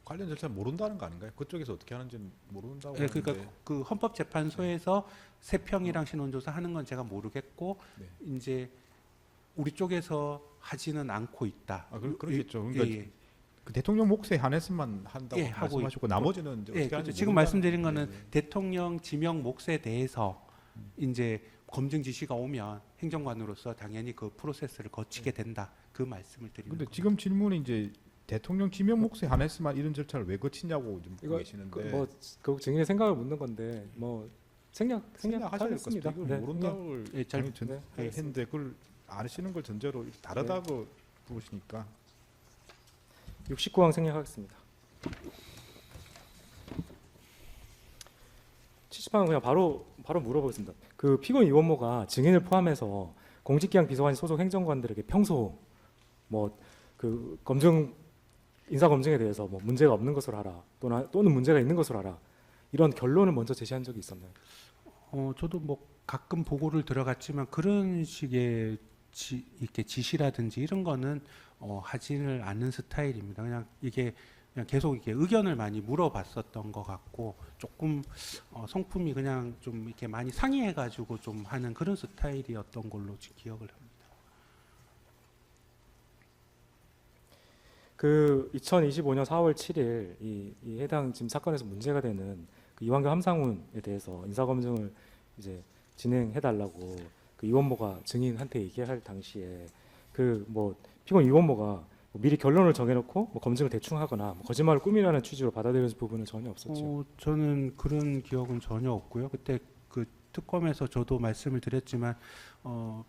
관련 절차를 모른다는 거 아닌가요? 그쪽에서 어떻게 하는지는 모른다고 예, 하는데 그러니까 그 헌법재판소에서 세평이랑 신원조사 하는 건 제가 모르겠고 네. 이제 우리 쪽에서 하지는 않고 있다. 그러겠죠. 예, 그러니까 예. 그 대통령 몫에 한해서만 한다고 예, 하고 말씀하셨고 나머지는 이제 예, 어떻게 그렇죠. 하는지 지금 모른다는 말씀드린 거는 건데. 대통령 지명 몫에 대해서 이제 검증 지시가 오면 행정관으로서 당연히 그 프로세스를 거치게 된다. 그 말씀을 드리는 근데 겁니다. 지금 질문이 이제 대통령 지명 몫에 한해서만 이런 절차를 왜 거치냐고 좀 묻고 이거 계시는데 그 증인의 생각을 묻는 건데 뭐 생략하셔야 될 것 같습니다. 생략하겠습니다. 이걸 네, 모른다고 예, 잘 아니, 전- 네, 했는데 그걸 아시는 걸 전제로 이렇게 다르다고 부르시니까 69항 생략하겠습니다. 70항은 그냥 바로 물어보겠습니다. 그 피고인 이원모가 증인을 포함해서 공직기강 비서관 소속 행정관들에게 평소 뭐 그 인사 검증에 대해서 뭐 문제가 없는 것으로 하라 또는 문제가 있는 것으로 하라 이런 결론을 먼저 제시한 적이 있었나요? 저도 뭐 가끔 보고를 들어갔지만 그런 식의 이렇게 지시라든지 이런 거는 하지를 않는 스타일입니다. 그냥 이게 그냥 계속 이렇게 의견을 많이 물어봤었던 것 같고 조금 성품이 그냥 좀 이렇게 많이 상의해가지고 좀 하는 그런 스타일이었던 걸로 기억을 합니다. 그 2025년 4월 7일 이 해당 지금 사건에서 문제가 되는 그 이완규 함상훈에 대해서 인사검증을 이제 진행해달라고 그 이원모가 증인한테 얘기할 당시에 그 뭐 피고인 이원모가 미리 결론을 정해놓고 뭐 검증을 대충 하거나 뭐 거짓말을 꾸미라는 취지로 받아들여진 부분은 전혀 없었죠. 저는 그런 기억은 전혀 없고요. 그때 그 특검에서 저도 말씀을 드렸지만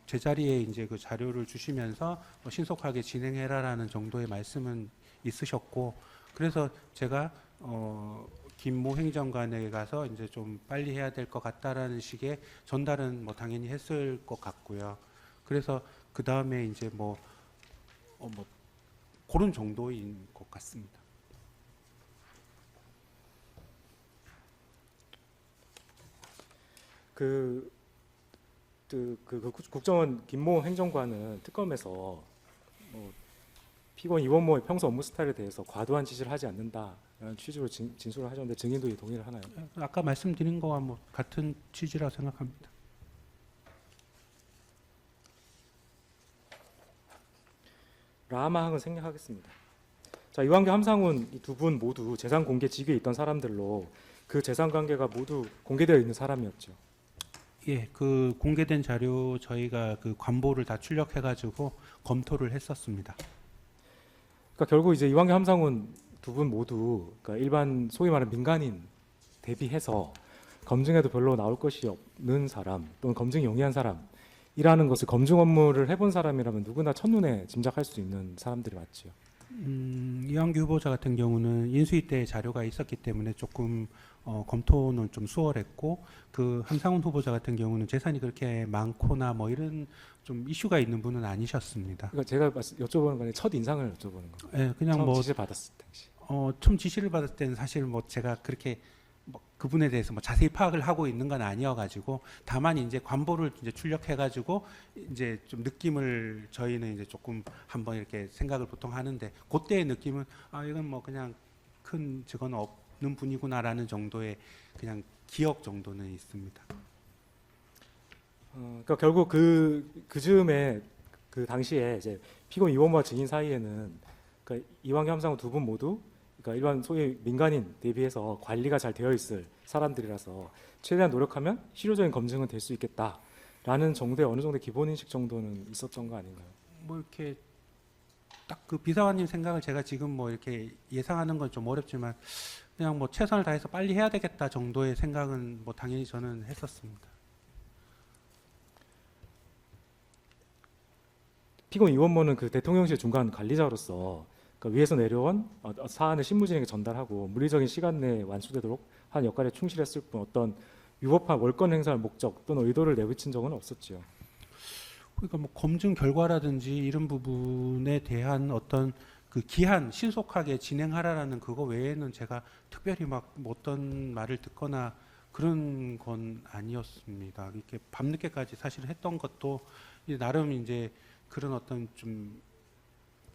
제자리에 이제 그 자료를 주시면서 신속하게 진행해라라는 정도의 말씀은 있으셨고 그래서 제가 김모 행정관에 가서 이제 좀 빨리 해야 될 것 같다라는 식의 전달은 뭐 당연히 했을 것 같고요. 그래서 그 다음에 이제 뭐 그런 정도인 것 같습니다. 그 국정원 김모 행정관은 특검에서 뭐 피고인 이원모의 평소 업무 스타일에 대해서 과도한 지시를 하지 않는다라는 취지로 진술을 하셨는데 증인도 동의를 하나요? 아까 말씀드린 거와 뭐 같은 취지라고 생각합니다. 라마항은 생략하겠습니다. 자, 이완규, 함상훈 이 두 분 모두 재산 공개 직위에 있던 사람들로 그 재산 관계가 모두 공개되어 있는 사람이었죠. 예, 그 공개된 자료 저희가 그 관보를 다 출력해가지고 검토를 했었습니다. 그러니까 결국 이제 이완규, 함상훈 두 분 모두 그러니까 일반 소위 말하는 민간인 대비해서 검증에도 별로 나올 것이 없는 사람 또는 검증이 용이한 사람이라는 것을 검증 업무를 해본 사람이라면 누구나 첫눈에 짐작할 수 있는 사람들이 맞죠. 이완규 후보자 같은 경우는 인수위 때 자료가 있었기 때문에 조금 검토는 좀 수월했고, 그 함상훈 후보자 같은 경우는 재산이 그렇게 많거나 뭐 이런 좀 이슈가 있는 분은 아니셨습니다. 그러니까 제가 여쭤보는 건 첫 인상을 여쭤보는 거예요. 예, 그냥 처음 뭐 지시를 받았을 당시. 처음 지시를 받을 때는 사실 뭐 제가 그렇게 뭐 그분에 대해서 뭐 자세히 파악을 하고 있는 건 아니어가지고, 다만 이제 관보를 이제 출력해가지고 이제 좀 느낌을 저희는 이제 조금 한번 이렇게 생각을 보통 하는데, 그때의 느낌은 아 이건 뭐 그냥 큰 직원 없는 분이구나라는 정도의 그냥 기억 정도는 있습니다. 그러니까 결국 그 즈음에 그 당시에 이제 피고인 이원모와 증인 사이에는 그러니까 이완규, 함상훈 두 분 모두 그러니까 일반 소위 민간인 대비해서 관리가 잘 되어 있을 사람들이라서 최대한 노력하면 실효적인 검증은 될 수 있겠다라는 정도의 어느 정도의 기본 인식 정도는 있었던 거 아닌가요? 뭐 이렇게 딱 그 비서관님 생각을 제가 지금 뭐 이렇게 예상하는 건 좀 어렵지만, 그냥 뭐 최선을 다해서 빨리 해야 되겠다 정도의 생각은 뭐 당연히 저는 했었습니다. 피고인 이원모는 그 대통령실 중간 관리자로서 그러니까 위에서 내려온 사안을 실무진에게 전달하고 물리적인 시간 내에 완수되도록 한 역할에 충실했을 뿐 어떤 위법한 월권 행사할 목적 또는 의도를 내비친 적은 없었지요. 그러니까 뭐 검증 결과라든지 이런 부분에 대한 어떤 그 기한 신속하게 진행하라라는 그거 외에는 제가 특별히 막 뭐 어떤 말을 듣거나 그런 건 아니었습니다. 이렇게 밤늦게까지 사실 했던 것도 이제 나름 이제 그런 어떤 좀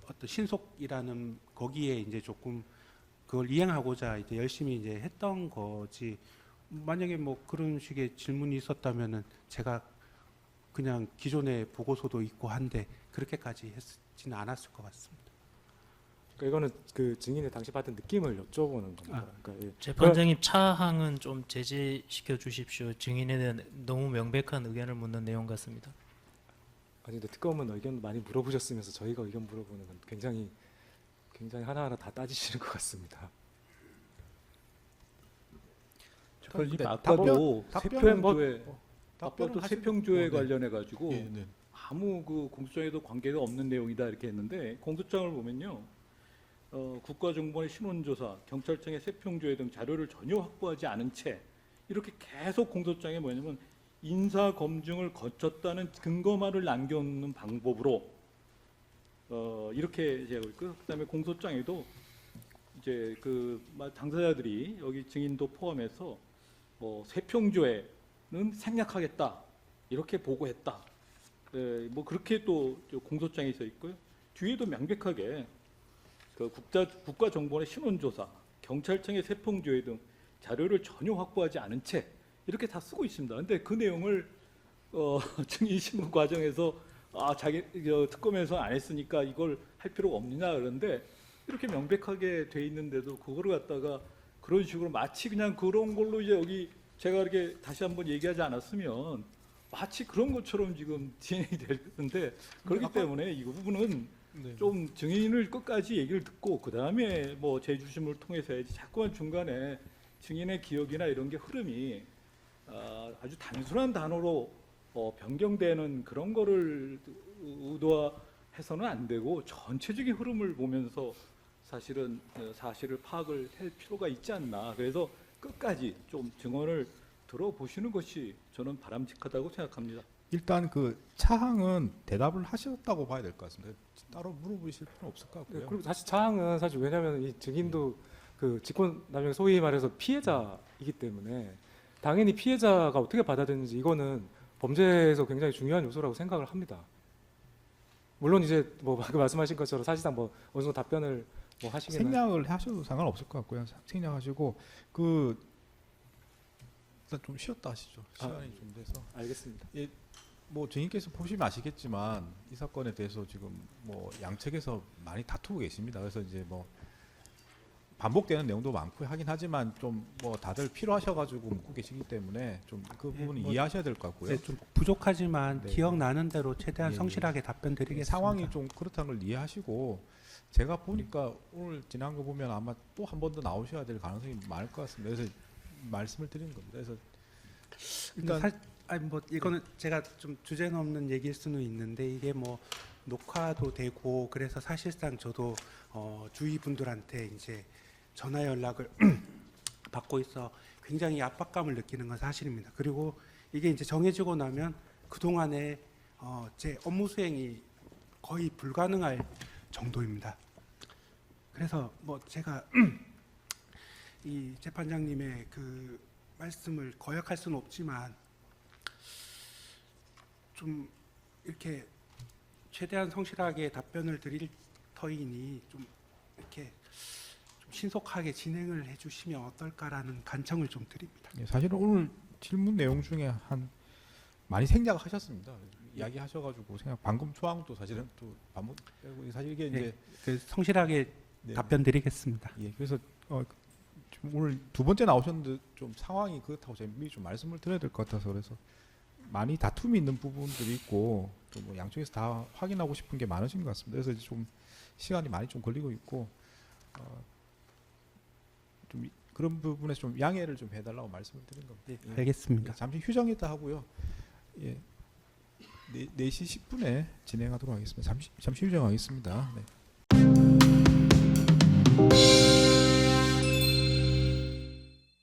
어떤 신속이라는 거기에 이제 조금 그걸 이행하고자 이제 열심히 이제 했던 거지. 만약에 뭐 그런 식의 질문이 있었다면은 제가 그냥 기존의 보고서도 있고 한데 그렇게까지 했지는 않았을 것 같습니다. 그러니까 이거는 그 증인의 당시 받은 느낌을 여쭤보는 겁니다. 그러니까 예. 재판장님 차항은 좀 제지시켜 주십시오. 증인에 대한 너무 명백한 의견을 묻는 내용 같습니다. 아니 근데 특검은 의견 많이 물어보셨으면서 저희가 의견 물어보는 건 굉장히 하나하나 다 따지시는 것 같습니다. 재판장님 네, 아까도 세평조회 답변을 아까도 하시는- 세평조회 네. 관련해 가지고 예, 네. 아무 그 공소장에도 관계가 없는 내용이다 이렇게 했는데, 공소장을 보면요, 국가정보원의 신원조사, 경찰청의 세평조회 등 자료를 전혀 확보하지 않은 채 이렇게 계속 공소장에 뭐냐면 인사 검증을 거쳤다는 근거만을 남겨놓는 방법으로 이렇게 제가 있고요. 그다음에 공소장에도 이제 그 당사자들이 여기 증인도 포함해서 세평조회는 생략하겠다 이렇게 보고했다. 뭐 그렇게 또 공소장에 써 있고요. 뒤에도 명백하게 그 국가정보원의 신원조사, 경찰청의 세평조회 등 자료를 전혀 확보하지 않은 채 이렇게 다 쓰고 있습니다. 근데 그 내용을 증인 신문 과정에서 자기 특검에서 안 했으니까 이걸 할 필요가 없느냐 그러는데, 이렇게 명백하게 돼 있는데도 그거를 갖다가 그런 식으로 마치 그냥 그런 걸로 이제 여기 제가 이렇게 다시 한번 얘기하지 않았으면 마치 그런 것처럼 지금 진행이 될 텐데, 그렇기 때문에 이 부분은 네. 좀 증인을 끝까지 얘기를 듣고 그 다음에 뭐 재주심을 통해서 해야지, 자꾸만 중간에 증인의 기억이나 이런 게 흐름이 아주 단순한 단어로 변경되는 그런 거를 의도해서는 안 되고 전체적인 흐름을 보면서 사실은 사실을 파악을 할 필요가 있지 않나. 그래서 끝까지 좀 증언을 들어보시는 것이 저는 바람직하다고 생각합니다. 일단 그 차항은 대답을 하셨다고 봐야 될 것 같습니다. 따로 물어보실 필요는 없을 것 네, 같고요. 그리고 사실 차항은 사실 왜냐하면 이 증인도 그 직권남용 소위 말해서 피해자이기 때문에 당연히 피해자가 어떻게 받아들이는지 이거는 범죄에서 굉장히 중요한 요소라고 생각을 합니다. 물론 이제 뭐 방금 말씀하신 것처럼 사실상 뭐 어느 정도 답변을 뭐 하시기는 생략을 하셔도 상관없을 것 같고요. 생략하시고 그 일단 좀 쉬었다 하시죠. 시간이 좀 돼서. 알겠습니다. 뭐 증인께서 보시면 아시겠지만 이 사건에 대해서 지금 뭐 양측에서 많이 다투고 계십니다. 그래서 이제 뭐 반복되는 내용도 많고 하긴 하지만 좀 뭐 다들 필요하셔가지고 묻고 계시기 때문에 좀 그 부분은 뭐 이해하셔야 될 것 같고요. 네, 좀 부족하지만 네. 기억나는 대로 최대한 예, 예. 성실하게 답변 드리겠습니다. 상황이 좀 그렇다는 걸 이해하시고 제가 보니까 오늘 지난 거 보면 아마 또 한 번 더 나오셔야 될 가능성이 많을 것 같습니다. 그래서 말씀을 드리는 겁니다. 그래서 일단 아니 뭐 이거는 제가 좀 주제 넘는 얘기일 수는 있는데 이게 뭐 녹화도 되고 그래서 사실상 저도 주위 분들한테 이제 전화 연락을 받고 있어 굉장히 압박감을 느끼는 건 사실입니다. 그리고 이게 이제 정해지고 나면 그 동안에 제 업무 수행이 거의 불가능할 정도입니다. 그래서 뭐 제가 이 재판장님의 그 말씀을 거역할 수는 없지만 좀 이렇게 최대한 성실하게 답변을 드릴 터이니 좀 이렇게 좀 신속하게 진행을 해주시면 어떨까라는 간청을 좀 드립니다. 예, 사실은 오늘 질문 내용 중에 한 많이 생략하셨습니다. 이야기하셔가지고 생각 방금 조항도 사실은 또 반복되고 사실 이게 이제 그 성실하게 네. 답변 드리겠습니다. 예, 그래서 지금 오늘 두 번째 나오셨는데 좀 상황이 그렇다고 제가 미리 좀 말씀을 드려야 될 것 같아서 그래서 많이 다툼이 있는 부분들이 있고 또 뭐 양쪽에서 다 확인하고 싶은 게 많으신 것 같습니다. 그래서 이제 좀 시간이 많이 좀 걸리고 있고 좀 그런 부분에서 좀 양해를 좀 해달라고 말씀을 드린 겁니다. 네, 예. 알겠습니다. 잠시 휴정했다 하고요. 예. 4시 10분에 진행하도록 하겠습니다. 잠시 휴정하겠습니다. 네.